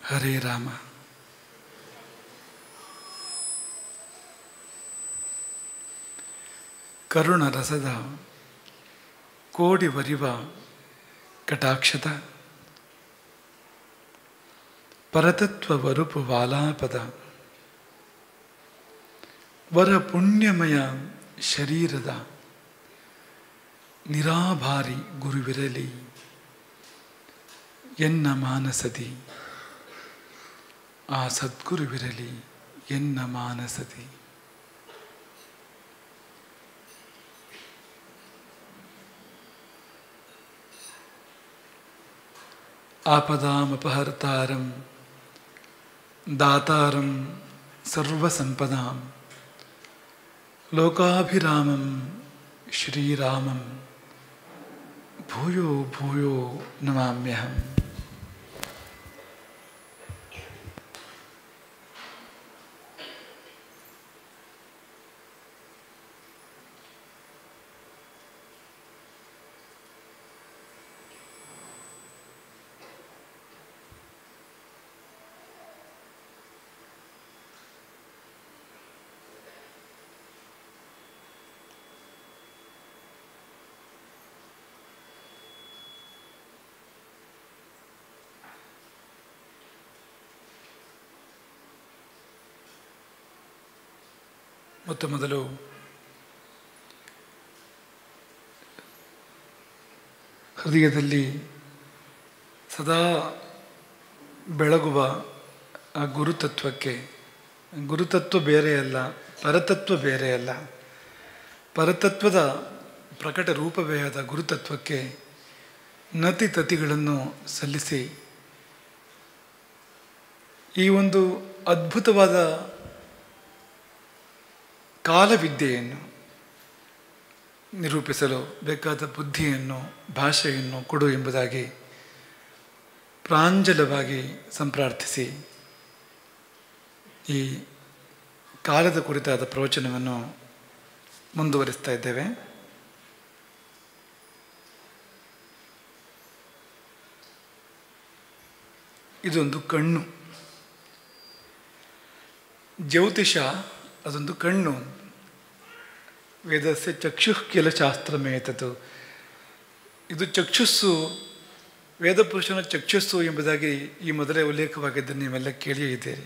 ಹರೇ ರಾಮ. ಕರುಣ ರಸದ ಕೋಡಿ ವರಿವ ಕಟಾಕ್ಷದ ಪರತತ್ವ ವರುಪು ವಾಲಾಪದ ವರ ಪುಣ್ಯಮಯ ಶರೀರದ ನಿರಾಭಾರಿ ಗುರುವಿರಲಿ ಎನ್ನ ಮಾನಸದಿ. ಆ ಸದ್ಗುರುವಿರಲಿ ಎನ್ನ ಮಾನಸದಿ. ಆಪದಾಮಪಹರ್ತಾರಂ ದಾತಾರಂ ಸರ್ವಸಂಪದಾಂ ಲೋಕಾಭಿರಾಮಂ ಶ್ರೀರಾಮಂ ಭೂಯೋ ಭೂಯೋ ನಮಾಮ್ಯಹಂ. ಮೊತ್ತ ಮೊದಲು ಹೃದಯದಲ್ಲಿ ಸದಾ ಬೆಳಗುವ ಆ ಗುರುತತ್ವಕ್ಕೆ, ಗುರುತತ್ವ ಬೇರೆಯಲ್ಲ, ಪರತತ್ವ ಬೇರೆಯಲ್ಲ, ಪರತತ್ವದ ಪ್ರಕಟ ರೂಪವೇ ಆದ ಗುರುತತ್ವಕ್ಕೆ ನತಿ ತತಿಗಳನ್ನು ಸಲ್ಲಿಸಿ ಈ ಒಂದು ಅದ್ಭುತವಾದ ಕಾಲವಿದ್ಯೆಯನ್ನು ನಿರೂಪಿಸಲು ಬೇಕಾದ ಬುದ್ಧಿಯನ್ನು, ಭಾಷೆಯನ್ನು ಕೊಡು ಎಂಬುದಾಗಿ ಪ್ರಾಂಜಲವಾಗಿ ಸಂಪ್ರಾರ್ಥಿಸಿ ಈ ಕಾಲದ ಕುರಿತಾದ ಪ್ರವಚನವನ್ನು ಮುಂದುವರಿಸ್ತಾ ಇದ್ದೇವೆ. ಇದೊಂದು ಕಣ್ಣು. ಜ್ಯೋತಿಷ ಅದೊಂದು ಕಣ್ಣು. ವೇದಸ್ಯ ಚಕ್ಷುಃ ಕಿಲ ಶಾಸ್ತ್ರಮೇತತು. ಇದು ಚಕ್ಷುಸ್ಸು, ವೇದಪುರುಷನ ಚಕ್ಷುಸ್ಸು ಎಂಬುದಾಗಿ ಈ ಮೊದಲೇ ಉಲ್ಲೇಖವಾಗಿದ್ದನ್ನು ನೀವೆಲ್ಲ ಕೇಳಿಯೇ ಇದ್ದೀರಿ.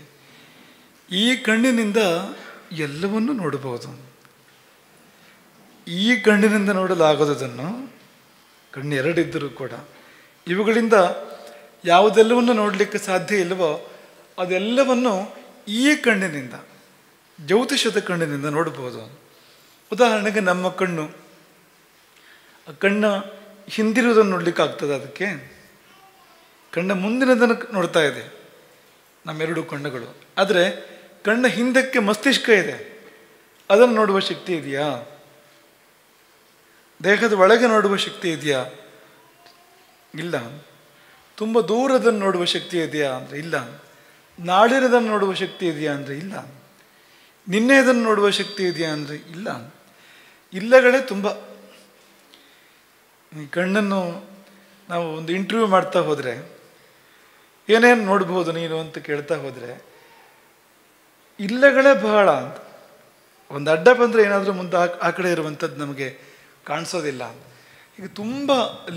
ಈ ಕಣ್ಣಿನಿಂದ ಎಲ್ಲವನ್ನೂ ನೋಡಬಹುದು. ಈ ಕಣ್ಣಿನಿಂದ ನೋಡಲಾಗದುದನ್ನು, ಕಣ್ಣು ಎರಡಿದ್ದರೂ ಕೂಡ ಇವುಗಳಿಂದ ಯಾವುದೆಲ್ಲವನ್ನು ನೋಡಲಿಕ್ಕೆ ಸಾಧ್ಯ ಇಲ್ಲವೋ ಅದೆಲ್ಲವನ್ನು ಈ ಕಣ್ಣಿನಿಂದ, ಜ್ಯೋತಿಷದ ಕಣ್ಣಿನಿಂದ ನೋಡಬಹುದು. ಉದಾಹರಣೆಗೆ ನಮ್ಮ ಕಣ್ಣು, ಕಣ್ಣ ಹಿಂದಿರುವುದನ್ನು ನೋಡ್ಲಿಕ್ಕೆ ಆಗ್ತದೆ. ಅದಕ್ಕೆ ಕಣ್ಣ ಮುಂದಿನದನ್ನು ನೋಡ್ತಾ ಇದೆ ನಮ್ಮೆರಡು ಕಣ್ಣುಗಳು. ಆದರೆ ಕಣ್ಣ ಹಿಂದಕ್ಕೆ ಮಸ್ತಿಷ್ಕ ಇದೆ, ಅದನ್ನು ನೋಡುವ ಶಕ್ತಿ ಇದೆಯಾ? ದೇಹದ ಒಳಗೆ ನೋಡುವ ಶಕ್ತಿ ಇದೆಯಾ? ಇಲ್ಲ. ತುಂಬ ದೂರದನ್ನು ನೋಡುವ ಶಕ್ತಿ ಇದೆಯಾ ಅಂದರೆ ಇಲ್ಲ. ನಾಳಿರದನ್ನು ನೋಡುವ ಶಕ್ತಿ ಇದೆಯಾ ಅಂದರೆ ಇಲ್ಲ. ನಿನ್ನೆದನ್ನು ನೋಡುವ ಶಕ್ತಿ ಇದೆಯಾ ಅಂದರೆ ಇಲ್ಲ. ಇಲ್ಲಗಳೇ ತುಂಬ. ಈ ಕಣ್ಣನ್ನು ನಾವು ಒಂದು ಇಂಟರ್ವ್ಯೂ ಮಾಡ್ತಾ ಹೋದರೆ ಏನೇನು ನೋಡ್ಬೋದು ನೀನು ಅಂತ ಕೇಳ್ತಾ ಹೋದರೆ ಇಲ್ಲಗಳೇ ಬಹಳ ಅಂತ. ಒಂದು ಅಡ್ಡ ಬಂದರೆ ಏನಾದರೂ ಮುಂದೆ ಆ ಕಡೆ ಇರುವಂಥದ್ದು ನಮಗೆ ಕಾಣಿಸೋದಿಲ್ಲ. ಈಗ ತುಂಬ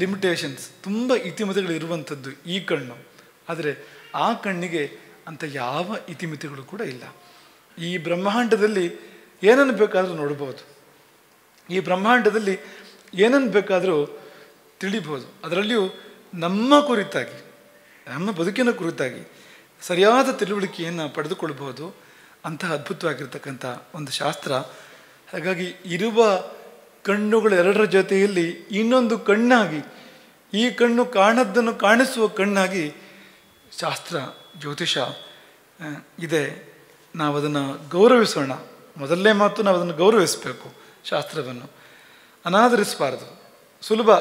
ಲಿಮಿಟೇಷನ್ಸ್, ತುಂಬ ಇತಿಮಿತಿಗಳು ಇರುವಂಥದ್ದು ಈ ಕಣ್ಣು. ಆದರೆ ಆ ಕಣ್ಣಿಗೆ ಅಂಥ ಯಾವ ಇತಿಮಿತಿಗಳು ಕೂಡ ಇಲ್ಲ. ಈ ಬ್ರಹ್ಮಾಂಡದಲ್ಲಿ ಏನನ್ನು ಬೇಕಾದರೂ ನೋಡ್ಬೋದು, ಈ ಬ್ರಹ್ಮಾಂಡದಲ್ಲಿ ಏನನ್ನು ಬೇಕಾದರೂ ತಿಳಿಬೋದು. ಅದರಲ್ಲಿಯೂ ನಮ್ಮ ಕುರಿತಾಗಿ, ನಮ್ಮ ಬದುಕಿನ ಕುರಿತಾಗಿ ಸರಿಯಾದ ತಿಳುವಳಿಕೆಯನ್ನು ಪಡೆದುಕೊಳ್ಬೋದು. ಅಂತಹ ಅದ್ಭುತವಾಗಿರ್ತಕ್ಕಂಥ ಒಂದು ಶಾಸ್ತ್ರ. ಹಾಗಾಗಿ ಇರುವ ಕಣ್ಣುಗಳೆರಡರ ಜೊತೆಯಲ್ಲಿ ಇನ್ನೊಂದು ಕಣ್ಣಾಗಿ, ಈ ಕಣ್ಣು ಕಾಣದ್ದನ್ನು ಕಾಣಿಸುವ ಕಣ್ಣಾಗಿ ಶಾಸ್ತ್ರ, ಜ್ಯೋತಿಷ ಇದೆ. ನಾವು ಅದನ್ನು ಗೌರವಿಸೋಣ. ಮೊದಲನೇ ಮಾತು, ನಾವು ಅದನ್ನು ಗೌರವಿಸಬೇಕು. ಶಾಸ್ತ್ರವನ್ನು ಅನಾದರಿಸಬಾರ್ದು. ಸುಲಭ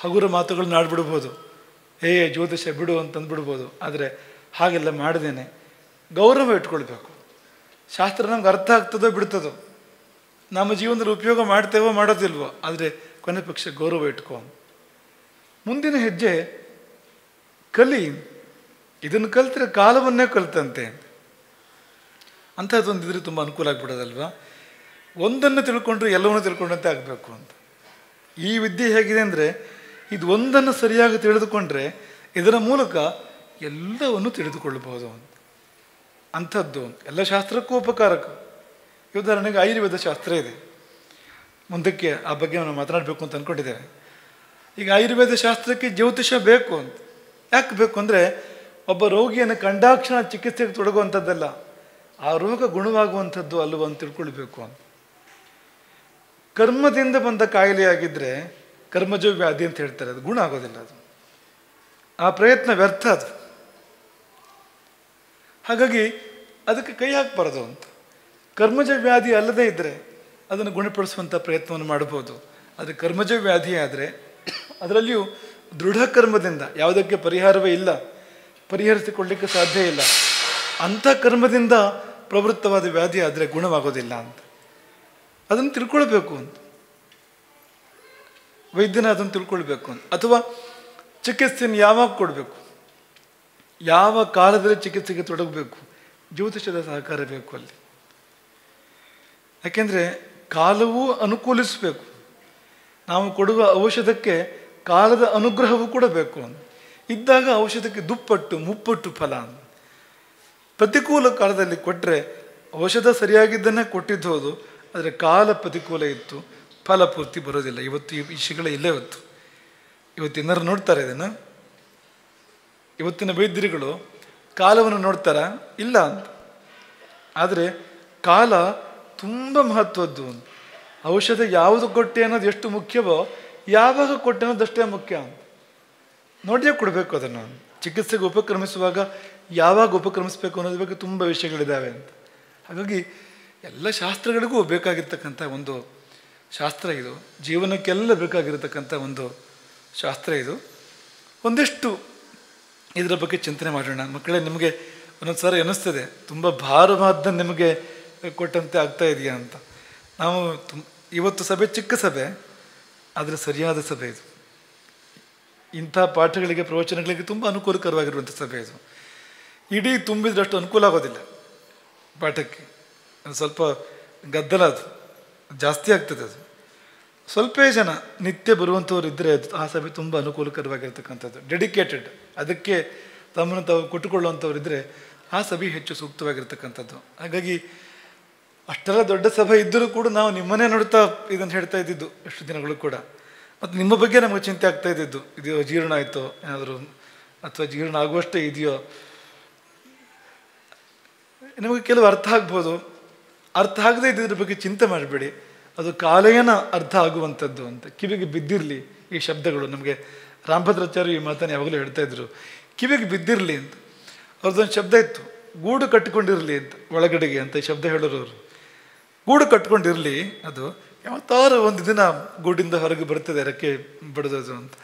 ಹಗುರ ಮಾತುಗಳನ್ನ ಆಡ್ಬಿಡ್ಬೋದು, ಜ್ಯೋತಿಷ ಬಿಡು ಅಂತಂದ್ಬಿಡ್ಬೋದು. ಆದರೆ ಹಾಗೆಲ್ಲ ಮಾಡದೇನೆ ಗೌರವ ಇಟ್ಕೊಳ್ಬೇಕು. ಶಾಸ್ತ್ರ ನಮ್ಗೆ ಅರ್ಥ ಆಗ್ತದೋ ಬಿಡ್ತದೋ, ನಮ್ಮ ಜೀವನದಲ್ಲಿ ಉಪಯೋಗ ಮಾಡ್ತೇವೋ ಮಾಡೋದಿಲ್ವೋ, ಆದರೆ ಕೊನೆ ಪಕ್ಷ ಗೌರವ ಇಟ್ಕೊ. ಮುಂದಿನ ಹೆಜ್ಜೆ ಕಲಿ. ಇದನ್ನು ಕಲ್ತರೆ ಕಾಲವನ್ನೇ ಕಲ್ತಂತೆ. ಅಂಥದ್ದೊಂದಿದ್ರೆ ತುಂಬ ಅನುಕೂಲ ಆಗ್ಬಿಡೋದಲ್ವ. ಒಂದನ್ನು ತಿಳ್ಕೊಂಡ್ರೆ ಎಲ್ಲವನ್ನೂ ತಿಳ್ಕೊಂಡಂತೆ ಆಗಬೇಕು ಅಂತ. ಈ ವಿದ್ಯೆ ಹೇಗಿದೆ ಅಂದರೆ, ಇದು ಒಂದನ್ನು ಸರಿಯಾಗಿ ತಿಳಿದುಕೊಂಡ್ರೆ ಇದರ ಮೂಲಕ ಎಲ್ಲವನ್ನು ತಿಳಿದುಕೊಳ್ಳಬಹುದು ಅಂತ. ಅಂಥದ್ದು ಎಲ್ಲ ಶಾಸ್ತ್ರಕ್ಕೂ ಉಪಕಾರಕ. ಉದಾಹರಣೆಗೆ ಆಯುರ್ವೇದ ಶಾಸ್ತ್ರ ಇದೆ, ಮುಂದಕ್ಕೆ ಆ ಬಗ್ಗೆ ನಾವು ಮಾತನಾಡಬೇಕು ಅಂತ ಅಂದ್ಕೊಂಡಿದ್ದೇವೆ. ಈಗ ಆಯುರ್ವೇದ ಶಾಸ್ತ್ರಕ್ಕೆ ಜ್ಯೋತಿಷ ಬೇಕು ಅಂತ. ಯಾಕೆ ಬೇಕು ಅಂದರೆ, ಒಬ್ಬ ರೋಗಿಯನ್ನು ಕಂಡಾಕ್ಷಣ ಚಿಕಿತ್ಸೆಗೆ ತೊಡಗುವಂಥದ್ದಲ್ಲ, ಆ ರೋಗ ಗುಣವಾಗುವಂಥದ್ದು ಅಲ್ಲವ ಅಂತ ತಿಳ್ಕೊಳ್ಬೇಕು ಅಂತ. ಕರ್ಮದಿಂದ ಬಂದ ಕಾಯಿಲೆಯಾಗಿದ್ದರೆ ಕರ್ಮಜ ವ್ಯಾಧಿ ಅಂತ ಹೇಳ್ತಾರೆ, ಅದು ಗುಣ ಆಗೋದಿಲ್ಲ, ಅದು ಆ ಪ್ರಯತ್ನ ವ್ಯರ್ಥ ಅದು. ಹಾಗಾಗಿ ಅದಕ್ಕೆ ಕೈ ಹಾಕಬಾರ್ದು ಅಂತ. ಕರ್ಮಜ ವ್ಯಾಧಿ ಅಲ್ಲದೇ ಇದ್ದರೆ ಅದನ್ನು ಗುಣಪಡಿಸುವಂಥ ಪ್ರಯತ್ನವನ್ನು ಮಾಡಬಹುದು. ಆದರೆ ಕರ್ಮಜ ವ್ಯಾಧಿ ಆದರೆ ಅದರಲ್ಲಿಯೂ ದೃಢ ಕರ್ಮದಿಂದ, ಯಾವುದಕ್ಕೆ ಪರಿಹಾರವೇ ಇಲ್ಲ, ಪರಿಹರಿಸಿಕೊಳ್ಳಲಿಕ್ಕೆ ಸಾಧ್ಯ ಇಲ್ಲ, ಅಂಥ ಕರ್ಮದಿಂದ ಪ್ರವೃತ್ತವಾದ ವ್ಯಾಧಿ ಆದರೆ ಗುಣವಾಗೋದಿಲ್ಲ ಅಂತ. ಅದನ್ನು ತಿಳ್ಕೊಳ್ಬೇಕು ಅಂತ ವೈದ್ಯನ, ಅದನ್ನು ತಿಳ್ಕೊಳ್ಬೇಕು ಅಂತ. ಅಥವಾ ಚಿಕಿತ್ಸೆಯನ್ನು ಯಾವಾಗ ಕೊಡಬೇಕು, ಯಾವ ಕಾಲದಲ್ಲಿ ಚಿಕಿತ್ಸೆಗೆ ತೊಡಗಬೇಕು, ಜ್ಯೋತಿಷದ ಸಹಕಾರ ಬೇಕು ಅಲ್ಲಿ. ಯಾಕೆಂದರೆ ಕಾಲವೂ ಅನುಕೂಲಿಸಬೇಕು, ನಾವು ಕೊಡುವ ಔಷಧಕ್ಕೆ ಕಾಲದ ಅನುಗ್ರಹವೂ ಕೂಡ ಬೇಕು ಅಂತ. ಇದ್ದಾಗ ಔಷಧಕ್ಕೆ ದುಪ್ಪಟ್ಟು ಮುಪ್ಪಟ್ಟು ಫಲ ಅಂತ. ಪ್ರತಿಕೂಲ ಕಾಲದಲ್ಲಿ ಕೊಟ್ಟರೆ ಔಷಧ ಸರಿಯಾಗಿದ್ದನ್ನೇ ಕೊಟ್ಟಿದ್ದು ಹೌದು, ಆದರೆ ಕಾಲ ಪ್ರತಿಕೂಲ ಇತ್ತು, ಫಲ ಪೂರ್ತಿ ಬರೋದಿಲ್ಲ. ಇವತ್ತು ಈ ವಿಷಯಗಳೇ ಇಲ್ಲೇ ಇವತ್ತು ಏನಾರು ನೋಡ್ತಾರೆ ಇದನ್ನು? ಇವತ್ತಿನ ವೈದ್ಯರುಗಳು ಕಾಲವನ್ನು ನೋಡ್ತಾರ? ಇಲ್ಲ ಅಂತ. ಆದರೆ ಕಾಲ ತುಂಬ ಮಹತ್ವದ್ದು. ಔಷಧ ಯಾವುದು ಕೊಟ್ಟೆ ಅನ್ನೋದು ಎಷ್ಟು ಮುಖ್ಯವೋ, ಯಾವಾಗ ಕೊಟ್ಟೆ ಅನ್ನೋದಷ್ಟೇ ಮುಖ್ಯ ಅಂತ ನೋಡಿಯೇ ಕೊಡಬೇಕು ಅದನ್ನು. ಚಿಕಿತ್ಸೆಗೆ ಉಪಕ್ರಮಿಸುವಾಗ ಯಾವಾಗ ಉಪಕ್ರಮಿಸಬೇಕು ಅನ್ನೋದ್ರ ಬಗ್ಗೆ ತುಂಬ ವಿಷಯಗಳಿದ್ದಾವೆ ಅಂತ. ಹಾಗಾಗಿ ಎಲ್ಲ ಶಾಸ್ತ್ರಗಳಿಗೂ ಬೇಕಾಗಿರ್ತಕ್ಕಂಥ ಒಂದು ಶಾಸ್ತ್ರ ಇದು, ಜೀವನಕ್ಕೆಲ್ಲ ಬೇಕಾಗಿರತಕ್ಕಂಥ ಒಂದು ಶಾಸ್ತ್ರ ಇದು. ಒಂದಿಷ್ಟು ಇದರ ಬಗ್ಗೆ ಚಿಂತನೆ ಮಾಡೋಣ ಮಕ್ಕಳೇ. ನಿಮಗೆ ಒಂದೊಂದು ಸಾರಿ ಅನ್ನಿಸ್ತದೆ ತುಂಬ ಭಾರವಾದ ನಿಮಗೆ ಕೊಟ್ಟಂತೆ ಆಗ್ತಾ ಇದೆಯಾ ಅಂತ. ನಾವು ಇವತ್ತು ಸಭೆ ಚಿಕ್ಕ ಸಭೆ, ಆದರೆ ಸರಿಯಾದ ಸಭೆ ಇದು. ಇಂಥ ಪಾಠಗಳಿಗೆ, ಪ್ರವಚನಗಳಿಗೆ ತುಂಬ ಅನುಕೂಲಕರವಾಗಿರುವಂಥ ಸಭೆ ಇದು. ಇಡೀ ತುಂಬಿದ್ರಷ್ಟು ಅನುಕೂಲ ಆಗೋದಿಲ್ಲ ಪಾಠಕ್ಕೆ, ಸ್ವಲ್ಪ ಗದ್ದಲ, ಅದು ಜಾಸ್ತಿ ಆಗ್ತದೆ. ಅದು ಸ್ವಲ್ಪ ಜನ ನಿತ್ಯ ಬರುವಂಥವ್ರು ಇದ್ದರೆ ಆ ಸಭೆ ತುಂಬ ಅನುಕೂಲಕರವಾಗಿರ್ತಕ್ಕಂಥದ್ದು. ಡೆಡಿಕೇಟೆಡ್, ಅದಕ್ಕೆ ತಮ್ಮನ್ನು ತಾವು ಕೊಟ್ಟುಕೊಳ್ಳುವಂಥವ್ರು ಇದ್ದರೆ ಆ ಸಭೆ ಹೆಚ್ಚು ಸೂಕ್ತವಾಗಿರ್ತಕ್ಕಂಥದ್ದು. ಹಾಗಾಗಿ ಅಷ್ಟೆಲ್ಲ ದೊಡ್ಡ ಸಭೆ ಇದ್ದರೂ ಕೂಡ ನಾವು ನಿಮ್ಮನ್ನೇ ನೋಡ್ತಾ ಇದನ್ನು ಹೇಳ್ತಾ ಇದ್ದಿದ್ದು ಎಷ್ಟು ದಿನಗಳು ಕೂಡ. ಮತ್ತು ನಿಮ್ಮ ಬಗ್ಗೆ ನಮಗೆ ಚಿಂತೆ ಆಗ್ತಾ ಇದ್ದಿದ್ದು, ಇದೆಯೋ ಜೀರ್ಣ ಆಯಿತೋ ಏನಾದರೂ, ಅಥವಾ ಜೀರ್ಣ ಆಗುವಷ್ಟೇ ಇದೆಯೋ. ನಿಮಗೆ ಕೆಲವು ಅರ್ಥ ಆಗ್ಬೋದು, ಅರ್ಥ ಆಗದೇ ಇದ್ದಿದ್ರ ಬಗ್ಗೆ ಚಿಂತೆ ಮಾಡಬೇಡಿ, ಅದು ಕಾಲೇನ ಅರ್ಥ ಆಗುವಂಥದ್ದು ಅಂತ. ಕಿವಿಗೆ ಬಿದ್ದಿರಲಿ ಈ ಶಬ್ದಗಳು. ನಮಗೆ ರಾಮಭದ್ರಾಚಾರ್ಯ ಈ ಮಾತನ್ನು ಯಾವಾಗಲೂ ಹೇಳ್ತಾ ಇದ್ರು, ಕಿವಿಗೆ ಬಿದ್ದಿರಲಿ ಅಂತ. ಅವ್ರದ್ದೊಂದು ಶಬ್ದ ಇತ್ತು, ಗೂಡು ಕಟ್ಟಿಕೊಂಡಿರಲಿ ಅಂತ, ಒಳಗಡೆಗೆ ಅಂತ ಈ ಶಬ್ದ ಹೇಳೋರು ಅವರು. ಗೂಡು ಕಟ್ಕೊಂಡಿರಲಿ, ಅದು ಯಾವತ್ತಾರು ಒಂದು ದಿನ ಗೂಡಿಂದ ಹೊರಗೆ ಬರ್ತದೆ, ರೆಕ್ಕೆ ಬಡದದು ಅಂತ,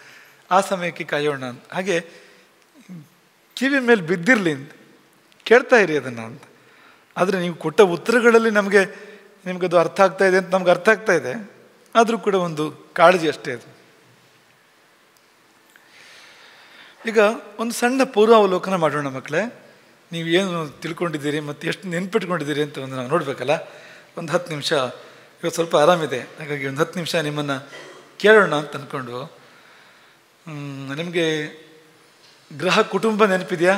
ಆ ಸಮಯಕ್ಕೆ ಕಾಯೋಣ ಅಂತ. ಹಾಗೆ ಕಿವಿ ಮೇಲೆ ಬಿದ್ದಿರಲಿ ಅಂತ ಕೇಳ್ತಾ ಇರಿ ಅದನ್ನು ಅಂತ. ಆದರೆ ನೀವು ಕೊಟ್ಟ ಉತ್ತರಗಳಲ್ಲಿ ನಿಮಗದು ಅರ್ಥ ಆಗ್ತಾ ಇದೆ ಅಂತ ನಮ್ಗೆ ಅರ್ಥ ಆಗ್ತಾ ಇದೆ, ಆದರೂ ಕೂಡ ಒಂದು ಕಾಳಜಿ ಅಷ್ಟೇ ಅದು. ಈಗ ಒಂದು ಸಣ್ಣ ಪೂರ್ವಾವಲೋಕನ ಮಾಡೋಣ ಮಕ್ಕಳೇ. ನೀವು ಏನು ತಿಳ್ಕೊಂಡಿದ್ದೀರಿ ಮತ್ತು ಎಷ್ಟು ನೆನ್ಪಿಟ್ಕೊಂಡಿದ್ದೀರಿ ಅಂತ ಒಂದು ನಾವು ನೋಡಬೇಕಲ್ಲ. ಒಂದು 10 ನಿಮಿಷ, ಇವತ್ತು ಸ್ವಲ್ಪ ಆರಾಮಿದೆ, ಹಾಗಾಗಿ ಒಂದು 10 ನಿಮಿಷ ನಿಮ್ಮನ್ನು ಕೇಳೋಣ ಅಂತ ಅಂದ್ಕೊಂಡು. ನಿಮಗೆ ಗ್ರಹ ಕುಟುಂಬ ನೆನಪಿದೆಯಾ?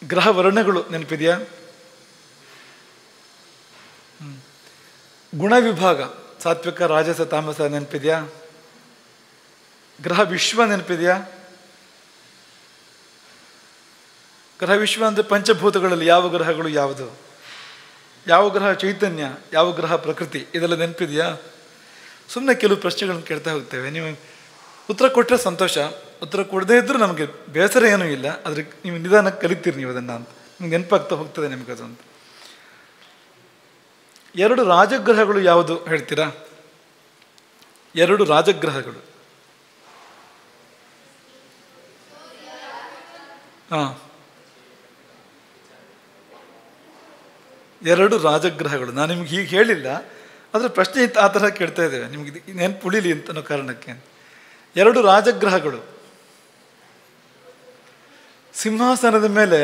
ಗ್ರಹ ವರ್ಣಗಳು ನೆನಪಿದೆಯಾ? ಗುಣ ವಿಭಾಗ, ಸಾತ್ವಿಕ, ರಾಜಸ, ತಾಮಸ ನೆನಪಿದೆಯಾ? ಗ್ರಹ ವಿಶ್ವ ನೆನಪಿದೆಯಾ? ಗ್ರಹ ವಿಶ್ವ ಅಂದರೆ ಪಂಚಭೂತಗಳಲ್ಲಿ ಯಾವ ಗ್ರಹಗಳು ಯಾವುದು, ಯಾವ ಗ್ರಹ ಚೈತನ್ಯ, ಯಾವ ಗ್ರಹ ಪ್ರಕೃತಿ, ಇದೆಲ್ಲ ನೆನಪಿದೆಯಾ? ಸುಮ್ಮನೆ ಕೆಲವು ಪ್ರಶ್ನೆಗಳನ್ನು ಕೇಳ್ತಾ ಹೋಗ್ತೇವೆ. ನೀವು ಉತ್ತರ ಕೊಟ್ಟರೆ ಸಂತೋಷ, ಉತ್ತರ ಕೊಡದೇ ಇದ್ದರೂ ನಮಗೆ ಬೇಸರ ಏನೂ ಇಲ್ಲ. ಆದರೆ ನೀವು ನಿಧಾನಕ್ಕೆ ಕಲಿತೀರಿ ನೀವು ಅದನ್ನು ಅಂತ, ನಿಮ್ಗೆ ನೆನಪಾಗ್ತಾ ಹೋಗ್ತದೆ ನಿಮಗದು ಅಂತ. 2 ರಾಜಗ್ರಹಗಳು ಯಾವುದು ಹೇಳ್ತೀರಾ? 2 ರಾಜಗ್ರಹಗಳು. ಹಾಂ, 2 ರಾಜಗ್ರಹಗಳು. ನಾನು ನಿಮ್ಗೆ ಹೀಗೆ ಹೇಳಿಲ್ಲ, ಆದರೆ ಪ್ರಶ್ನೆ ಆ ಥರ ಕೇಳ್ತಾ ಇದ್ದೇವೆ, ನಿಮ್ಗೆ ನೆನಪು ಉಳಿಲಿ ಅಂತನೋ ಕಾರಣಕ್ಕೆ. 2 ರಾಜಗ್ರಹಗಳು. ಸಿಂಹಾಸನದ ಮೇಲೆ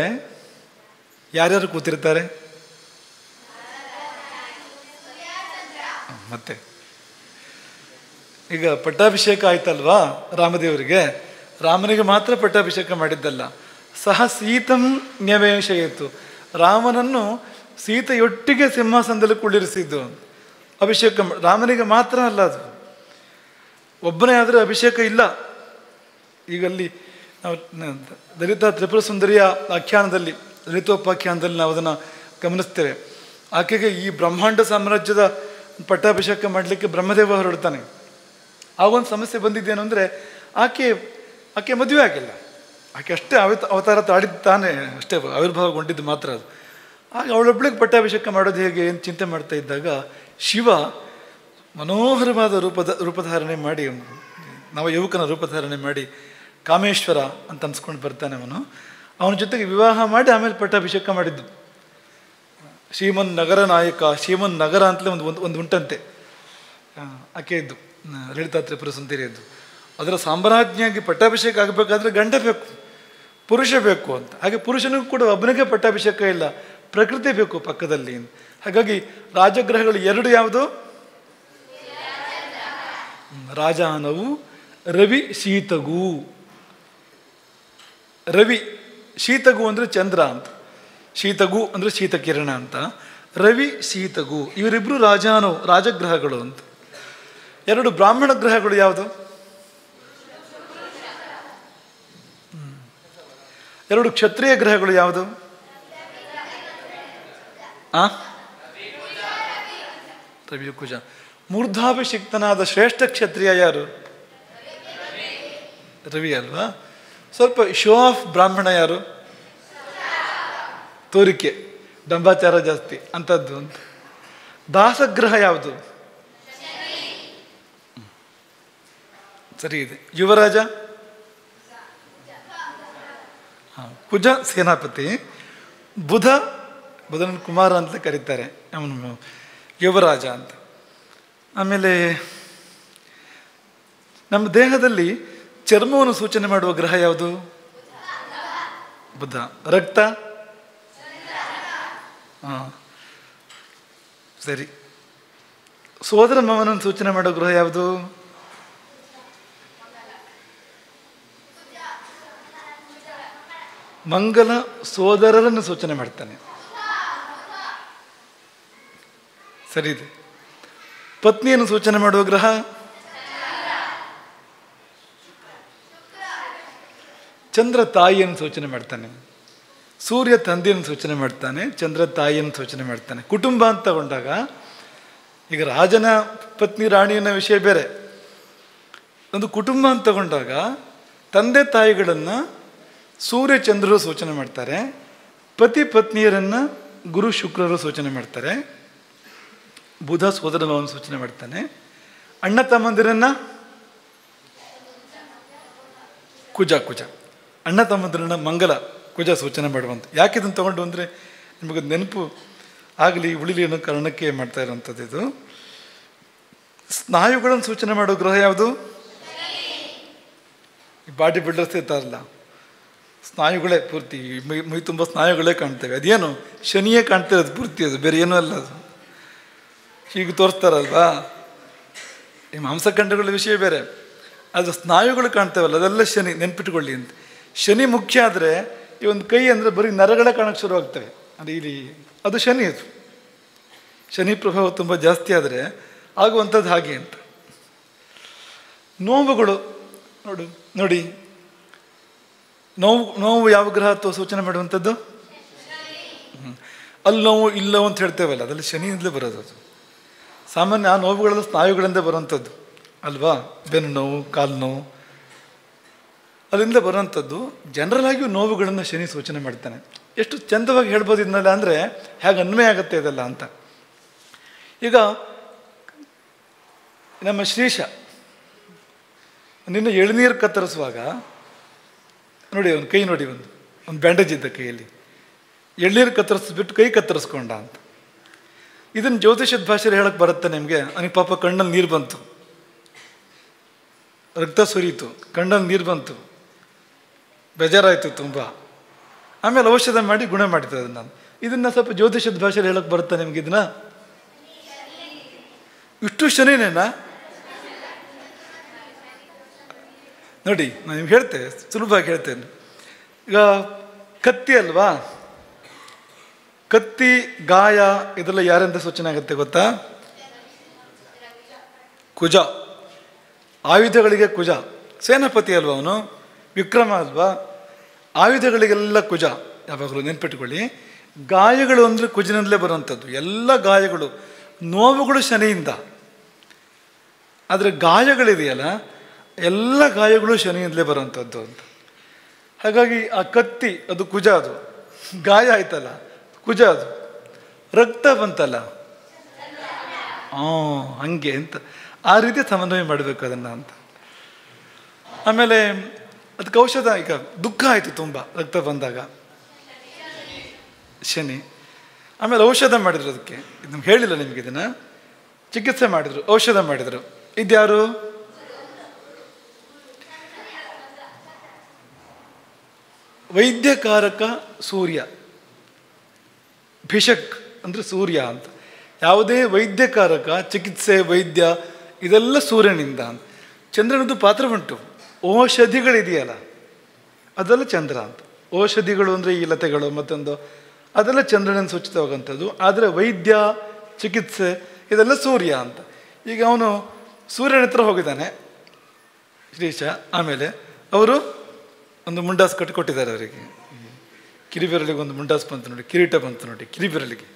ಯಾರ್ಯಾರು ಕೂತಿರ್ತಾರೆ? ಮತ್ತೆ ಈಗ ಪಟ್ಟಾಭಿಷೇಕ ಆಯ್ತಲ್ವಾ ರಾಮದೇವರಿಗೆ. ರಾಮನಿಗೆ ಮಾತ್ರ ಪಟ್ಟಾಭಿಷೇಕ ಮಾಡಿದ್ದಲ್ಲ, ಸಹ ಸೀತಂ ನ್ಯವೇಶಯಿತು, ರಾಮನನ್ನು ಸೀತೆಯೊಟ್ಟಿಗೆ ಸಿಂಹಾಸನದಲ್ಲಿ ಕುಳ್ಳಿರಿಸಿದ್ದು. ಅಭಿಷೇಕ ರಾಮನಿಗೆ ಮಾತ್ರ ಅಲ್ಲ, ಅದು ಒಬ್ಬನೇ ಆದರೆ ಅಭಿಷೇಕ ಇಲ್ಲ. ಈಗಲ್ಲಿ ನಾವು ಲಲಿತಾ ತ್ರಿಪುರ ಸುಂದರಿಯ ಆಖ್ಯಾನದಲ್ಲಿ, ಲಲಿತೋಪಾಖ್ಯಾನದಲ್ಲಿ ನಾವು ಅದನ್ನು ಗಮನಿಸ್ತೇವೆ. ಆಕೆಗೆ ಈ ಬ್ರಹ್ಮಾಂಡ ಸಾಮ್ರಾಜ್ಯದ ಪಟ್ಟಾಭಿಷೇಕ ಮಾಡಲಿಕ್ಕೆ ಬ್ರಹ್ಮದೇವ ಹೊರಡ್ತಾನೆ. ಆಗೊಂದು ಸಮಸ್ಯೆ ಬಂದಿದ್ದೇನು ಅಂದರೆ ಆಕೆ ಮದುವೆ ಆಗಿಲ್ಲ. ಆಕೆ ಅಷ್ಟೇ ಅವತಾರ ತಾಳಿದ್ದಾನೆ, ಅಷ್ಟೇ ಆವಿರ್ಭಾವಗೊಂಡಿದ್ದು ಮಾತ್ರ ಅದು. ಆಗ ಅವಳೊಬ್ಳಿಗೆ ಪಟ್ಟಾಭಿಷೇಕ ಮಾಡೋದು ಹೇಗೆ ಏನು ಚಿಂತೆ ಮಾಡ್ತಾ ಇದ್ದಾಗ ಶಿವ ಮನೋಹರವಾದ ರೂಪಧಾರಣೆ ಮಾಡಿ, ನಾವು ಯುವಕನ ರೂಪಧಾರಣೆ ಮಾಡಿ ಕಾಮೇಶ್ವರ ಅಂತ ಅನ್ಸ್ಕೊಂಡು ಬರ್ತಾನೆ. ಅವನ ಜೊತೆಗೆ ವಿವಾಹ ಮಾಡಿ ಆಮೇಲೆ ಪಟ್ಟಾಭಿಷೇಕ ಮಾಡಿದ್ದು. ಶ್ರೀಮನ್ ನಗರ ನಾಯಕ, ಶ್ರೀಮನ್ ನಗರ ಅಂತಲೇ ಒಂದು ಉಂಟಂತೆ ಆಕೆ ಇದ್ದು, ಲಲಿತಾ ತ್ರಿಪುರ ಸುಂದರಿಯದ್ದು. ಅದರ ಸಾಮ್ರಾಜ್ಞಿಯಾಗಿ ಪಟ್ಟಾಭಿಷೇಕ ಆಗಬೇಕಾದ್ರೆ ಗಂಡ ಬೇಕು, ಪುರುಷ ಬೇಕು ಅಂತ. ಹಾಗೆ ಪುರುಷನಿಗೂ ಕೂಡ ಒಬ್ಬನಿಗೆ ಪಟ್ಟಾಭಿಷೇಕ ಇಲ್ಲ, ಪ್ರಕೃತಿ ಬೇಕು ಪಕ್ಕದಲ್ಲಿ. ಹಾಗಾಗಿ ರಾಜಗ್ರಹಗಳು ಎರಡು ಯಾವುದು? ರಾಜಾನವು ರವಿ ಶೀತಗು. ರವಿ ಶೀತಗು ಅಂದರೆ ಚಂದ್ರ ಅಂತ, ಶೀತಗು ಅಂದರೆ ಶೀತಕಿರಣ ಅಂತ, ರವಿ ಶೀತಗು ಇವರಿಬ್ಬರು ರಾಜಾನವು ರಾಜಗ್ರಹಗಳು ಅಂತ. ಎರಡು ಬ್ರಾಹ್ಮಣ ಗ್ರಹಗಳು ಯಾವುದು? ಎರಡು ಕ್ಷತ್ರಿಯ ಗ್ರಹಗಳು ಯಾವುದು? ರವಿ ಕುಜ. ಮೂರ್ಧಾಭಿಷಿಕ್ತನಾದ ಶ್ರೇಷ್ಠ ಕ್ಷತ್ರಿಯ ಯಾರು? ರವಿ ಅಲ್ವಾ? ಸ್ವಲ್ಪ ಶೋ ಆಫ್ ಬ್ರಾಹ್ಮಣ ಯಾರು? ತೋರಿಕೆ, ಡಂಬಾಚಾರ ಜಾಸ್ತಿ ಅಂಥದ್ದು ಅಂತ. ದಾಸಗ್ರಹ ಯಾವುದು? ಸರಿ ಇದೆ. ಯುವರಾಜ ಕುಜ ಸೇನಾಪತಿ, ಬುಧನ ಕುಮಾರ ಅಂತ ಕರೀತಾರೆ, ಅವನು ಯುವರಾಜ ಅಂತ. ಆಮೇಲೆ ನಮ್ಮ ದೇಹದಲ್ಲಿ ಚರ್ಮವನ್ನು ಸೂಚನೆ ಮಾಡುವ ಗ್ರಹ ಯಾವುದು? ಬುಧ. ರಕ್ತ? ಸರಿ. ಸೋದರ ಮಾವನನ್ನು ಸೂಚನೆ ಮಾಡೋ ಗ್ರಹ ಯಾವುದು? ಮಂಗಲ ಸೋದರರನ್ನು ಸೂಚನೆ ಮಾಡ್ತಾನೆ. ಸರಿ ಇದೆ. ಪತ್ನಿಯನ್ನು ಸೂಚನೆ ಮಾಡುವ ಗ್ರಹ? ಚಂದ್ರ ತಾಯಿಯನ್ನು ಸೂಚನೆ ಮಾಡ್ತಾನೆ. ಸೂರ್ಯ ತಂದೆಯನ್ನು ಸೂಚನೆ ಮಾಡ್ತಾನೆ, ಚಂದ್ರ ತಾಯಿಯನ್ನು ಸೂಚನೆ ಮಾಡ್ತಾನೆ. ಕುಟುಂಬ ಅಂತ ತಗೊಂಡಾಗ ಈಗ ರಾಜನ ಪತ್ನಿ ರಾಣಿಯನ್ನ ವಿಷಯ ಬೇರೆ. ಒಂದು ಕುಟುಂಬ ಅಂತ ತಗೊಂಡಾಗ ತಂದೆ ತಾಯಿಗಳನ್ನು ಸೂರ್ಯ ಚಂದ್ರರು ಸೂಚನೆ ಮಾಡ್ತಾರೆ, ಪತಿ ಪತ್ನಿಯರನ್ನು ಗುರು ಶುಕ್ರರು ಸೂಚನೆ ಮಾಡ್ತಾರೆ, ಬುಧ ಸೋದರ ಮಾವನ ಸೂಚನೆ ಮಾಡ್ತಾನೆ, ಅಣ್ಣ ತಮ್ಮಂದಿರನ್ನ ಕುಜ ಅಣ್ಣ ತಮ್ಮಂದಿರನ್ನ ಮಂಗಲ ಕುಜ ಸೂಚನೆ ಮಾಡುವಂಥ. ಯಾಕೆ ಇದನ್ನು ತಗೊಂಡು ಅಂದರೆ ನಿಮಗೆ ನೆನಪು ಆಗಲಿ ಉಳಿಲಿ ಅನ್ನೋ ಕಾರಣಕ್ಕೆ ಮಾಡ್ತಾ ಇರೋವಂಥದ್ದು ಇದು. ಸ್ನಾಯುಗಳನ್ನು ಸೂಚನೆ ಮಾಡೋ ಗ್ರಹ ಯಾವುದು? ಈ ಬಾಡಿ ಬಿಲ್ಡರ್ಸ್ ಇರ್ತಾರಲ್ಲ, ಸ್ನಾಯುಗಳೇ ಪೂರ್ತಿ ಮೈ ತುಂಬ ಸ್ನಾಯುಗಳೇ ಕಾಣ್ತೇವೆ. ಅದೇನು ಶನಿಯೇ ಕಾಣ್ತೇವೆ, ಅದು ಪೂರ್ತಿ, ಅದು ಬೇರೆ ಏನೂ ಅಲ್ಲ. ಅದು ಹೀಗೆ ತೋರಿಸ್ತಾರಲ್ವಾ, ಈ ಮಾಂಸಖಂಡಗಳ ವಿಷಯ ಬೇರೆ, ಅದು ಸ್ನಾಯುಗಳು ಕಾಣ್ತೇವಲ್ಲ ಅದೆಲ್ಲ ಶನಿ, ನೆನ್ಪಿಟ್ಕೊಳ್ಳಿ ಅಂತ. ಶನಿ ಮುಖ್ಯ ಆದರೆ ಈ ಒಂದು ಕೈ ಅಂದರೆ ಬರೀ ನರಗಳೇ ಕಾಣಕ್ಕೆ ಶುರುವಾಗ್ತವೆ. ಅದು ಇಲ್ಲಿ ಅದು ಶನಿ, ಅದು ಶನಿ ಪ್ರಭಾವ ತುಂಬ ಜಾಸ್ತಿ ಆದರೆ ಆಗುವಂಥದ್ದು ಹಾಗೆ ಅಂತ. ನೋವುಗಳು ನೋಡಿ ನೋವು ಯಾವ ಗ್ರಹ ಅಥವಾ ಸೂಚನೆ ಮಾಡುವಂಥದ್ದು? ಅಲ್ಲಿ ನೋವು ಇಲ್ಲ ಅಂತ ಹೇಳ್ತೇವಲ್ಲ, ಅದರಲ್ಲಿ ಶನಿಯಿಂದಲೇ ಬರೋದು. ಅದು ಸಾಮಾನ್ಯ ಆ ನೋವುಗಳೆಲ್ಲ ಸ್ನಾಯುಗಳಿಂದ ಬರುವಂಥದ್ದು ಅಲ್ವಾ? ಬೆನ್ನು ನೋವು, ಕಾಲು ನೋವು, ಅಲ್ಲಿಂದ ಬರುವಂಥದ್ದು. ಜನರಲ್ ಆಗಿ ನೋವುಗಳನ್ನು ಶನಿ ಸೂಚನೆ ಮಾಡ್ತಾನೆ. ಎಷ್ಟು ಚಂದವಾಗಿ ಹೇಳ್ಬೋದು ಇದನ್ನೆಲ್ಲ ಅಂದರೆ ಹೇಗೆ ಅನ್ವಯ ಆಗುತ್ತೆ ಇದೆಲ್ಲ ಅಂತ. ಈಗ ನಮ್ಮ ಶ್ರೀಶ ನಿನ್ನ ಎಳನೀರು ಕತ್ತರಿಸುವಾಗ ನೋಡಿ, ಅವನ ಕೈ ನೋಡಿ, ಒಂದು ಬ್ಯಾಂಡೇಜ್ ಇದ್ದ ಕೈಯಲ್ಲಿ, ಎಳ್ನೀರು ಕತ್ತರಿಸ್ಬಿಟ್ಟು ಕೈ ಕತ್ತರಿಸ್ಕೊಂಡ ಅಂತ. ಇದನ್ನು ಜ್ಯೋತಿಷದ ಭಾಷೆಯಲ್ಲಿ ಹೇಳಕ್ಕೆ ಬರುತ್ತೆ ನಿಮಗೆ. ಅವನಿಗೆ ಪಾಪ ಕಣ್ಣಲ್ಲಿ ನೀರು ಬಂತು, ರಕ್ತ ಸುರಿಯಿತು, ಕಣ್ಣಲ್ಲಿ ನೀರು ಬಂತು, ಬೇಜಾರಾಯಿತು ತುಂಬ. ಆಮೇಲೆ ಔಷಧ ಮಾಡಿ ಗುಣ ಮಾಡ್ತದೆ ಅದನ್ನು. ಇದನ್ನು ಸ್ವಲ್ಪ ಜ್ಯೋತಿಷದ ಭಾಷೆಯಲ್ಲಿ ಹೇಳೋಕ್ಕೆ ಬರುತ್ತಾ ನಿಮ್ಗೆ ಇದನ್ನ? ಇಷ್ಟು ಶನಿನೇನಾ? ನೋಡಿ ನಾನು ನಿಮ್ಗೆ ಹೇಳ್ತೇನೆ, ಸುಲಭವಾಗಿ ಹೇಳ್ತೇನೆ. ಈಗ ಕತ್ತಿ ಅಲ್ವಾ, ಕತ್ತಿ ಗಾಯ ಇದೆಲ್ಲ ಯಾರಿಂದ ಸೂಚನೆ ಆಗುತ್ತೆ ಗೊತ್ತಾ? ಕುಜ. ಆಯುಧಗಳಿಗೆ ಕುಜ. ಸೇನಾಪತಿ ಅಲ್ವಾ ಅವನು, ವಿಕ್ರಮ ಅಲ್ವಾ, ಆಯುಧಗಳಿಗೆಲ್ಲ ಕುಜ. ಯಾವಾಗಲೂ ನೆನ್ಪಿಟ್ಕೊಳ್ಳಿ, ಗಾಯಗಳು ಅಂದರೆ ಕುಜನಿಂದಲೇ ಬರುವಂಥದ್ದು. ಎಲ್ಲ ಗಾಯಗಳು, ನೋವುಗಳು ಶನಿಯಿಂದ. ಆದರೆ ಗಾಯಗಳಿದೆಯಲ್ಲ, ಎಲ್ಲ ಗಾಯಗಳು ಶನಿಯಿಂದಲೇ ಬರುವಂಥದ್ದು ಅಂತ. ಹಾಗಾಗಿ ಆ ಕತ್ತಿ ಅದು ಕುಜ, ಅದು ಗಾಯ ಆಯ್ತಲ್ಲ ಕುಜ, ಅದು ರಕ್ತ ಬಂತಲ್ಲ ಹಂಗೆ ಅಂತ. ಆ ರೀತಿ ಸಮನ್ವಯ ಮಾಡಬೇಕು ಅದನ್ನು ಅಂತ. ಆಮೇಲೆ ಅದಕ್ಕೆ ಔಷಧ, ಈಗ ದುಃಖ ಆಯಿತು ತುಂಬ ರಕ್ತ ಬಂದಾಗ, ಶನಿ. ಆಮೇಲೆ ಔಷಧ ಮಾಡಿದ್ರು ಅದಕ್ಕೆ, ಇದು ನಮ್ಗೆ ಹೇಳಿಲ್ಲ ನಿಮ್ಗೆ, ಇದನ್ನು ಚಿಕಿತ್ಸೆ ಮಾಡಿದ್ರು, ಔಷಧ ಮಾಡಿದರು. ಇದ್ಯಾರು? ವೈದ್ಯಕಾರಕ ಸೂರ್ಯ. ಭಿಷಕ್ ಅಂದರೆ ಸೂರ್ಯ ಅಂತ. ಯಾವುದೇ ವೈದ್ಯಕಾರಕ, ಚಿಕಿತ್ಸೆ, ವೈದ್ಯ ಇದೆಲ್ಲ ಸೂರ್ಯನಿಂದ ಅಂತ. ಚಂದ್ರನದ್ದು ಪಾತ್ರ ಉಂಟು. ಔಷಧಿಗಳಿದೆಯಲ್ಲ ಅದೆಲ್ಲ ಚಂದ್ರ ಅಂತ. ಔಷಧಿಗಳು ಅಂದರೆ ಈ ಲತೆಗಳು ಮತ್ತೊಂದು, ಅದೆಲ್ಲ ಚಂದ್ರನಿಂದ ಸೂಚಿತವಾಗುವಂಥದ್ದು. ಆದರೆ ವೈದ್ಯ, ಚಿಕಿತ್ಸೆ ಇದೆಲ್ಲ ಸೂರ್ಯ ಅಂತ. ಈಗ ಅವನು ಸೂರ್ಯನ ಹತ್ರ ಹೋಗಿದ್ದಾನೆ ಶ್ರೀಶ. ಆಮೇಲೆ ಅವರು ಒಂದು ಮುಂಡಾಸ್ ಕಟ್ಟಿಕೊಟ್ಟಿದ್ದಾರೆ ಅವರಿಗೆ. ಕಿರಿಬೆರಳಿಗೆ ಒಂದು ಮುಂಡಾಸ್ ಬಂತು ನೋಡಿ, ಕಿರೀಟ ಬಂತು ನೋಡಿ ಕಿರಿಬೆರಳಿಗೆ.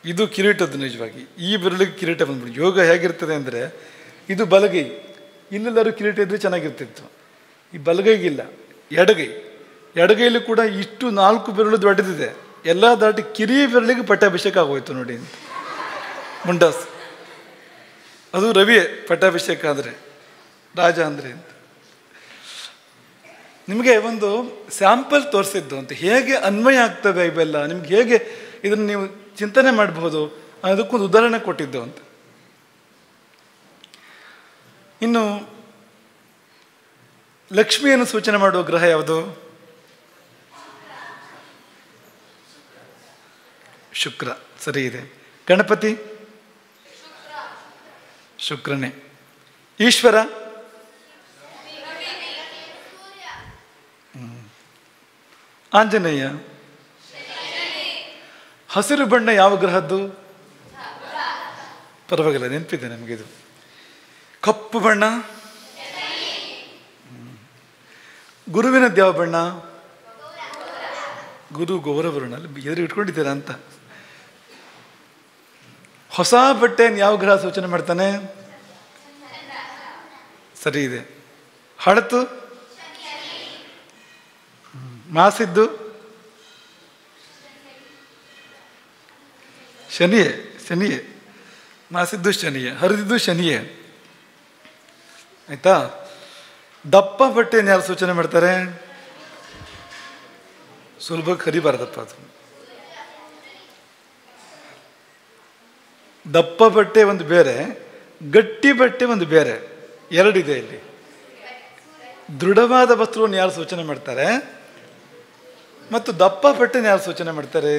ಇದು ಕಿರೀಟದ್ದು ನಿಜವಾಗಿ. ಈ ಬೆರಳಿಗೆ ಕಿರೀಟ ಬಂದ್ಬಿಟ್ಟು. ಯೋಗ ಹೇಗಿರ್ತದೆ ಅಂದರೆ, ಇದು ಬಲಗೈ, ಇಲ್ಲೆಲ್ಲರೂ ಕಿರೀಟ ಇದ್ದರೆ ಚೆನ್ನಾಗಿರ್ತಿತ್ತು. ಈ ಬಲಗೈಗಿಲ್ಲ, ಎಡಗೈ. ಎಡಗೈಲಿ ಕೂಡ ಇಷ್ಟು 4 ಬೆರಳು ದೊಡ್ಡದಿದೆ, ಎಲ್ಲ ದಾಟಿ ಕಿರಿ ಬೆರಳಿಗೆ ಪಟ್ಟಾಭಿಷೇಕ ಆಗೋಯ್ತು ನೋಡಿ ಅಂತ. ಮುಂಡಾಸ್ ಅದು ರವಿಯೇ ಪಟ್ಟಾಭಿಷೇಕ ಅಂದರೆ, ರಾಜ ಅಂದರೆ ಅಂತ. ನಿಮಗೆ ಒಂದು ಸ್ಯಾಂಪಲ್ ತೋರಿಸಿದ್ದು ಅಂತ, ಹೇಗೆ ಅನ್ವಯ ಆಗ್ತವೆ ಇವೆಲ್ಲ, ನಿಮ್ಗೆ ಹೇಗೆ ಇದನ್ನು ನೀವು ಚಿಂತನೆ ಮಾಡಬಹುದು ಅದಕ್ಕೊಂದು ಉದಾಹರಣೆ ಕೊಟ್ಟಿದ್ದು ಅಂತ. ಇನ್ನು ಲಕ್ಷ್ಮಿಯನ್ನು ಸೂಚನೆ ಮಾಡುವ ಗ್ರಹ ಯಾವುದು? ಶುಕ್ರ. ಸರಿ ಇದೆ. ಗಣಪತಿ ಶುಕ್ರನೇ. ಈಶ್ವರ ಆಂಜನೇಯ. ಹಸಿರು ಬಣ್ಣ ಯಾವ ಗ್ರಹದ್ದು? ಪರವಾಗಿಲ್ಲ, ನೆನಪಿದೆ ನಮಗಿದು. ಕಪ್ಪು ಬಣ್ಣ ಗುರುವಿನದ್ದು ಯಾವ ಬಣ್ಣ? ಗುರು ಗೌರವರ್ಣ. ಎದುರು ಇಟ್ಕೊಂಡಿದ್ದೀರಾ ಅಂತ. ಹೊಸ ಬಟ್ಟೆಯನ್ನು ಯಾವ ಗ್ರಹ ಸೂಚನೆ ಮಾಡ್ತಾನೆ? ಸರಿ ಇದೆ. ಹಳತು ಮಾಸಿದ್ದು ಶನಿಯೇ. ಶನಿಯೇ ಮಾಸಿದ್ದು ಶನಿಯೇ, ಹರಿದಿದ್ದು ಶನಿಯೇ. ಆಯ್ತಾ? ದಪ್ಪ ಬಟ್ಟೆಯನ್ನು ಯಾರು ಸೂಚನೆ ಮಾಡ್ತಾರೆ? ಸುಲಭಕ್ಕೆ ಹರಿಬಾರ್ದಪ್ಪ ಅದು. ದಪ್ಪ ಬಟ್ಟೆ ಒಂದು ಬೇರೆ, ಗಟ್ಟಿ ಬಟ್ಟೆ ಒಂದು ಬೇರೆ, ಎರಡಿದೆ ಇಲ್ಲಿ. ದೃಢವಾದ ವಸ್ತ್ರವನ್ನು ಯಾರು ಸೂಚನೆ ಮಾಡ್ತಾರೆ ಮತ್ತು ದಪ್ಪ ಬಟ್ಟೆನ ಯಾರು ಸೂಚನೆ ಮಾಡ್ತಾರೆ?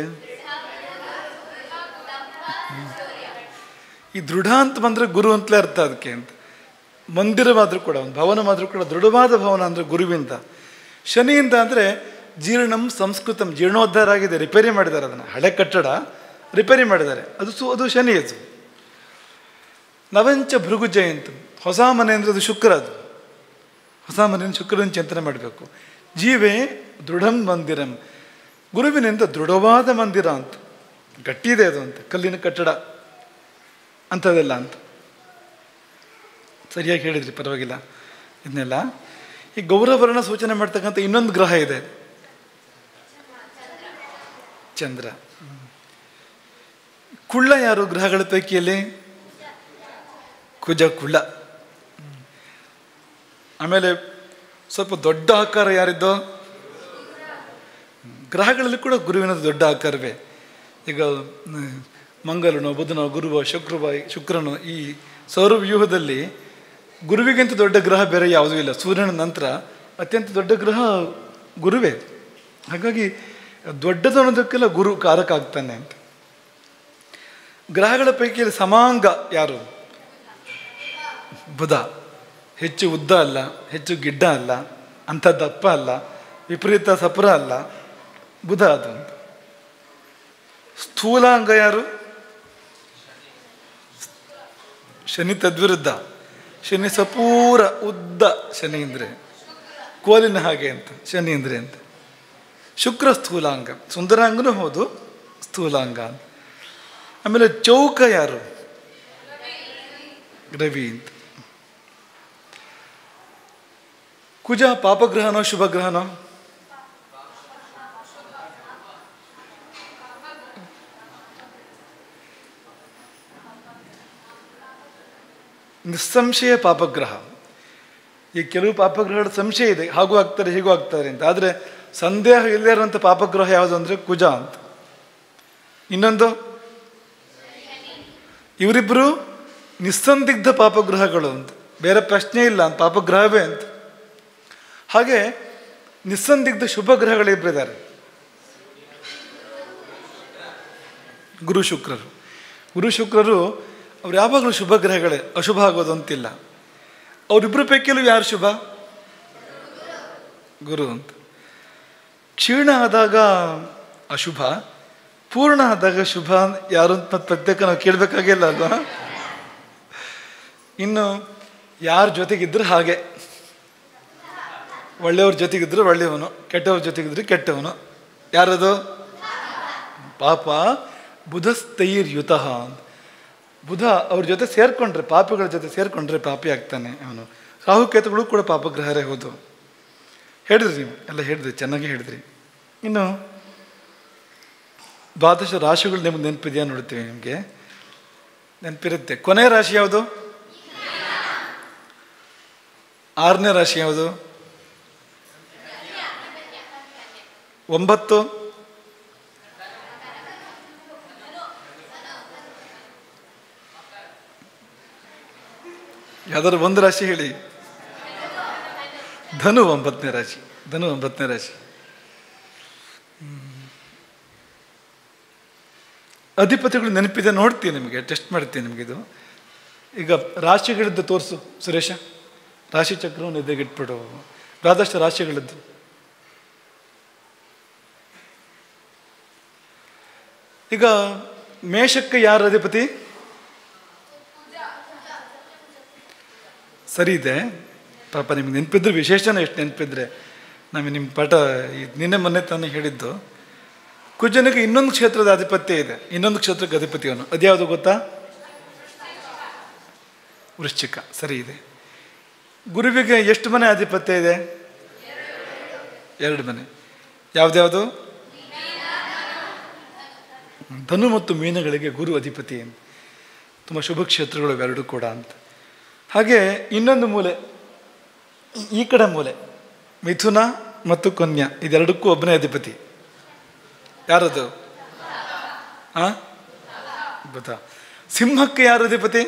ಈ ದೃಢ ಅಂತ ಬಂದರೆ ಗುರು ಅಂತಲೇ ಅರ್ಥ ಅದಕ್ಕೆ ಅಂತ. ಮಂದಿರವಾದರೂ ಕೂಡ, ಒಂದು ಭವನವಾದರೂ ಕೂಡ ದೃಢವಾದ ಭವನ ಅಂದರೆ ಗುರುವಿಂದ. ಶನಿಯಿಂದ ಅಂದರೆ ಜೀರ್ಣಂ ಸಂಸ್ಕೃತಂ, ಜೀರ್ಣೋದ್ಧಾರ ಆಗಿದೆ, ರಿಪೇರಿ ಮಾಡಿದ್ದಾರೆ ಅದನ್ನು. ಹಳೆ ಕಟ್ಟಡ ರಿಪೇರಿ ಮಾಡಿದ್ದಾರೆ, ಅದು ಶನಿ. ಅದು ನವಂಚ ಭೃಗು ಜಯಂತ, ಹೊಸ ಮನೆ ಅಂದರೆ ಅದು ಶುಕ್ರ. ಅದು ಹೊಸ ಮನೆಯನ್ನು ಶುಕ್ರನ ಚಿಂತನೆ ಮಾಡಬೇಕು. ಜೀವೇ ದೃಢಂ ಮಂದಿರಂ, ಗುರುವಿನಿಂದ ದೃಢವಾದ ಮಂದಿರ ಅಂತ, ಗಟ್ಟಿ ಇದೆ ಅದು ಅಂತ, ಕಲ್ಲಿನ ಕಟ್ಟಡ ಅಂಥದ್ದೆಲ್ಲ ಅಂತ. ಸರಿಯಾಗಿ ಹೇಳಿದ್ರಿ, ಪರವಾಗಿಲ್ಲ. ಇದನ್ನೆಲ್ಲ ಈ ಗೌರವರ್ಣ ಸೂಚನೆ ಮಾಡ್ತಕ್ಕಂಥ ಇನ್ನೊಂದು ಗ್ರಹ ಇದೆ, ಚಂದ್ರ. ಕುಳ್ಳ ಯಾರು ಗ್ರಹಗಳ ಪೈಕಿಯಲ್ಲಿ? ಕುಜ, ಕುಳ್ಳ. ಆಮೇಲೆ ಸ್ವಲ್ಪ ದೊಡ್ಡ ಆಕಾರ ಯಾರಿದ್ದೋ? ಗ್ರಹಗಳಲ್ಲಿ ಕೂಡ ಗುರುವಿನದು ದೊಡ್ಡ ಆಕಾರವೇ. ಈಗ ಮಂಗಲನೋ, ಬುಧನೋ, ಗುರುವೋ, ಶುಕ್ರನೋ, ಈ ಸೌರವ್ಯೂಹದಲ್ಲಿ ಗುರುವಿಗಿಂತ ದೊಡ್ಡ ಗ್ರಹ ಬೇರೆ ಯಾವುದೂ ಇಲ್ಲ. ಸೂರ್ಯನ ನಂತರ ಅತ್ಯಂತ ದೊಡ್ಡ ಗ್ರಹ ಗುರುವೇ. ಹಾಗಾಗಿ ದೊಡ್ಡದು ಅನ್ನೋದಕ್ಕೆಲ್ಲ ಗುರು ಕಾರಕ ಆಗ್ತಾನೆ ಅಂತ. ಗ್ರಹಗಳ ಪೈಕಿಯಲ್ಲಿ ಸಮಾಂಗ ಯಾರು? ಬುಧ. ಹೆಚ್ಚು ಉದ್ದ ಅಲ್ಲ, ಹೆಚ್ಚು ಗಿಡ್ಡ ಅಲ್ಲ, ಅಂಥ ದಪ್ಪ ಅಲ್ಲ, ವಿಪರೀತ ಸಪುರ ಅಲ್ಲ, ಬುಧ ಅದು ಅಂತ. ಸ್ಥೂಲಾಂಗ ಯಾರು? ಶನಿ ತದ್ವಿರುದ್ಧ. ಶನಿ ಸಪೂರ ಉದ್ದ ಶನಿ ಅಂದ್ರೆ, ಕೋಲಿನ ಹಾಗೆ ಅಂತ ಶನಿ ಅಂದ್ರೆ ಅಂತ. ಶುಕ್ರ ಸ್ಥೂಲಾಂಗ, ಸುಂದರಾಂಗನೂ ಹೌದು, ಸ್ಥೂಲಾಂಗ. ಆಮೇಲೆ ಚೌಕ ಯಾರು? ರವಿ ಅಂತ. ಕುಜ ಪಾಪಗ್ರಹನೋ ಶುಭಗ್ರಹನೋ? ನಿಸ್ಸಂಶಯ ಪಾಪಗ್ರಹ. ಈ ಕೆಲವು ಪಾಪಗ್ರಹಗಳ ಸಂಶಯ ಇದೆ, ಹಾಗೂ ಆಗ್ತಾರೆ ಹೀಗೂ ಆಗ್ತಾರೆ ಅಂತ. ಆದರೆ ಸಂದೇಹ ಇಲ್ಲದೇ ಇರುವಂಥ ಪಾಪಗ್ರಹ ಯಾವುದು ಅಂದರೆ ಕುಜ ಅಂತ. ಇನ್ನೊಂದು ಇವರಿಬ್ಬರು ನಿಸ್ಸಂದಿಗ್ಧ ಪಾಪಗ್ರಹಗಳು ಅಂತ, ಬೇರೆ ಪ್ರಶ್ನೆ ಇಲ್ಲ ಅಂತ, ಪಾಪಗ್ರಹವೇ ಅಂತ. ಹಾಗೆ ನಿಸ್ಸಂದಿಗ್ಧ ಶುಭ ಗ್ರಹಗಳಿಬ್ಬರಿದ್ದಾರೆ, ಗುರು ಶುಕ್ರರು. ಗುರು ಶುಕ್ರರು ಅವ್ರು ಯಾವಾಗಲೂ ಶುಭ ಗ್ರಹಗಳೇ, ಅಶುಭ ಆಗೋದು ಅಂತಿಲ್ಲ. ಅವರಿಬ್ಬರ ಪೈಕಿಯಲ್ಲೂ ಯಾರು ಶುಭ? ಗುರು ಅಂತ. ಕ್ಷೀಣ ಆದಾಗ ಅಶುಭ, ಪೂರ್ಣ ಆದಾಗ ಶುಭ ಯಾರು ಅಂತ ಪ್ರತ್ಯೇಕ ನಾವು ಕೇಳಬೇಕಾಗಿಲ್ಲ ಅಲ್ವಾ? ಇನ್ನು ಯಾರ ಜೊತೆಗಿದ್ರೆ ಹಾಗೆ, ಒಳ್ಳೆಯವ್ರ ಜೊತೆಗಿದ್ರೆ ಒಳ್ಳೆಯವನು, ಕೆಟ್ಟವ್ರ ಜೊತೆಗಿದ್ರೆ ಕೆಟ್ಟವನು. ಯಾರದು? ಪಾಪ ಬುಧಸ್ಥೈರ್ಯುತ. ಬುಧ ಅವ್ರ ಜೊತೆ ಸೇರ್ಕೊಂಡ್ರೆ, ಪಾಪಿಗಳ ಜೊತೆ ಸೇರ್ಕೊಂಡ್ರೆ ಪಾಪಿ ಆಗ್ತಾನೆ ಅವನು. ರಾಹುಕೇತುಗಳು ಕೂಡ ಪಾಪಗ್ರಹರೇ ಹೌದು. ಹೇಳಿದ್ರಿ ನೀವು ಎಲ್ಲ, ಹೇಳಿದ್ರಿ, ಚೆನ್ನಾಗಿ ಹೇಳಿದ್ರಿ. ಇನ್ನು ದ್ವಾದಶ ರಾಶಿಗಳು ನಿಮ್ಗೆ ನೆನಪಿದೆಯಾ ನೋಡ್ತೀವಿ. ನಿಮಗೆ ನೆನಪಿರುತ್ತೆ. ಕೊನೆಯ ರಾಶಿ ಯಾವುದು? 6ನೇ ರಾಶಿ ಯಾವುದು? 9. ಯಾವ್ದಾದ್ರು ಒಂದು ರಾಶಿ ಹೇಳಿ. ಧನು 9ನೇ ರಾಶಿ. ಧನು 9ನೇ ರಾಶಿ. ಅಧಿಪತಿಗಳು ನೆನಪಿದೆ, ನೋಡ್ತೀನಿ ನಿಮಗೆ, ಟೆಸ್ಟ್ ಮಾಡ್ತೀನಿ ನಿಮಗಿದು. ಈಗ ರಾಶಿಗಳಿದ್ದು ತೋರಿಸು ಸುರೇಶ. ರಾಶಿ ಚಕ್ರವನ್ನು ಎದೆಗಿಟ್ಬಿಡು. ದ್ವಾದಶ ರಾಶಿಗಳಿದ್ದು ಈಗ ಮೇಷಕ್ಕೆ ಯಾರು ಅಧಿಪತಿ? ಸರಿ ಇದೆ ಪಾಪ, ನಿಮ್ಗೆ ನೆನಪಿದ್ರೆ ವಿಶೇಷನೇ. ಎಷ್ಟು ನೆನಪಿದ್ರೆ ನಮಗೆ ನಿಮ್ಮ ಪಾಠ ನಿನ್ನೆ ಮೊನ್ನೆ ತಾನೇ ಹೇಳಿದ್ದು. ಕುಜನಿಗೆ ಇನ್ನೊಂದು ಕ್ಷೇತ್ರದ ಆಧಿಪತ್ಯ ಇದೆ, ಇನ್ನೊಂದು ಕ್ಷೇತ್ರಕ್ಕೆ ಅಧಿಪತಿಯವನು. ಅದ್ಯಾವುದು ಗೊತ್ತಾ? ವೃಶ್ಚಿಕ. ಸರಿ ಇದೆ. ಗುರುವಿಗೆ ಎಷ್ಟು ಮನೆ ಆಧಿಪತ್ಯ ಇದೆ? 2 ಮನೆ. ಯಾವ್ದ್ಯಾವುದು? ಧನು ಮತ್ತು ಮೀನಗಳಿಗೆ ಗುರು ಅಧಿಪತಿ. ತುಂಬ ಶುಭ ಕ್ಷೇತ್ರಗಳು ಇವೆರಡು ಕೂಡ ಅಂತ. ಹಾಗೆ ಇನ್ನೊಂದು ಮೂಲೆ, ಈ ಕಡೆ ಮೂಲೆ, ಮಿಥುನ ಮತ್ತು ಕನ್ಯಾ, ಇದೆರಡಕ್ಕೂ ಒಬ್ಬನೇ ಅಧಿಪತಿ. ಯಾರದು? ಬುಧ. ಸಿಂಹಕ್ಕೆ ಯಾರು ಅಧಿಪತಿ?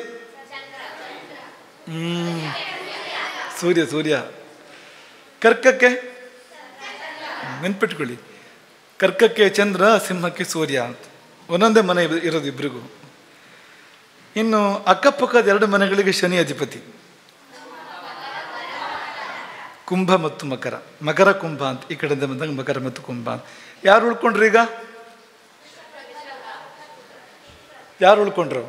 ಸೂರ್ಯ. ಸೂರ್ಯ. ಕರ್ಕಕ್ಕೆ ನೆನ್ಪಿಟ್ಕೊಳ್ಳಿ, ಕರ್ಕಕ್ಕೆ ಚಂದ್ರ, ಸಿಂಹಕ್ಕೆ ಸೂರ್ಯ ಅಂತ. ಒಂದೊಂದೇ ಮನೆ ಇರೋದು ಇಬ್ಬರಿಗೂ. ಇನ್ನು ಅಕ್ಕಪಕ್ಕದ 2 ಮನೆಗಳಿಗೆ ಶನಿ ಅಧಿಪತಿ. ಕುಂಭ ಮತ್ತು ಮಕರ. ಮಕರ ಕುಂಭ ಅಂತ ಈ ಕಡೆಯಿಂದ ಬಂದಾಗ ಮಕರ ಮತ್ತು ಕುಂಭ ಅಂತ. ಯಾರು ಉಳ್ಕೊಂಡ್ರು ಈಗ? ಯಾರು ಉಳ್ಕೊಂಡ್ರು?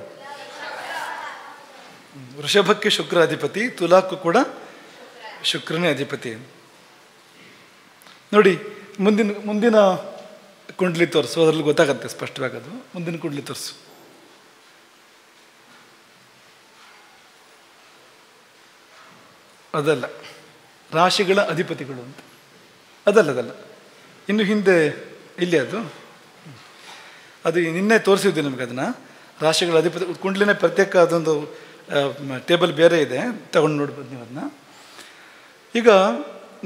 ವೃಷಭಕ್ಕೆ ಶುಕ್ರ ಅಧಿಪತಿ, ತುಲಾಕ್ಕೂ ಕೂಡ ಶುಕ್ರನೇ ಅಧಿಪತಿ. ನೋಡಿ, ಮುಂದಿನ ಕುಂಡ್ಲಿ ತೋರಿಸು, ಅದರಲ್ಲಿ ಗೊತ್ತಾಗತ್ತೆ ಸ್ಪಷ್ಟವಾಗಿ. ಅದು ಮುಂದಿನ ಕುಂಡ್ಲಿ ತೋರಿಸು. ಅದಲ್ಲ, ರಾಶಿಗಳ ಅಧಿಪತಿಗಳು ಅಂತ. ಅದಲ್ಲ, ಇನ್ನು ಹಿಂದೆ ಇಲ್ಲಿ ಅದು ನಿನ್ನೆ ತೋರಿಸಿದ್ವಿ ನಿಮ್ಗೆ. ಅದನ್ನು ರಾಶಿಗಳ ಅಧಿಪತಿ ಕುಂಡ್ಲಿನೇ ಪ್ರತ್ಯೇಕ ಅದೊಂದು ಟೇಬಲ್ ಬೇರೆ ಇದೆ, ತಗೊಂಡು ನೋಡ್ಬೋದು ನೀವು ಅದನ್ನ. ಈಗ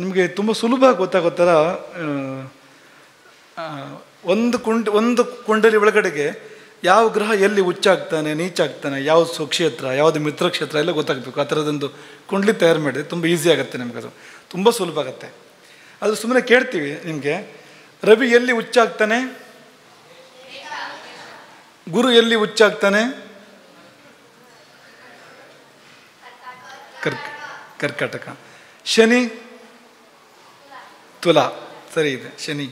ನಿಮಗೆ ತುಂಬ ಸುಲಭ ಗೊತ್ತಾಗೋ ಥರ ಒಂದು ಕುಂಡಲಿ ಒಳಗಡೆಗೆ ಯಾವ ಗ್ರಹ ಎಲ್ಲಿ ಉಚ್ಚಾಗ್ತಾನೆ, ನೀಚಾಗ್ತಾನೆ, ಯಾವುದು ಸ್ವಕ್ಷೇತ್ರ, ಯಾವುದು ಮಿತ್ರಕ್ಷೇತ್ರ ಎಲ್ಲ ಗೊತ್ತಾಗಬೇಕು. ಆ ಥರದೊಂದು ಕುಂಡ್ಲಿ ತಯಾರು ಮಾಡಿದ್ರೆ ತುಂಬ ಈಸಿ ಆಗುತ್ತೆ ನಿಮ್ಗೆ. ಅದು ತುಂಬ ಸುಲಭ ಆಗುತ್ತೆ. ಅದು ಸುಮ್ಮನೆ ಕೇಳ್ತೀವಿ ನಿಮಗೆ, ರವಿ ಎಲ್ಲಿ ಉಚ್ಚಾಗ್ತಾನೆ? ಗುರು ಎಲ್ಲಿ ಉಚ್ಚಾಗ್ತಾನೆ? ಕರ್ಕಾಟಕ. ಶನಿ ತುಲಾ. ಸರಿ ಇದೆ, ಶನಿ.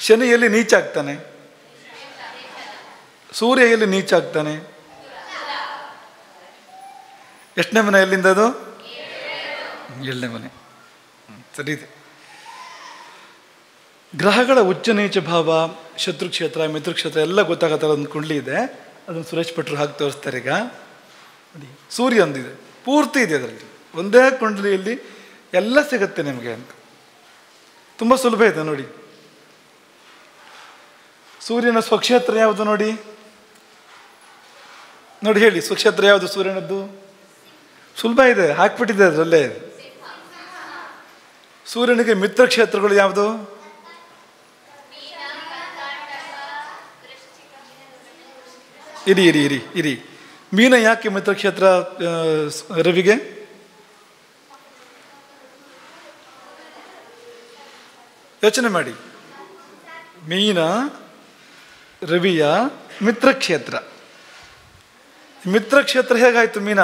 ಶನಿ ಎಲ್ಲಿ ನೀಚಾಗ್ತಾನೆ? ಸೂರ್ಯ ಎಲ್ಲಿ ನೀಚಾಗ್ತಾನೆ? ಎಷ್ಟನೇ ಮನೆ ಎಲ್ಲಿಂದ ಅದು? 7ನೇ ಮನೆ. ಸರಿ ಇದೆ. ಗ್ರಹಗಳ ಉಚ್ಚ ನೀಚ ಭಾವ, ಶತ್ರುಕ್ಷೇತ್ರ, ಮಿತ್ರಕ್ಷೇತ್ರ ಎಲ್ಲ ಗೊತ್ತಾಗತ್ತಲ್ಲ. ಒಂದು ಕುಂಡ್ಲಿ ಇದೆ, ಅದನ್ನು ಸುರೇಶ್ ಭಟ್ರು ಹಾಕಿ ತೋರಿಸ್ತಾರೆ. ಈಗ ನೋಡಿ, ಸೂರ್ಯ ಒಂದಿದೆ, ಪೂರ್ತಿ ಇದೆ ಅದರಲ್ಲಿ. ಒಂದೇ ಕುಂಡ್ಲಿಯಲ್ಲಿ ಎಲ್ಲ ಸಿಗುತ್ತೆ ನಿಮಗೆ ಅಂತ. ತುಂಬ ಸುಲಭ ಇದೆ ನೋಡಿ. ಸೂರ್ಯನ ಸ್ವಕ್ಷೇತ್ರ ಯಾವುದು ನೋಡಿ? ನೋಡಿ ಹೇಳಿ, ಸ್ವಕ್ಷೇತ್ರ ಯಾವುದು ಸೂರ್ಯನದ್ದು? ಸುಲಭ ಇದೆ, ಹಾಕ್ಬಿಟ್ಟಿದೆ ಅದರಲ್ಲೇ. ಸೂರ್ಯನಿಗೆ ಮಿತ್ರ ಕ್ಷೇತ್ರಗಳು ಯಾವುದು? ಇರಿ. ಮೀನ ಯಾಕೆ ಮಿತ್ರ ಕ್ಷೇತ್ರ ರವಿಗೆ? ಯೋಚನೆ ಮಾಡಿ. ಮೀನ ರವಿಯ ಮಿತ್ರಕ್ಷೇತ್ರ. ಮಿತ್ರಕ್ಷೇತ್ರ ಹೇಗಾಯ್ತು ಮೀನ?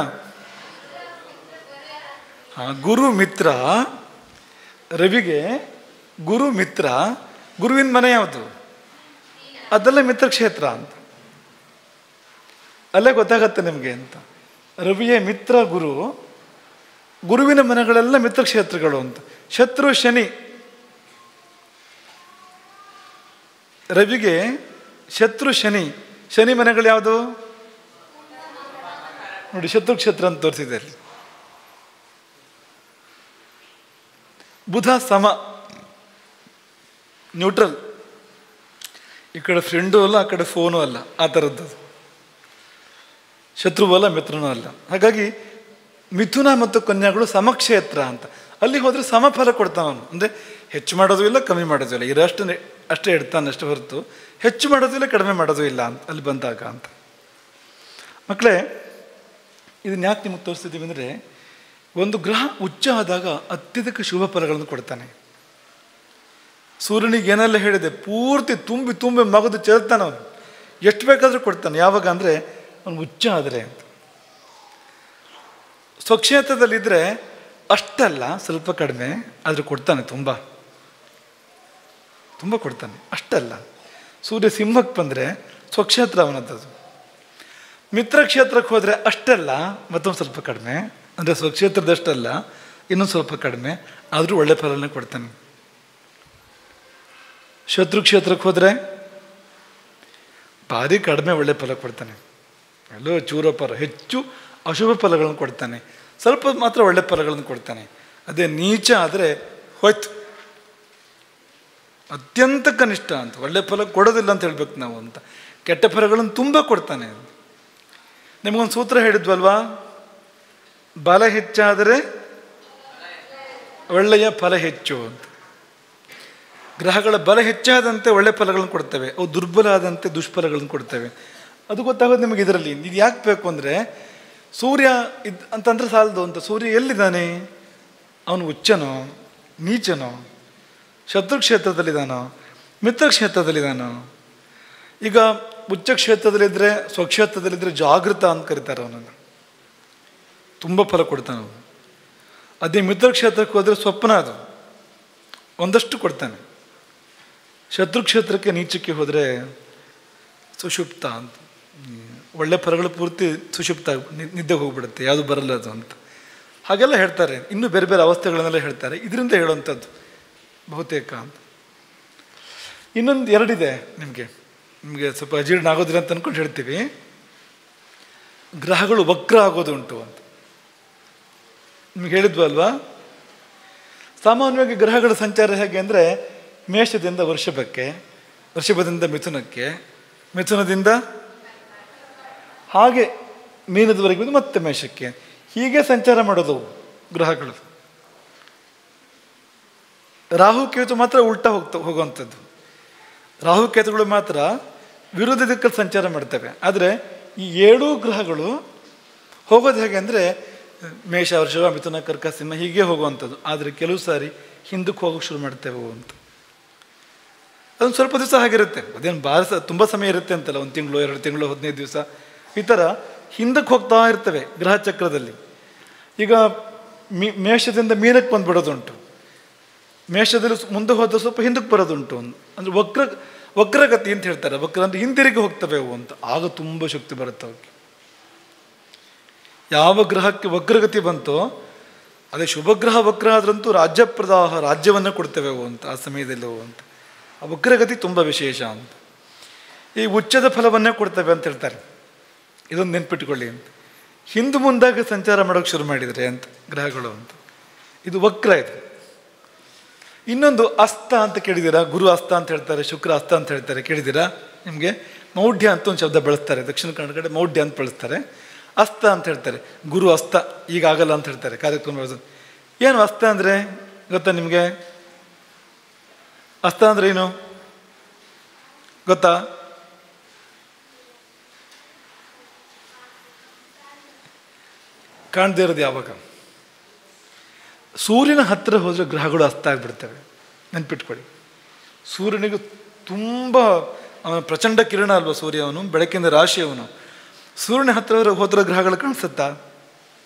ಗುರು ಮಿತ್ರ. ರವಿಗೆ ಗುರು ಮಿತ್ರ. ಗುರುವಿನ ಮನೆ ಯಾವುದು? ಅದೆಲ್ಲ ಮಿತ್ರಕ್ಷೇತ್ರ ಅಂತ. ಅಲ್ಲೇ ಗೊತ್ತಾಗತ್ತೆ ನಿಮಗೆ ಅಂತ. ರವಿಯ ಮಿತ್ರ ಗುರು, ಗುರುವಿನ ಮನೆಗಳೆಲ್ಲ ಮಿತ್ರಕ್ಷೇತ್ರಗಳು ಅಂತ. ಶತ್ರು ಶನಿ. ರವಿಗೆ ಶತ್ರು ಶನಿ. ಶನಿ ಮನೆಗಳು ಯಾವುದು ನೋಡಿ? ಶತ್ರುಕ್ಷೇತ್ರ ಅಂತ ತೋರಿಸಿದೆ ಅಲ್ಲಿ. ಬುಧ ಸಮ, ನ್ಯೂಟ್ರಲ್. ಈ ಕಡೆ ಫ್ರೆಂಡು ಅಲ್ಲ, ಆ ಕಡೆ ಫೋನು ಅಲ್ಲ, ಆ ಥರದ್ದು. ಶತ್ರುವೂ ಅಲ್ಲ, ಮಿತ್ರನೂ ಅಲ್ಲ. ಹಾಗಾಗಿ ಮಿಥುನ ಮತ್ತು ಕನ್ಯಾಗಳು ಸಮಕ್ಷೇತ್ರ ಅಂತ. ಅಲ್ಲಿ ಹೋದರೆ ಸಮಫಲ ಕೊಡ್ತಾನವನು. ಅಂದರೆ ಹೆಚ್ಚು ಮಾಡೋದು ಇಲ್ಲ, ಕಮ್ಮಿ ಮಾಡೋದು ಇಲ್ಲ. ಅಷ್ಟೇ ಇಡ್ತಾನೆ, ಅಷ್ಟೇ ಹೊರತು ಹೆಚ್ಚು ಮಾಡೋದು ಇಲ್ಲ, ಕಡಿಮೆ ಮಾಡೋದು ಇಲ್ಲ ಅಂತ ಅಲ್ಲಿ ಬಂದಾಗ ಅಂತ. ಮಕ್ಕಳೇ, ಇದನ್ನ ಯಾಕೆ ನಿಮಗೆ ತೋರಿಸ್ತಿದ್ದೀವಿ ಅಂದರೆ, ಒಂದು ಗ್ರಹ ಉಚ್ಚ ಆದಾಗ ಅತ್ಯಧಿಕ ಶುಭ ಫಲಗಳನ್ನು ಕೊಡ್ತಾನೆ. ಸೂರ್ಯನಿಗೆ ಏನೆಲ್ಲ ಹೇಳಿದೆ, ಪೂರ್ತಿ ತುಂಬಿ ಮಗದು ಚೆಲ್ತಾನೆ ಅವನು. ಎಷ್ಟು ಬೇಕಾದರೂ ಕೊಡ್ತಾನೆ. ಯಾವಾಗ ಅಂದರೆ ಅವನು ಉಚ್ಚ ಆದರೆ ಅಂತ. ಸ್ವಕ್ಷೇತ್ರದಲ್ಲಿದ್ದರೆ ಅಷ್ಟಲ್ಲ, ಸ್ವಲ್ಪ ಕಡಿಮೆ, ಆದರೆ ಕೊಡ್ತಾನೆ. ತುಂಬ ಕೊಡ್ತಾನೆ. ಅಷ್ಟಲ್ಲ. ಸೂರ್ಯ ಸಿಂಹಕ್ಕೆ ಬಂದರೆ ಸ್ವಕ್ಷೇತ್ರ ಅವನದ್ದು. ಮಿತ್ರಕ್ಷೇತ್ರಕ್ಕೆ ಹೋದರೆ ಅಷ್ಟಲ್ಲ, ಮತ್ತೊಂದು ಸ್ವಲ್ಪ ಕಡಿಮೆ. ಅಂದರೆ ಸ್ವಕ್ಷೇತ್ರದಷ್ಟಲ್ಲ, ಇನ್ನೊಂದು ಸ್ವಲ್ಪ ಕಡಿಮೆ, ಆದರೂ ಒಳ್ಳೆ ಫಲನೇ ಕೊಡ್ತಾನೆ. ಶತ್ರುಕ್ಷೇತ್ರಕ್ಕೆ ಹೋದರೆ ಭಾರಿ ಕಡಿಮೆ ಒಳ್ಳೆ ಫಲ ಕೊಡ್ತಾನೆ. ಎಲ್ಲೋ ಚೂರ ಫಲ, ಹೆಚ್ಚು ಅಶುಭ ಫಲಗಳನ್ನು ಕೊಡ್ತಾನೆ. ಸ್ವಲ್ಪ ಮಾತ್ರ ಒಳ್ಳೆ ಫಲಗಳನ್ನು ಕೊಡ್ತಾನೆ. ಅದೇ ನೀಚ ಆದರೆ ಹೋಯ್ತು, ಅತ್ಯಂತ ಕನಿಷ್ಠ ಅಂತ. ಒಳ್ಳೆ ಫಲ ಕೊಡೋದಿಲ್ಲ ಅಂತ ಹೇಳ್ಬೇಕು ನಾವು ಅಂತ. ಕೆಟ್ಟ ಫಲಗಳನ್ನು ತುಂಬ ಕೊಡ್ತಾನೆ. ನಿಮಗೊಂದು ಸೂತ್ರ ಹೇಳಿದ್ವಲ್ವಾ, ಬಲ ಹೆಚ್ಚಾದರೆ ಒಳ್ಳೆಯ ಫಲ ಹೆಚ್ಚು ಅಂತ. ಗ್ರಹಗಳ ಬಲ ಹೆಚ್ಚಾದಂತೆ ಒಳ್ಳೆ ಫಲಗಳನ್ನು ಕೊಡ್ತವೆ, ಅವು ದುರ್ಬಲ ಆದಂತೆ ದುಷ್ಫಲಗಳನ್ನು ಕೊಡ್ತವೆ. ಅದು ಗೊತ್ತಾಗೋದು ನಿಮಗೆ ಇದರಲ್ಲಿ. ಇದು ಯಾಕೆ ಬೇಕು ಅಂದರೆ, ಸೂರ್ಯ ಅಂತಂದ್ರೆ ಸಾಲದು ಅಂತ. ಸೂರ್ಯ ಎಲ್ಲಿದ್ದಾನೆ? ಅವನು ಉಚ್ಚನೋ ನೀಚನೋ? ಶತ್ರುಕ್ಷೇತ್ರದಲ್ಲಿದ್ದಾನೋ ಮಿತ್ರಕ್ಷೇತ್ರದಲ್ಲಿದ್ದಾನೋ? ಈಗ ಉಚ್ಚ ಕ್ಷೇತ್ರದಲ್ಲಿದ್ದರೆ, ಸ್ವಕ್ಷೇತ್ರದಲ್ಲಿದ್ದರೆ ಜಾಗೃತ ಅಂತ ಕರೀತಾರೆ ಅವನನ್ನು. ತುಂಬ ಫಲ ಕೊಡ್ತಾನೆ ಅವನು. ಅದೇ ಮಿತ್ರಕ್ಷೇತ್ರಕ್ಕೆ ಹೋದರೆ ಸ್ವಪ್ನ, ಅದು ಒಂದಷ್ಟು ಕೊಡ್ತಾನೆ. ಶತ್ರುಕ್ಷೇತ್ರಕ್ಕೆ ನೀಚಕ್ಕೆ ಹೋದರೆ ಸುಷುಪ್ತ ಅಂತ. ಒಳ್ಳೆ ಫಲಗಳು ಪೂರ್ತಿ ಸುಷುಪ್ತ, ನಿದ್ದೆ ಹೋಗ್ಬಿಡುತ್ತೆ, ಯಾವುದು ಬರಲ್ಲ ಅದು ಅಂತ. ಹಾಗೆಲ್ಲ ಹೇಳ್ತಾರೆ. ಇನ್ನೂ ಬೇರೆ ಬೇರೆ ಅವಸ್ಥೆಗಳನ್ನೆಲ್ಲ ಹೇಳ್ತಾರೆ. ಇದರಿಂದ ಹೇಳುವಂಥದ್ದು ಬಹುತೇಕ ಅಂತ. ಇನ್ನೊಂದು ಎರಡಿದೆ ನಿಮಗೆ ಸ್ವಲ್ಪ ಅಜೀರ್ಣ ಆಗೋದಿಲ್ಲ ಅಂತ ಅಂದ್ಕೊಂಡು ಹೇಳ್ತೀವಿ. ಗ್ರಹಗಳು ವಕ್ರ ಆಗೋದು ಉಂಟು ಅಂತ ನಿಮ್ಗೆ ಹೇಳಿದ್ವಲ್ವಾ. ಸಾಮಾನ್ಯವಾಗಿ ಗ್ರಹಗಳ ಸಂಚಾರ ಹೇಗೆ ಅಂದರೆ, ಮೇಷದಿಂದ ವೃಷಭಕ್ಕೆ, ವೃಷಭದಿಂದ ಮಿಥುನಕ್ಕೆ, ಮಿಥುನದಿಂದ ಹಾಗೆ ಮೀನದವರೆಗೆ ಮತ್ತೆ ಮೇಷಕ್ಕೆ, ಹೀಗೆ ಸಂಚಾರ ಮಾಡೋದು ಗ್ರಹಗಳು. ರಾಹುಕೇತು ಮಾತ್ರ ಉಲ್ಟಾ ಹೋಗುವಂಥದ್ದು. ರಾಹುಕೇತುಗಳು ಮಾತ್ರ ವಿರುದ್ಧ ದಿಕ್ಕಲ್ಲಿ ಸಂಚಾರ ಮಾಡ್ತವೆ. ಆದರೆ ಈ 7 ಗ್ರಹಗಳು ಹೋಗೋದು ಹೇಗೆ ಅಂದರೆ, ಮೇಷ, ವೃಷಭ, ಮಿಥುನ, ಕರ್ಕ, ಸಿಂಹ ಹೀಗೆ ಹೋಗುವಂಥದ್ದು. ಆದರೆ ಕೆಲವು ಸಾರಿ ಹಿಂದಕ್ಕೆ ಹೋಗೋಕೆ ಶುರು ಮಾಡ್ತೇವೆ ಅಂತ. ಅದೊಂದು ಸ್ವಲ್ಪ ದಿವಸ ಹಾಗಿರುತ್ತೆ, ಅದೇನು ಭಾಳ ತುಂಬ ಸಮಯ ಇರುತ್ತೆ ಅಂತಲ್ಲ, 1 ತಿಂಗಳು 2 ತಿಂಗಳು 15 ದಿವಸ ಈ ಥರ ಹಿಂದಕ್ಕೆ ಹೋಗ್ತಾ ಇರ್ತವೆ ಗ್ರಹ ಚಕ್ರದಲ್ಲಿ. ಈಗ ಮೇಷದಿಂದ ಮೀನಕ್ಕೆ ಬಂದುಬಿಡೋದುಂಟು, ಮೇಷದಲ್ಲಿ ಮುಂದೆ ಹೋದ ಸ್ವಲ್ಪ ಹಿಂದಕ್ಕೆ ಬರೋದುಂಟು. ಅಂದರೆ ವಕ್ರಗತಿ ಅಂತ ಹೇಳ್ತಾರೆ. ವಕ್ರ ಅಂದರೆ ಹಿಂದಿರುಗಿ ಹೋಗ್ತವೆ ಅವು ಅಂತ. ಆಗ ತುಂಬ ಶಕ್ತಿ ಬರುತ್ತೆ ಅವಕ್ಕೆ. ಯಾವ ಗ್ರಹಕ್ಕೆ ವಕ್ರಗತಿ ಬಂತೋ, ಅದೇ ಶುಭಗ್ರಹ ವಕ್ರ ಆದ್ರಂತೂ ರಾಜ್ಯಪ್ರದಾಹ, ರಾಜ್ಯವನ್ನು ಕೊಡ್ತೇವೆ ಅವು ಅಂತ ಆ ಸಮಯದಲ್ಲಿ ಅವು ಅಂತ. ಆ ವಕ್ರಗತಿ ತುಂಬ ವಿಶೇಷ ಅಂತ. ಈ ಉಚ್ಚದ ಫಲವನ್ನೇ ಕೊಡ್ತೇವೆ ಅಂತ ಹೇಳ್ತಾರೆ. ಇದೊಂದು ನೆನ್ಪಿಟ್ಕೊಳ್ಳಿ ಅಂತ. ಹಿಂದೆ ಮುಂದಾಗ ಸಂಚಾರ ಮಾಡೋಕ್ಕೆ ಶುರು ಮಾಡಿದರೆ ಅಂತ ಗ್ರಹಗಳು ಅಂತ. ಇದು ವಕ್ರ ಇದು. ಇನ್ನೊಂದು ಅಸ್ತ ಅಂತ ಕೇಳಿದ್ದೀರಾ? ಗುರು ಅಸ್ತ ಅಂತ ಹೇಳ್ತಾರೆ, ಶುಕ್ರ ಅಸ್ತ ಅಂತ ಹೇಳ್ತಾರೆ, ಕೇಳಿದ್ದೀರಾ? ನಿಮಗೆ ಮೌಢ್ಯ ಅಂತ ಒಂದು ಶಬ್ದ ಬಳಸ್ತಾರೆ, ದಕ್ಷಿಣ ಕನ್ನಡ ಕಡೆ ಮೌಢ್ಯ ಅಂತ ಬಳಸ್ತಾರೆ. ಅಸ್ತ ಅಂತ ಹೇಳ್ತಾರೆ, ಗುರು ಅಸ್ತ ಈಗ ಆಗಲ್ಲ ಅಂತ ಹೇಳ್ತಾರೆ ಕಾರ್ಯಕ್ರಮ. ಏನು ಅಸ್ತ ಅಂದರೆ ಗೊತ್ತಾ ನಿಮಗೆ? ಅಸ್ತ ಅಂದರೆ ಏನು ಗೊತ್ತಾ? ಕಾಣದೇ ಇರೋದು ಯಾವಾಗ? ಸೂರ್ಯನ ಹತ್ತಿರ ಹೋದರೆ ಗ್ರಹಗಳು ಅಸ್ತ ಆಗಿಬಿಡ್ತವೆ. ನೆನ್ಪಿಟ್ಕೊಳ್ಳಿ, ಸೂರ್ಯನಿಗೆ ತುಂಬ ಪ್ರಚಂಡ ಕಿರಣ ಅಲ್ವಾ ಸೂರ್ಯ, ಅವನು ಬೆಳಕಿನ ರಾಶಿ ಅವನು. ಸೂರ್ಯನ ಹತ್ತಿರ ಹೋದ್ರೆ ಗ್ರಹಗಳು ಕಾಣಿಸುತ್ತಾ?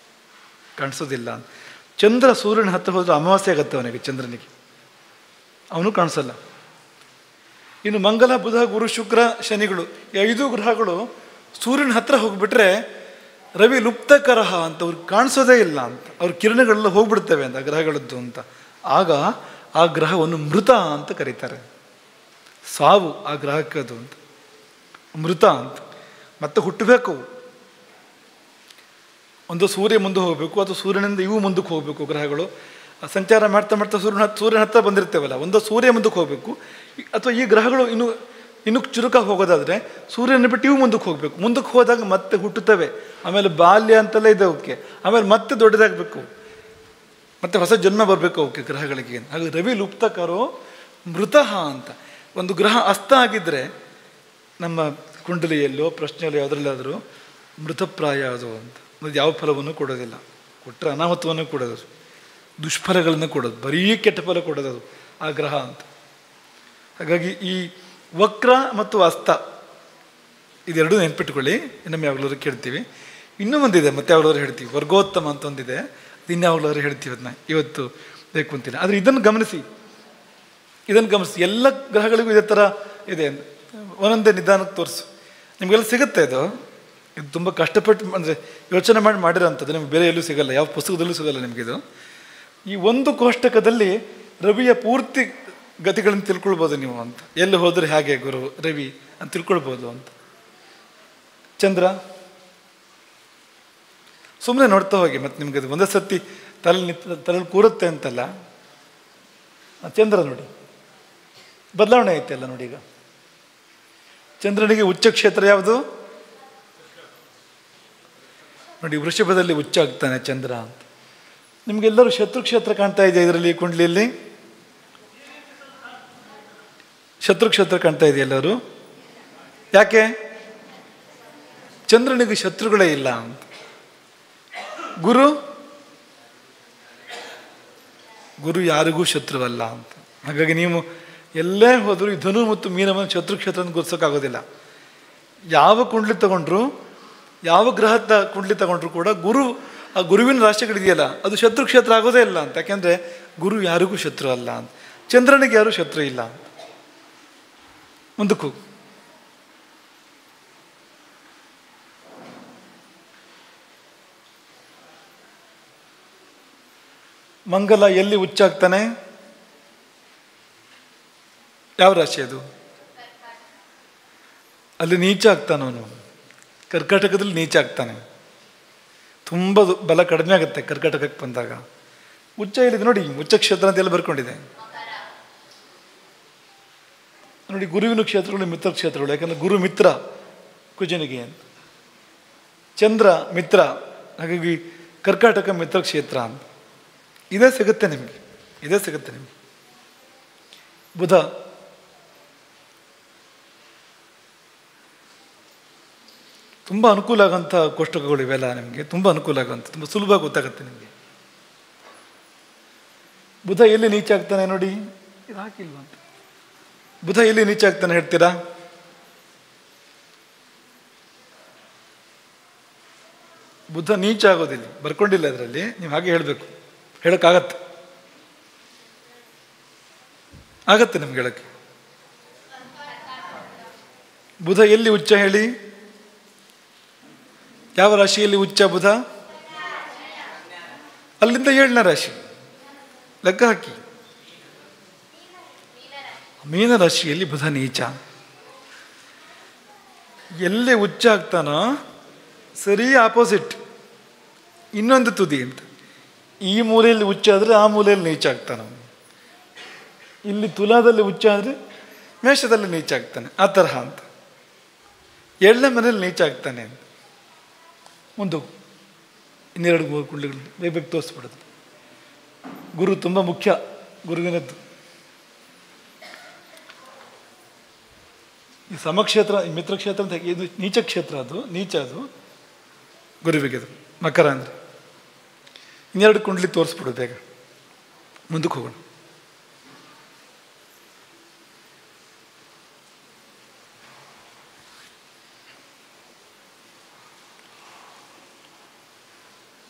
ಕಾಣಿಸೋದಿಲ್ಲ. ಚಂದ್ರ ಸೂರ್ಯನ ಹತ್ತಿರ ಹೋದ್ರೆ ಅಮಾವಾಸ್ಯೆ ಆಗುತ್ತೆ ಅವನಿಗೆ, ಚಂದ್ರನಿಗೆ, ಅವನು ಕಾಣಿಸಲ್ಲ. ಇನ್ನು ಮಂಗಲ, ಬುಧ, ಗುರು, ಶುಕ್ರ, ಶನಿಗಳು ಈ 5 ಗ್ರಹಗಳು ಸೂರ್ಯನ ಹತ್ತಿರ ಹೋಗ್ಬಿಟ್ರೆ ರವಿ ಲುಪ್ತಕರಹ ಅಂತ ಅವ್ರಿಗೆ ಕಾಣಿಸೋದೇ ಇಲ್ಲ ಅಂತ, ಅವ್ರ ಕಿರಣಗಳೆಲ್ಲ ಹೋಗ್ಬಿಡ್ತವೆ ಅಂತ ಗ್ರಹಗಳದ್ದು ಅಂತ. ಆಗ ಆ ಗ್ರಹವನ್ನು ಮೃತ ಅಂತ ಕರೀತಾರೆ. ಸಾವು ಆ ಗ್ರಹಕ್ಕೆ ಅದು ಅಂತ, ಮೃತ ಅಂತ. ಮತ್ತೆ ಹುಟ್ಟಬೇಕು. ಒಂದು ಸೂರ್ಯ ಮುಂದೆ ಹೋಗಬೇಕು, ಅಥವಾ ಸೂರ್ಯನಿಂದ ಇವು ಮುಂದಕ್ಕೆ ಹೋಗಬೇಕು. ಗ್ರಹಗಳು ಸಂಚಾರ ಮಾಡ್ತಾ ಮಾಡ್ತಾ ಸೂರ್ಯನ ಹತ್ರ ಬಂದಿರ್ತೇವಲ್ಲ, ಒಂದು ಸೂರ್ಯ ಮುಂದಕ್ಕೆ ಹೋಗಬೇಕು. ಅಥವಾ ಈ ಗ್ರಹಗಳು ಇನ್ನೂ ಚುರುಕಾಗಿ ಹೋಗೋದಾದರೆ ಸೂರ್ಯನ ಬಿಟ್ಟು ಇವು ಮುಂದಕ್ಕೆ ಹೋಗಬೇಕು. ಮುಂದಕ್ಕೆ ಹೋದಾಗ ಮತ್ತೆ ಹುಟ್ಟುತ್ತವೆ. ಆಮೇಲೆ ಬಾಲ್ಯ ಅಂತೆಲ್ಲ ಇದೆ ಅವಕ್ಕೆ. ಆಮೇಲೆ ಮತ್ತೆ ದೊಡ್ಡದಾಗಬೇಕು, ಮತ್ತೆ ಹೊಸ ಜನ್ಮ ಬರಬೇಕು ಅವಕ್ಕೆ ಗ್ರಹಗಳಿಗೆ. ಹಾಗೆ ರವಿ ಲುಪ್ತಕರೋ ಮೃತಃ ಅಂತ. ಒಂದು ಗ್ರಹ ಅಸ್ತ ಆಗಿದ್ದರೆ ನಮ್ಮ ಕುಂಡಲಿಯಲ್ಲೋ ಪ್ರಶ್ನೆಯಲ್ಲೋ ಯಾವುದ್ರಲ್ಲಾದರೂ ಮೃತಪ್ರಾಯ ಅದು ಅಂತ. ಅದು ಯಾವ ಫಲವನ್ನು ಕೊಡೋದಿಲ್ಲ, ಕೊಟ್ಟರೆ ಅನಾಹುತವನ್ನು ಕೊಡೋದು, ದುಷ್ಫಲಗಳನ್ನು ಕೊಡೋದು, ಬರೀ ಕೆಟ್ಟ ಫಲ ಕೊಡೋದು ಅದು ಆ ಗ್ರಹ ಅಂತ. ಹಾಗಾಗಿ ಈ ವಕ್ರ ಮತ್ತು ಅಸ್ತ ಇದೆರಡೂ ನೆನ್ಪಿಟ್ಕೊಳ್ಳಿ. ಇನ್ನೊಮ್ಮೆ ಯಾವಾಗಲೂ ಕೇಳ್ತೀವಿ. ಇನ್ನೂ ಒಂದಿದೆ, ಮತ್ತೆ ಯಾವಾಗಲೂ ಹೇಳ್ತೀವಿ, ವರ್ಗೋತ್ತಮ ಅಂತ ಒಂದಿದೆ, ಇನ್ಯಾವಾಗಲೂ ಹೇಳ್ತೀವಿ. ಅದನ್ನ ಇವತ್ತು ಬೇಕು ಅಂತೀನಿ. ಆದರೆ ಇದನ್ನು ಗಮನಿಸಿ. ಎಲ್ಲ ಗ್ರಹಗಳಿಗೂ ಇದೇ ಥರ ಇದೆ. ಒಂದೊಂದೇ ನಿಧಾನಕ್ಕೆ ತೋರಿಸು, ನಿಮಗೆಲ್ಲ ಸಿಗುತ್ತೆ. ಇದು ತುಂಬ ಕಷ್ಟಪಟ್ಟು ಅಂದರೆ ಯೋಚನೆ ಮಾಡಿರೋಂಥದ್ದು. ನಿಮ್ಗೆ ಬೇರೆ ಎಲ್ಲೂ ಸಿಗಲ್ಲ, ಯಾವ ಪುಸ್ತಕದಲ್ಲೂ ಸಿಗಲ್ಲ ನಿಮಗಿದು. ಈ ಒಂದು ಕೋಷ್ಟಕದಲ್ಲಿ ರವಿಯ ಪೂರ್ತಿ ಗತಿಗಳನ್ನು ತಿಳ್ಕೊಳ್ಬೋದು ನೀವು ಅಂತ. ಎಲ್ಲಿ ಹೋದರೆ ಹಾಗೆ ಗುರು ರವಿ ಅಂತ ತಿಳ್ಕೊಳ್ಬೋದು ಅಂತ. ಚಂದ್ರ ಸುಮ್ಮನೆ ನೋಡ್ತಾ ಹೋಗಿ, ಮತ್ತು ನಿಮ್ಗೆ ಅದು ಒಂದೇ ಸರ್ತಿ ತಲೆಯಲ್ಲಿ ಕೂರುತ್ತೆ ಅಂತಲ್ಲ. ಚಂದ್ರ ನೋಡಿ ಬದಲಾವಣೆ ಐತೆ ಅಲ್ಲ ನೋಡಿ. ಈಗ ಚಂದ್ರನಿಗೆ ಉಚ್ಚ ಕ್ಷೇತ್ರ ಯಾವುದು ನೋಡಿ? ವೃಷಭದಲ್ಲಿ ಉಚ್ಚ ಆಗ್ತಾನೆ ಚಂದ್ರ ಅಂತ. ನಿಮಗೆಲ್ಲರೂ ಶತ್ರು ಕ್ಷೇತ್ರ ಕಾಣ್ತಾ ಇದೆ ಇದರಲ್ಲಿ, ಕುಂಡ್ಲಿಯಲ್ಲಿ ಶತ್ರು ಕ್ಷೇತ್ರ ಕಾಣ್ತಾ ಇದೆ ಎಲ್ಲರೂ. ಯಾಕೆ? ಚಂದ್ರನಿಗೆ ಶತ್ರುಗಳೇ ಇಲ್ಲ ಅಂತ. ಗುರು ಯಾರಿಗೂ ಶತ್ರುವಲ್ಲ ಅಂತ. ಹಾಗಾಗಿ ನೀವು ಎಲ್ಲೇ ಹೋದರೂ ಈ ಧನು ಮತ್ತು ಮೀನವನ್ನು ಶತ್ರು ಕ್ಷೇತ್ರ ಅಂತ ಗುರ್ಸೋಕ್ಕಾಗೋದಿಲ್ಲ. ಯಾವ ಕುಂಡ್ಲಿ ತಗೊಂಡ್ರು, ಯಾವ ಗ್ರಹದ ಕುಂಡ್ಲಿ ತಗೊಂಡ್ರು ಕೂಡ ಆ ಗುರುವಿನ ರಾಶಿಗಳಿದೆಯಲ್ಲ ಅದು ಶತ್ರು ಕ್ಷೇತ್ರ ಆಗೋದೇ ಇಲ್ಲ ಅಂತ. ಯಾಕೆಂದರೆ ಗುರು ಯಾರಿಗೂ ಶತ್ರು ಅಲ್ಲ ಅಂತ. ಚಂದ್ರನಿಗೆ ಯಾರೂ ಶತ್ರು ಇಲ್ಲ ಅಂತ. ಮುಂದಕ್ಕೂ ಮಂಗಲ ಎಲ್ಲಿ ಉಚ್ಚಾಗ್ತಾನೆ? ಯಾವ ರಾಶಿ ಅದು? ಅಲ್ಲಿ ನೀಚ ಆಗ್ತಾನವನು. ಕರ್ಕಾಟಕದಲ್ಲಿ ನೀಚ ಆಗ್ತಾನೆ. ತುಂಬ ಬಲ ಕಡಿಮೆ ಆಗುತ್ತೆ ಕರ್ಕಾಟಕಕ್ಕೆ ಬಂದಾಗ. ಉಚ್ಚ ಇಲ್ಲಿದೆ ನೋಡಿ, ಉಚ್ಚ ಕ್ಷೇತ್ರ ಅಂತ ಎಲ್ಲ ಬರ್ಕೊಂಡಿದೆ ನೋಡಿ. ಗುರುವಿನ ಕ್ಷೇತ್ರಗಳು ಮಿತ್ರ ಕ್ಷೇತ್ರಗಳು. ಯಾಕಂದರೆ ಗುರು ಮಿತ್ರ ಕುಜನಿಗೆ ಅಂತ, ಚಂದ್ರ ಮಿತ್ರ. ಹಾಗಾಗಿ ಕರ್ಕಾಟಕ ಮಿತ್ರ ಕ್ಷೇತ್ರ ಅಂತ. ಇದೇ ಸಿಗುತ್ತೆ ನಿಮಗೆ. ಬುಧ ತುಂಬ ಅನುಕೂಲ ಆಗೋಂಥ ಕೋಷ್ಟಕಗಳು ಇವೆಲ್ಲ ನಿಮಗೆ. ತುಂಬ ಅನುಕೂಲ ಆಗೋಂಥ, ತುಂಬ ಸುಲಭವಾಗಿ ಗೊತ್ತಾಗುತ್ತೆ ನಿಮಗೆ. ಬುಧ ಎಲ್ಲಿ ನೀಚ ಆಗ್ತಾನೆ ನೋಡಿ, ಇದು ಹಾಕಿಲ್ವ ಅಂತ. ಬುಧ ಎಲ್ಲಿ ನೀಚ ಆಗ್ತಾನೆ ಹೇಳ್ತೀರಾ? ಬುಧ ನೀಚ ಆಗೋದಿಲ್ಲ, ಬರ್ಕೊಂಡಿಲ್ಲ ಅದರಲ್ಲಿ, ನೀವು ಹಾಗೆ ಹೇಳಬೇಕು. ಹೇಳೋಕ್ಕಾಗತ್ತೆ? ಆಗತ್ತೆ ನಿಮ್ಗೆ ಹೇಳಕ್ಕೆ. ಬುಧ ಎಲ್ಲಿ ಉಚ್ಚ ಹೇಳಿ? ಯಾವ ರಾಶಿಯಲ್ಲಿ ಉಚ್ಚ ಬುಧ? ಅಲ್ಲಿಂದ 7ನೇ ರಾಶಿ ಲೆಕ್ಕ ಹಾಕಿ. ಮೀನ ರಾಶಿಯಲ್ಲಿ ಬುಧ ನೀಚ. ಎಲ್ಲಿ ಉಚ್ಚ ಆಗ್ತಾನೋ ಸರಿ ಆಪೋಸಿಟ್, ಇನ್ನೊಂದು ತುದಿ ಅಂತ. ಈ ಮೂಲೆಯಲ್ಲಿ ಉಚ್ಚ ಆದರೆ ಆ ಮೂಲೆಯಲ್ಲಿ ನೀಚ ಆಗ್ತಾನೆ. ಇಲ್ಲಿ ತುಲಾದಲ್ಲಿ ಉಚ್ಚ ಆದರೆ ಮೇಷದಲ್ಲಿ ನೀಚ ಆಗ್ತಾನೆ, ಆ ತರಹ ಅಂತ. 7ನೇ ಮನೇಲಿ ನೀಚ ಆಗ್ತಾನೆ ಅಂತ. ಮುಂದೆ ಇನ್ನೆರಡು 3 ಕುಂಡ್ಲಿಗಳು ಬೇಗ ತೋರಿಸ್ಬಿಡೋದು. ಗುರು ತುಂಬ ಮುಖ್ಯ, ಗುರುವಿನದ್ದು. ಈ ಸಮಕ್ಷೇತ್ರ, ಮಿತ್ರಕ್ಷೇತ್ರ ಅಂತ ಇದು ನೀಚ ಕ್ಷೇತ್ರ, ಅದು ನೀಚ, ಅದು ಗುರುವಿಗೆ. ಅದು ಮಕರ ಅಂದರೆ ಇನ್ನೆರಡು ಕುಂಡ್ಲಿ ತೋರಿಸ್ಬಿಡು ಬೇಗ, ಮುಂದಕ್ಕೆ ಹೋಗೋಣ.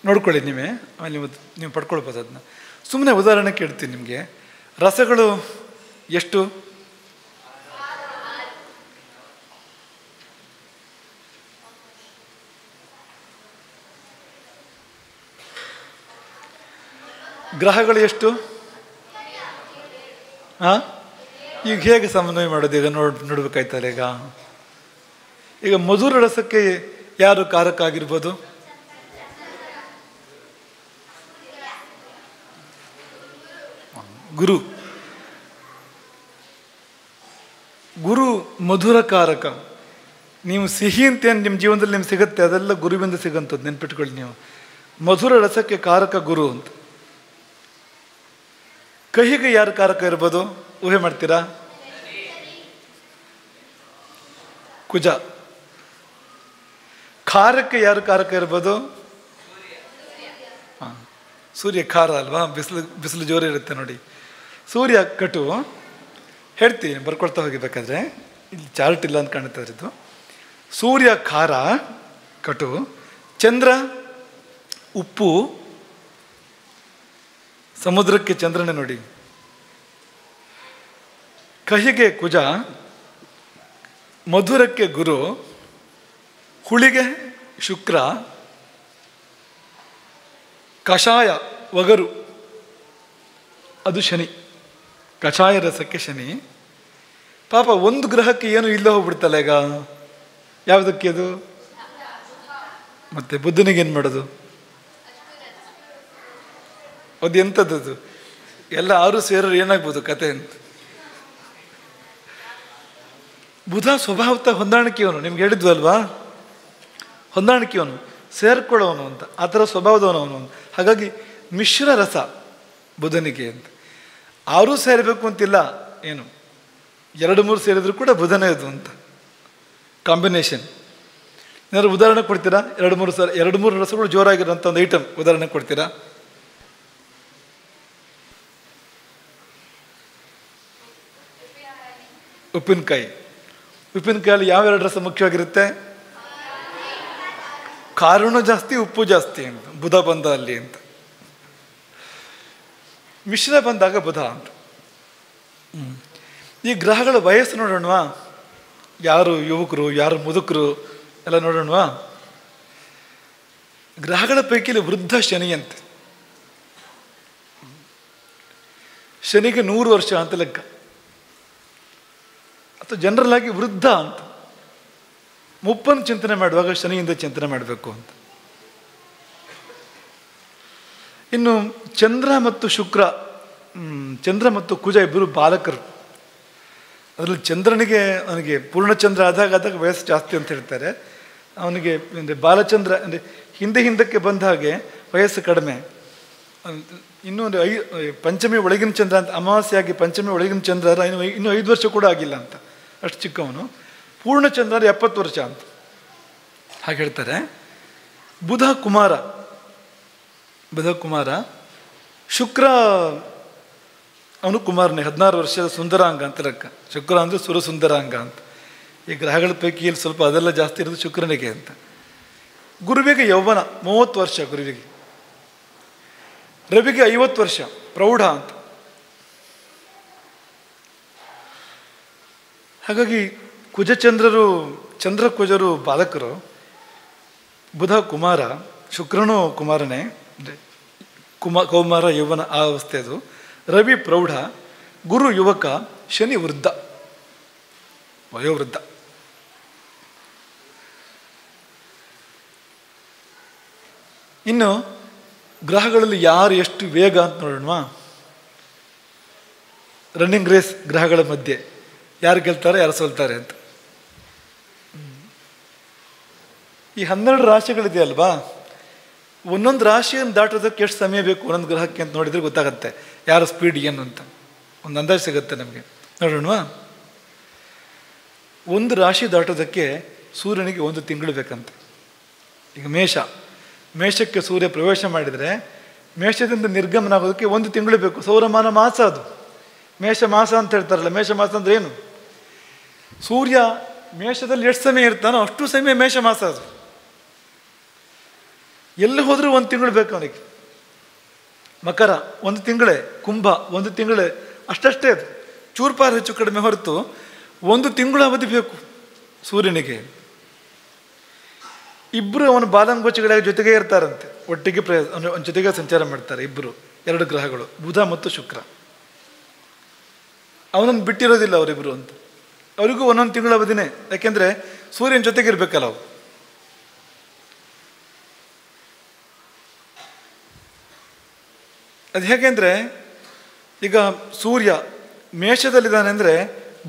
ನೋಡ್ಕೊಳ್ಳಿ ನೀವೇ, ಆಮೇಲೆ ನೀವು ಪಡ್ಕೊಳ್ಬೋದು ಅದನ್ನ. ಸುಮ್ಮನೆ ಉದಾಹರಣೆ ಕೇಳ್ತೀನಿ ನಿಮಗೆ. ರಸಗಳು ಎಷ್ಟು? ಗ್ರಹಗಳು ಎಷ್ಟು? ಈಗ ಹೇಗೆ ಸಮನ್ವಯ ಮಾಡೋದು? ಈಗ ನೋಡ್ಬೇಕಾಯ್ತಲ್ಲ. ಈಗ ಮಧುರ ರಸಕ್ಕೆ ಯಾರು ಕಾರಕ ಆಗಿರ್ಬೋದು? ಗುರು. ಗುರು ಮಧುರ ಕಾರಕ. ನೀವು ಸಿಹಿ ಅಂತೇನು ನಿಮ್ಮ ಜೀವನದಲ್ಲಿ ನಿಮ್ಗೆ ಸಿಗುತ್ತೆ, ಅದೆಲ್ಲ ಗುರುವಿಂದ ಸಿಗಂಥದ್ದು, ನೆನ್ಪಿಟ್ಕೊಳ್ಳಿ ನೀವು. ಮಧುರ ರಸಕ್ಕೆ ಕಾರಕ ಗುರು ಅಂತ. ಕಹಿಗೆ ಯಾರು ಕಾರಕ ಇರ್ಬೋದು? ಊಹೆ ಮಾಡ್ತೀರಾ? ಕುಜ. ಖಾರಕ್ಕೆ ಯಾರು ಕಾರಕ ಇರ್ಬೋದು? ಸೂರ್ಯ ಖಾರ ಅಲ್ವಾ, ಬಿಸಿಲು ಜೋರು ಇರುತ್ತೆ ನೋಡಿ. ಸೂರ್ಯ ಕಟು. ಹೇಳ್ತೀನಿ, ಬರ್ಕೊಳ್ತಾ ಹೋಗಿಬೇಕಾದ್ರೆ. ಇಲ್ಲಿ ಚಾರ್ಟ್ ಇಲ್ಲ ಅಂತ ಕಾಣುತ್ತೆ ಇದು. ಸೂರ್ಯ ಖಾರ ಕಟು, ಚಂದ್ರ ಉಪ್ಪು, ಸಮುದ್ರಕ್ಕೆ ಚಂದ್ರನೇ ನೋಡಿ. ಕಹಿಗೆ ಕುಜ, ಮಧುರಕ್ಕೆ ಗುರು, ಹುಳಿಗೆ ಶುಕ್ರ, ಕಷಾಯ ಒಗರು ಅದು ಶನಿ. ಕಷಾಯ ರಸಕ್ಕೆ ಶನಿ. ಪಾಪ ಒಂದು ಗ್ರಹಕ್ಕೆ ಏನು ಇಲ್ಲ ಹೋಗ್ಬಿಡ್ತಲ್ಲ ಈಗ. ಯಾವುದಕ್ಕೆ ಅದು? ಮತ್ತೆ ಬುದ್ಧನಿಗೆ ಏನು ಮಾಡೋದು? ಅದು ಎಂಥದ್ದು? ಎಲ್ಲ 6 ಸೇರೋರು ಏನಾಗ್ಬೋದು ಕತೆ ಅಂತ. ಬುಧ ಸ್ವಭಾವತ ಹೊಂದಾಣಿಕೆಯವನು, ನಿಮ್ಗೆ ಹೇಳಿದ್ವಲ್ವಾ, ಹೊಂದಾಣಿಕೆಯವನು, ಸೇರ್ಕೊಳ್ಳೋನು ಅಂತ, ಆ ಥರ ಸ್ವಭಾವದವನವನು ಅಂತ. ಹಾಗಾಗಿ ಮಿಶ್ರ ರಸ ಬುಧನಿಗೆ ಅಂತ. 6 ಸೇರಬೇಕು ಅಂತಿಲ್ಲ, ಏನು 2-3 ಸೇರಿದ್ರು ಕೂಡ ಬುಧನೇ ಅದು ಅಂತ ಕಾಂಬಿನೇಷನ್. ಏನಾದ್ರು ಉದಾಹರಣೆ ಕೊಡ್ತೀರಾ? 2-3 ರಸಗಳು ಜೋರಾಗಿರೋಂಥ ಒಂದು ಐಟಮ್ ಉದಾಹರಣೆ ಕೊಡ್ತೀರಾ? ಉಪ್ಪಿನಕಾಯಿ. ಉಪ್ಪಿನಕಾಯಲ್ಲಿ ಯಾವ 2 ರಸ ಮುಖ್ಯವಾಗಿರುತ್ತೆ? ಖಾರನೂ ಜಾಸ್ತಿ, ಉಪ್ಪು ಜಾಸ್ತಿ ಅಂತ. ಬುಧ ಬಂದ ಅಲ್ಲಿ ಅಂತ. ಮಿಶ್ರ ಬಂದಾಗ ಬುಧ ಅಂತ. ಈ ಗ್ರಹಗಳ ವಯಸ್ಸು ನೋಡೋಣವಾ? ಯಾರು ಯುವಕರು, ಯಾರು ಮುದುಕರು ಎಲ್ಲ ನೋಡೋಣವಾ? ಗ್ರಹಗಳ ಪೈಕಿ ವೃದ್ಧ ಶನಿ ಅಂತೆ. ಶನಿಗೆ 100 ವರ್ಷ ಅಂತ ಲೆಕ್ಕ. ಅಥವಾ ಜನರಲ್ ಆಗಿ ವೃದ್ಧ ಅಂತ. ಮುಪ್ಪನ್ನು ಚಿಂತನೆ ಮಾಡುವಾಗ ಶನಿಯಿಂದ ಚಿಂತನೆ ಮಾಡಬೇಕು ಅಂತ. ಇನ್ನು ಚಂದ್ರ ಮತ್ತು ಶುಕ್ರ, ಚಂದ್ರ ಮತ್ತು ಕುಜ ಇಬ್ಬರು ಬಾಲಕರು. ಅದರಲ್ಲಿ ಚಂದ್ರನಿಗೆ, ಅವನಿಗೆ ಪೂರ್ಣಚಂದ್ರ ಆದಾಗ ವಯಸ್ಸು ಜಾಸ್ತಿ ಅಂತ ಹೇಳ್ತಾರೆ. ಅವನಿಗೆ ಅಂದರೆ ಬಾಲಚಂದ್ರ ಅಂದರೆ ಹಿಂದಕ್ಕೆ ಬಂದ ಹಾಗೆ ವಯಸ್ಸು ಕಡಿಮೆ. ಇನ್ನೂ ಒಂದು ಪಂಚಮಿ ಒಳಗಿನ ಚಂದ್ರ ಅಂತ, ಅಮಾವಾಸ್ಯೆಯಾಗಿ ಪಂಚಮಿ ಒಳಗಿನ ಚಂದ್ರ ಇನ್ನೂ 5 ವರ್ಷ ಕೂಡ ಆಗಿಲ್ಲ ಅಂತ, ಅಷ್ಟು ಚಿಕ್ಕವನು. ಪೂರ್ಣಚಂದ್ರ 70 ವರ್ಷ ಅಂತ ಹಾಗೆ ಹೇಳ್ತಾರೆ. ಬುಧ ಕುಮಾರ ಶುಕ್ರ ಅವನು ಕುಮಾರನೇ, 16 ವರ್ಷದ ಸುಂದರಾಂಗ ಅಂತ ಲೆಕ್ಕ. ಶುಕ್ರ ಅಂದರೆ ಸುರಸುಂದರಾಂಗ ಅಂತ. ಈ ಗ್ರಹಗಳ ಪೈಕಿಯಲ್ಲಿ ಸ್ವಲ್ಪ ಅದೆಲ್ಲ ಜಾಸ್ತಿ ಇರೋದು ಶುಕ್ರನಿಗೆ ಅಂತ. ಗುರುವಿಗೆ ಯೌವನ 30 ವರ್ಷ ಗುರುವಿಗೆ. ರವಿಗೆ 50 ವರ್ಷ ಪ್ರೌಢ ಅಂತ. ಹಾಗಾಗಿ ಕುಜಚಂದ್ರರು, ಚಂದ್ರ ಕುಜರು ಬಾಲಕರು, ಬುಧ ಕುಮಾರ, ಶುಕ್ರನು ಕುಮಾರನೇ, ಕೌಮಾರ ಯೌವನ ಆ ಅವಸ್ಥೆ ಅದು. ರವಿ ಪ್ರೌಢ, ಗುರು ಯುವಕ, ಶನಿ ವೃದ್ಧ, ವಯೋವೃದ್ಧ. ಇನ್ನು ಗ್ರಹಗಳಲ್ಲಿ ಯಾರು ಎಷ್ಟು ವೇಗ ಅಂತ ನೋಡೋಣ. ರನ್ನಿಂಗ್ ರೇಸ್ ಗ್ರಹಗಳ ಮಧ್ಯೆ ಯಾರು ಗೆಲ್ತಾರೆ, ಯಾರು ಸೋಲ್ತಾರೆ ಅಂತ. ಈ 12 ರಾಶಿಗಳಿದೆಯಲ್ವಾ, ಒಂದೊಂದು ರಾಶಿಯನ್ನು ದಾಟೋದಕ್ಕೆ ಎಷ್ಟು ಸಮಯ ಬೇಕು ಒಂದೊಂದು ಗ್ರಹಕ್ಕೆ ಅಂತ ನೋಡಿದರೆ ಗೊತ್ತಾಗುತ್ತೆ ಯಾರ ಸ್ಪೀಡ್ ಏನು ಅಂತ. ಒಂದು ಅಂದಾಜು ಸಿಗುತ್ತೆ ನಮಗೆ. ನೋಡೋಣವಾ, ಒಂದು ರಾಶಿ ದಾಟೋದಕ್ಕೆ ಸೂರ್ಯನಿಗೆ 1 ತಿಂಗಳು ಬೇಕಂತೆ. ಈಗ ಮೇಷಕ್ಕೆ ಸೂರ್ಯ ಪ್ರವೇಶ ಮಾಡಿದರೆ ಮೇಷದಿಂದ ನಿರ್ಗಮನ ಆಗೋದಕ್ಕೆ 1 ತಿಂಗಳು ಬೇಕು. ಸೌರಮಾನ ಮಾಸ ಅದು. ಮೇಷ ಮಾಸ ಅಂತ ಹೇಳ್ತಾರಲ್ಲ, ಮೇಷ ಮಾಸ ಅಂದರೆ ಏನು? ಸೂರ್ಯ ಮೇಷದಲ್ಲಿ ಎಷ್ಟು ಸಮಯ ಇರ್ತಾನೋ ಅಷ್ಟು ಸಮಯ ಮೇಷ ಮಾಸ ಅದು. ಎಲ್ಲಿ ಹೋದರೂ 1 ತಿಂಗಳು ಬೇಕು ಅವನಿಗೆ. ಮಕರ 1 ತಿಂಗಳೇ, ಕುಂಭ 1 ತಿಂಗಳೇ, ಅಷ್ಟೇ ಅದು. ಚೂರ್ಪಾರು ಹೆಚ್ಚು ಕಡಿಮೆ ಹೊರತು 1 ತಿಂಗಳು ಅವಧಿ ಬೇಕು ಸೂರ್ಯನಿಗೆ. ಇಬ್ಬರು ಅವನ ಬಾಲಂಗೋಚಿಗಳಾಗಿ ಜೊತೆಗೆ ಇರ್ತಾರಂತೆ, ಒಟ್ಟಿಗೆ ಜೊತೆಗೆ ಸಂಚಾರ ಮಾಡ್ತಾರೆ ಇಬ್ಬರು, 2 ಗ್ರಹಗಳು, ಬುಧ ಮತ್ತು ಶುಕ್ರ. ಅವನನ್ನು ಬಿಟ್ಟಿರೋದಿಲ್ಲ ಅವರಿಬ್ಬರು ಅಂತ. ಅವರಿಗೂ 1 ತಿಂಗಳ ಅವಧಿನೇ, ಯಾಕೆಂದರೆ ಸೂರ್ಯನ ಜೊತೆಗೆ ಇರಬೇಕಲ್ಲ ಅವು. ಅದು ಹೇಗೆಂದರೆ, ಈಗ ಸೂರ್ಯ ಮೇಷದಲ್ಲಿದ್ದಾನೆ ಅಂದರೆ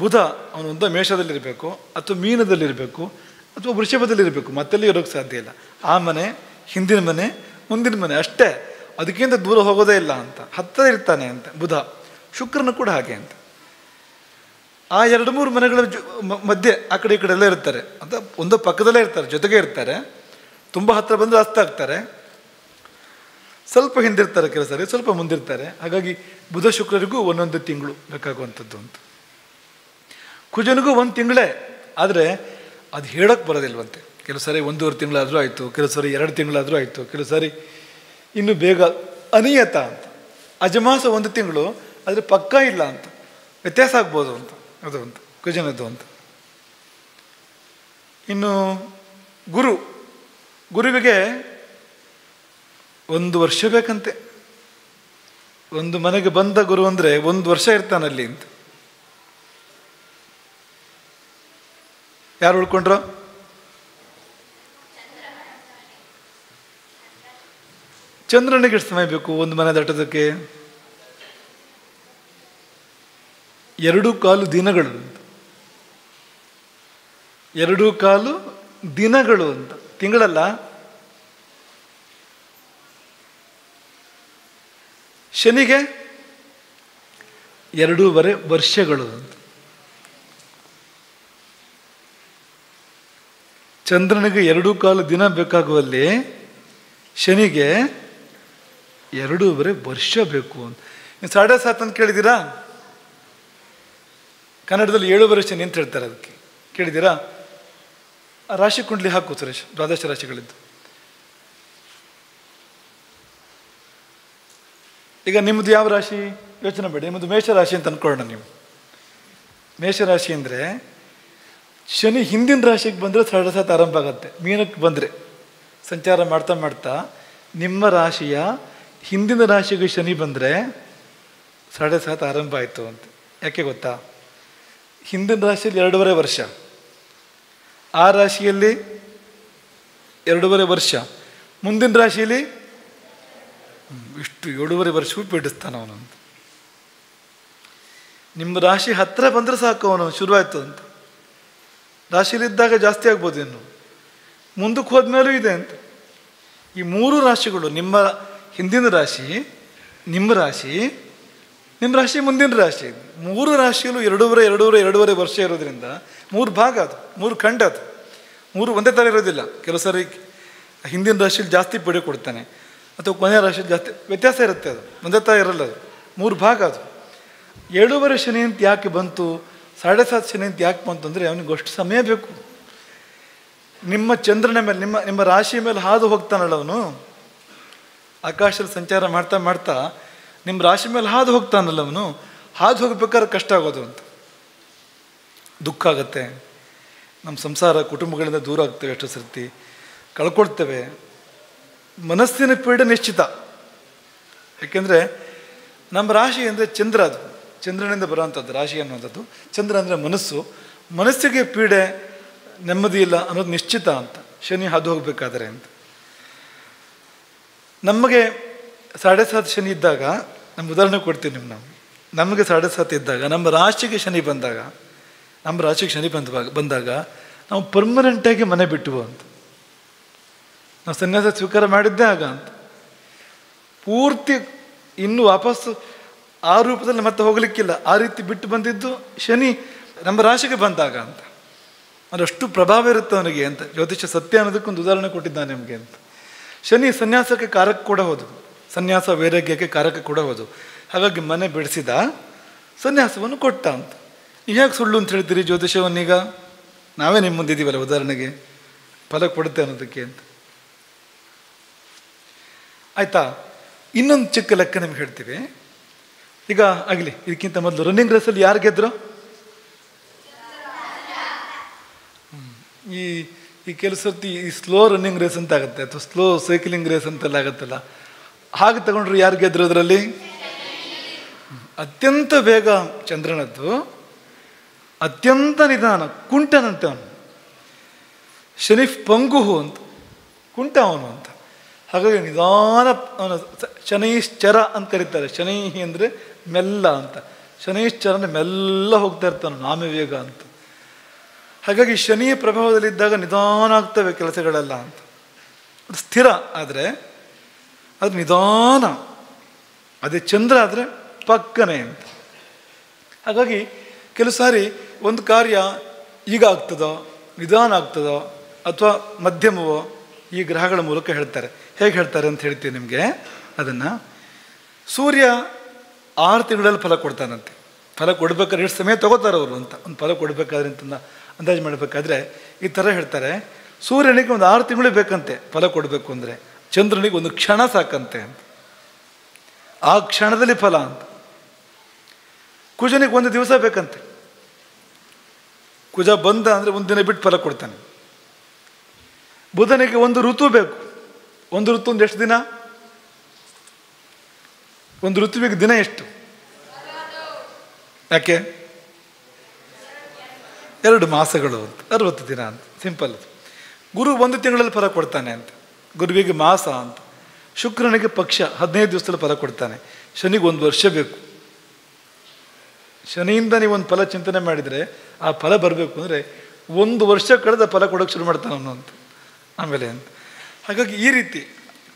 ಬುಧ ಅವನು ಒಂದು ಮೇಷದಲ್ಲಿರಬೇಕು, ಅಥವಾ ಮೀನದಲ್ಲಿರಬೇಕು, ಅಥವಾ ವೃಷಭದಲ್ಲಿರಬೇಕು, ಮತ್ತೆಲ್ಲಿ ಇರೋಕ್ಕೆ ಸಾಧ್ಯ ಇಲ್ಲ. ಆ ಮನೆ, ಹಿಂದಿನ ಮನೆ, ಮುಂದಿನ ಮನೆ ಅಷ್ಟೇ, ಅದಕ್ಕಿಂತ ದೂರ ಹೋಗೋದೇ ಇಲ್ಲ ಅಂತ. ಹತ್ತಿರ ಇರ್ತಾನೆ ಅಂತ ಬುಧ. ಶುಕ್ರನು ಕೂಡ ಹಾಗೆ ಅಂತ. ಆ 2-3 ಮನೆಗಳ ಮಧ್ಯೆ ಆ ಕಡೆ ಈ ಕಡೆ ಎಲ್ಲ ಇರ್ತಾರೆ ಅಂತ. ಒಂದು ಪಕ್ಕದಲ್ಲೇ ಇರ್ತಾರೆ, ಜೊತೆಗೆ ಇರ್ತಾರೆ. ತುಂಬ ಹತ್ತಿರ ಬಂದರೆ ಅಸ್ತ ಆಗ್ತಾರೆ, ಸ್ವಲ್ಪ ಹಿಂದಿರ್ತಾರೆ, ಕೆಲವು ಸಾರಿ ಸ್ವಲ್ಪ ಮುಂದಿರ್ತಾರೆ. ಹಾಗಾಗಿ ಬುಧ ಶುಕ್ರರಿಗೂ 1 ತಿಂಗಳು ಬೇಕಾಗುವಂಥದ್ದು ಅಂತ. ಕುಜನಿಗೂ 1 ತಿಂಗಳೇ, ಆದರೆ ಅದು ಹೇಳೋಕ್ಕೆ ಬರೋದಿಲ್ವಂತೆ. ಕೆಲವು ಸಾರಿ 1.5 ತಿಂಗಳಾದರೂ ಆಯಿತು, ಕೆಲವು ಸಾರಿ 2 ತಿಂಗಳಾದರೂ ಆಯಿತು, ಕೆಲವು ಸಾರಿ ಇನ್ನು ಬೇಗ ಅನಿಯತ ಅಂತ. ಅಜಮಾಸ 1 ತಿಂಗಳು, ಆದರೆ ಪಕ್ಕ ಇಲ್ಲ ಅಂತ, ವ್ಯತ್ಯಾಸ ಆಗ್ಬೋದು ಅಂತ. ಅದು ಅಂತ ಕುಜನದ್ದು ಅಂತ. ಇನ್ನು ಗುರುವಿಗೆ 1 ವರ್ಷ ಬೇಕಂತೆ. ಒಂದು ಮನೆಗೆ ಬಂದ ಗುರು ಅಂದರೆ 1 ವರ್ಷ ಇರ್ತಾನಲ್ಲಿ ಅಂತ. ಯಾರು ಉಳ್ಕೊಂಡ್ರು? ಚಂದ್ರನಿಗೆ ಎಷ್ಟು ಸಮಯ ಬೇಕು ಒಂದು ಮನೆ ದಾಟೋದಕ್ಕೆ? 2.25 ದಿನಗಳು ಅಂತ. 2.25 ದಿನಗಳು ಅಂತ, ತಿಂಗಳಲ್ಲ. ಶನಿಗೆ 2.5 ವರ್ಷಗಳು ಅಂತ. ಚಂದ್ರನಿಗೆ 2.25 ದಿನ ಬೇಕಾಗುವಲ್ಲಿ ಶನಿಗೆ 2.5 ವರ್ಷ ಬೇಕು ಅಂತ. ನೀವು 7.5 ಅಂತ ಕೇಳಿದ್ದೀರಾ? ಕನ್ನಡದಲ್ಲಿ 7 ಶನಿ ಅಂತ ಹೇಳ್ತಾರೆ ಅದಕ್ಕೆ. ಕೇಳಿದ್ದೀರಾ? ರಾಶಿ ಕುಂಡ್ಲಿ ಹಾಕು ಸುರೇಶ್, ದ್ವಾದಶ ರಾಶಿಗಳಿದ್ದು. ಈಗ ನಿಮ್ಮದು ಯಾವ ರಾಶಿ ಯೋಚನೆ ಬೇಡಿ. ನಿಮ್ಮದು ಮೇಷರಾಶಿ ಅಂತ ಅಂದ್ಕೊಳ್ಳೋಣ. ನೀವು ಮೇಷರಾಶಿ ಅಂದರೆ ಶನಿ ಹಿಂದಿನ ರಾಶಿಗೆ ಬಂದರೆ 7.5 ಆರಂಭ ಆಗುತ್ತೆ. ಮೀನಕ್ಕೆ ಬಂದರೆ ಸಂಚಾರ ಮಾಡ್ತಾ ಮಾಡ್ತಾ ನಿಮ್ಮ ರಾಶಿಯ ಹಿಂದಿನ ರಾಶಿಗೆ ಶನಿ ಬಂದರೆ 7.5 ಆರಂಭ ಆಯಿತು ಅಂತ. ಯಾಕೆ ಗೊತ್ತಾ? ಹಿಂದಿನ ರಾಶಿಯಲ್ಲಿ 2.5 ವರ್ಷ, ಆ ರಾಶಿಯಲ್ಲಿ 2.5 ವರ್ಷ, ಮುಂದಿನ ರಾಶಿಯಲ್ಲಿ ಇಷ್ಟು 7.5 ವರ್ಷವೂ ಪೀಡಿಸ್ತಾನ ಅವನು ಅಂತ. ನಿಮ್ಮ ರಾಶಿ ಹತ್ತಿರ ಬಂದರೆ ಸಾಕು, ಅವನು ಶುರುವಾಯಿತು ಅಂತ. ರಾಶಿಯಲ್ಲಿದ್ದಾಗ ಜಾಸ್ತಿ ಆಗ್ಬೋದು, ಇನ್ನು ಮುಂದಕ್ಕೆ ಹೋದ್ಮೇಲೂ ಇದೆ ಅಂತ. ಈ 3 ರಾಶಿಗಳು, ನಿಮ್ಮ ಹಿಂದಿನ ರಾಶಿ, ನಿಮ್ಮ ರಾಶಿ, ನಿಮ್ಮ ರಾಶಿ, ಮುಂದಿನ ರಾಶಿ, 3 ರಾಶಿಯಲ್ಲೂ 2.5 ವರ್ಷ ಇರೋದ್ರಿಂದ 3 ಭಾಗ ಅದು, 3 ಖಂಡ ಅದು. 3 ಒಂದೇ ಥರ ಇರೋದಿಲ್ಲ. ಕೆಲವು ಸಾರಿ ಹಿಂದಿನ ರಾಶಿಯಲ್ಲಿ ಜಾಸ್ತಿ ಪೀಡೆ ಕೊಡ್ತಾನೆ, ಅಥವಾ ಕೊನೆಯ ರಾಶಿ ಜಾಸ್ತಿ ವ್ಯತ್ಯಾಸ ಇರುತ್ತೆ. ಅದು ಒಂದೇ ಥರ ಇರಲ್ಲ, ಅದು 3 ಭಾಗ. ಅದು 7.5 ಶನಿ ಅಂತ ಯಾಕೆ ಬಂತು, 7.5 ಶನಿ ಅಂತ ಯಾಕೆ ಬಂತು ಅಂದರೆ ಅವನಿಗೆ ಅಷ್ಟು ಸಮಯ ಬೇಕು. ನಿಮ್ಮ ಚಂದ್ರನ ಮೇಲೆ, ನಿಮ್ಮ ರಾಶಿಯ ಮೇಲೆ ಹಾದು ಹೋಗ್ತಾನಲ್ಲ ಅವನು, ಆಕಾಶದಲ್ಲಿ ಸಂಚಾರ ಮಾಡ್ತಾ ಮಾಡ್ತಾ ನಿಮ್ಮ ರಾಶಿ ಮೇಲೆ ಹಾದು ಹೋಗ್ತಾನಲ್ಲ ಅವನು, ಹಾದು ಹೋಗ್ಬೇಕಾದ್ರೆ ಕಷ್ಟ ಆಗೋದು ಅಂತ, ದುಃಖ ಆಗುತ್ತೆ. ನಮ್ಮ ಸಂಸಾರ ಕುಟುಂಬಗಳಿಂದ ದೂರ ಆಗ್ತೇವೆ, ಎಷ್ಟು ಸರ್ತಿ ಕಳ್ಕೊಳ್ತೇವೆ. ಮನಸ್ಸಿನ ಪೀಡೆ ನಿಶ್ಚಿತ. ಯಾಕೆಂದರೆ ನಮ್ಮ ರಾಶಿ ಅಂದರೆ ಚಂದ್ರ, ಅದು ಚಂದ್ರನಿಂದ ಬರುವಂಥದ್ದು ರಾಶಿ ಅನ್ನುವಂಥದ್ದು. ಚಂದ್ರ ಅಂದರೆ ಮನಸ್ಸು, ಮನಸ್ಸಿಗೆ ಪೀಡೆ, ನೆಮ್ಮದಿ ಇಲ್ಲ ಅನ್ನೋದು ನಿಶ್ಚಿತ ಅಂತ, ಶನಿ ಹಾದು ಹೋಗಬೇಕಾದ್ರೆ ಅಂತ. ನಮಗೆ 7.5 ಶನಿ ಇದ್ದಾಗ, ನಮ್ಮ ಉದಾಹರಣೆ ಕೊಡ್ತೀವಿ ನಮಗೆ 7.5 ಇದ್ದಾಗ, ನಮ್ಮ ರಾಶಿಗೆ ಶನಿ ಬಂದಾಗ, ಬಂದಾಗ ನಾವು ಪರ್ಮನೆಂಟಾಗಿ ಮನೆ ಬಿಟ್ಟುವು ಅಂತ. ನಾವು ಸನ್ಯಾಸ ಸ್ವೀಕಾರ ಮಾಡಿದ್ದೇ ಆಗ ಅಂತ, ಪೂರ್ತಿ ಇನ್ನು ವಾಪಸ್ಸು ಆ ರೂಪದಲ್ಲಿ ಮತ್ತೆ ಹೋಗಲಿಕ್ಕಿಲ್ಲ, ಆ ರೀತಿ ಬಿಟ್ಟು ಬಂದಿದ್ದು ಶನಿ ನಮ್ಮ ರಾಶಿಗೆ ಬಂದಾಗ ಅಂತ. ಅದಷ್ಟು ಪ್ರಭಾವ ಇರುತ್ತೆ ಅವನಿಗೆ ಅಂತ. ಜ್ಯೋತಿಷ್ಯ ಸತ್ಯ ಅನ್ನೋದಕ್ಕೊಂದು ಉದಾಹರಣೆ ಕೊಟ್ಟಿದ್ದಾನೆ ನಿಮಗೆ ಅಂತ. ಶನಿ ಸನ್ಯಾಸಕ್ಕೆ ಕಾರಕ ಕೂಡ ಹೌದು, ಸನ್ಯಾಸ ವೈರಾಗ್ಯಕ್ಕೆ ಕಾರಕ ಕೂಡ ಹೌದು. ಹಾಗಾಗಿ ಮನೆ ಬಿಡಿಸಿದ, ಸನ್ಯಾಸವನ್ನು ಕೊಟ್ಟ ಅಂತ. ಯಾಕೆ ಸುಳ್ಳು ಅಂತ ಹೇಳ್ತೀರಿ ಜ್ಯೋತಿಷವನ್ನೀಗ? ನಾವೇ ನಿಮ್ಮ ಮುಂದಿದ್ದೀವಲ್ಲ ಉದಾಹರಣೆಗೆ, ಫಲ ಕೊಡುತ್ತೆ ಅನ್ನೋದಕ್ಕೆ ಅಂತ. ಆಯಿತಾ? ಇನ್ನೊಂದು ಚಿಕ್ಕ ಲೆಕ್ಕ ನಿಮ್ಗೆ ಹೇಳ್ತೀವಿ. ಈಗ ಆಗಲಿ, ಇದಕ್ಕಿಂತ ಮೊದಲು ರನ್ನಿಂಗ್ ರೇಸಲ್ಲಿ ಯಾರು ಗೆದ್ರು? ಈ ಕೆಲಸ ಈ ಸ್ಲೋ ರನ್ನಿಂಗ್ ರೇಸ್ ಅಂತ ಆಗುತ್ತೆ, ಅಥವಾ ಸ್ಲೋ ಸೈಕ್ಲಿಂಗ್ ರೇಸ್ ಅಂತೆಲ್ಲ ಆಗುತ್ತಲ್ಲ, ಹಾಗೆ ತಗೊಂಡ್ರು ಯಾರು ಗೆದ್ರು ಅದರಲ್ಲಿ? ಅತ್ಯಂತ ವೇಗ ಚಂದ್ರನದ್ದು, ಅತ್ಯಂತ ನಿಧಾನ ಕುಂಟನಂತೆ ಅವನು. ಶನಿ ಪಂಗುಹು ಅಂತ, ಕುಂಟ ಅವನು ಅಂತ. ಹಾಗಾಗಿ ನಿಧಾನ ಅವನು ಶನೈಶ್ಚರ ಅಂತ ಕರೀತಾರೆ. ಶನೈಹಿ ಅಂದರೆ ಮೆಲ್ಲ ಅಂತ, ಶನೈಶ್ಚರ ಅಂದರೆ ಮೆಲ್ಲ ಹೋಗ್ತಾ ಇರ್ತಾನೆ, ನಾಮವೇಗ ಅಂತ. ಹಾಗಾಗಿ ಶನಿಯ ಪ್ರಭಾವದಲ್ಲಿದ್ದಾಗ ನಿಧಾನ ಆಗ್ತವೆ ಕೆಲಸಗಳೆಲ್ಲ ಅಂತ. ಅದು ಸ್ಥಿರ ಆದರೆ ಅದು ನಿಧಾನ, ಅದೇ ಚಂದ್ರ ಆದರೆ ಪಕ್ಕನೆ ಅಂತ. ಹಾಗಾಗಿ ಕೆಲವು ಸಾರಿ ಒಂದು ಕಾರ್ಯ ಈಗ ಆಗ್ತದೋ, ನಿಧಾನ ಆಗ್ತದೋ, ಅಥವಾ ಮಧ್ಯಮವೋ ಈ ಗ್ರಹಗಳ ಮೂಲಕ ಹೇಳ್ತಾರೆ. ಹೇಗೆ ಹೇಳ್ತಾರೆ ಅಂತ ಹೇಳ್ತೀವಿ ನಿಮಗೆ ಅದನ್ನು. ಸೂರ್ಯ 6 ತಿಂಗಳಲ್ಲಿ ಫಲ ಕೊಡ್ತಾನಂತೆ. ಫಲ ಕೊಡಬೇಕಾದ್ರೆ ಎಷ್ಟು ಸಮಯ ತಗೋತಾರೆ ಅವರು ಅಂತ, ಒಂದು ಫಲ ಕೊಡಬೇಕಾದ್ರೆ ಅಂತ ಅಂದಾಜು ಮಾಡಬೇಕಾದ್ರೆ ಈ ಥರ ಹೇಳ್ತಾರೆ. ಸೂರ್ಯನಿಗೆ ಒಂದು 6 ತಿಂಗಳು ಬೇಕಂತೆ ಫಲ ಕೊಡಬೇಕು ಅಂದರೆ, ಚಂದ್ರನಿಗೆ ಒಂದು ಕ್ಷಣ ಸಾಕಂತೆ ಅಂತ, ಆ ಕ್ಷಣದಲ್ಲಿ ಫಲ ಅಂತ. ಕುಜನಿಗೆ 1 ದಿವಸ ಬೇಕಂತೆ. ಕುಜ ಬಂದ ಅಂದರೆ 1 ದಿನ ಬಿಟ್ಟು ಫಲ ಕೊಡ್ತಾನೆ. ಬುಧನಿಗೆ 1 ಋತು ಬೇಕು. 1 ಋತು ಒಂದು ಎಷ್ಟು ದಿನ? 1 ಋತುವಿಗೆ ದಿನ ಎಷ್ಟು? ಯಾಕೆ? 2 ಮಾಸಗಳು ಅಂತ, 60 ದಿನ ಅಂತ, ಸಿಂಪಲ್. ಗುರು 1 ತಿಂಗಳಲ್ಲಿ ಫಲ ಕೊಡ್ತಾನೆ ಅಂತ, ಗುರುವಿಗೆ ಮಾಸ ಅಂತ. ಶುಕ್ರನಿಗೆ ಪಕ್ಷ 15 ದಿವಸದಲ್ಲಿ ಫಲ ಕೊಡ್ತಾನೆ. ಶನಿಗೆ 1 ವರ್ಷ ಬೇಕು. ಶನಿಯಿಂದ ನೀವು ಒಂದು ಫಲ ಚಿಂತನೆ ಮಾಡಿದರೆ ಆ ಫಲ ಬರಬೇಕು ಅಂದರೆ 1 ವರ್ಷ ಕಳೆದ ಫಲ ಕೊಡೋಕ್ಕೆ ಶುರು ಮಾಡ್ತಾನೆ ಅವನು ಅಂತ. ಆಮೇಲೆ ಅಂತ ಹಾಗಾಗಿ ಈ ರೀತಿ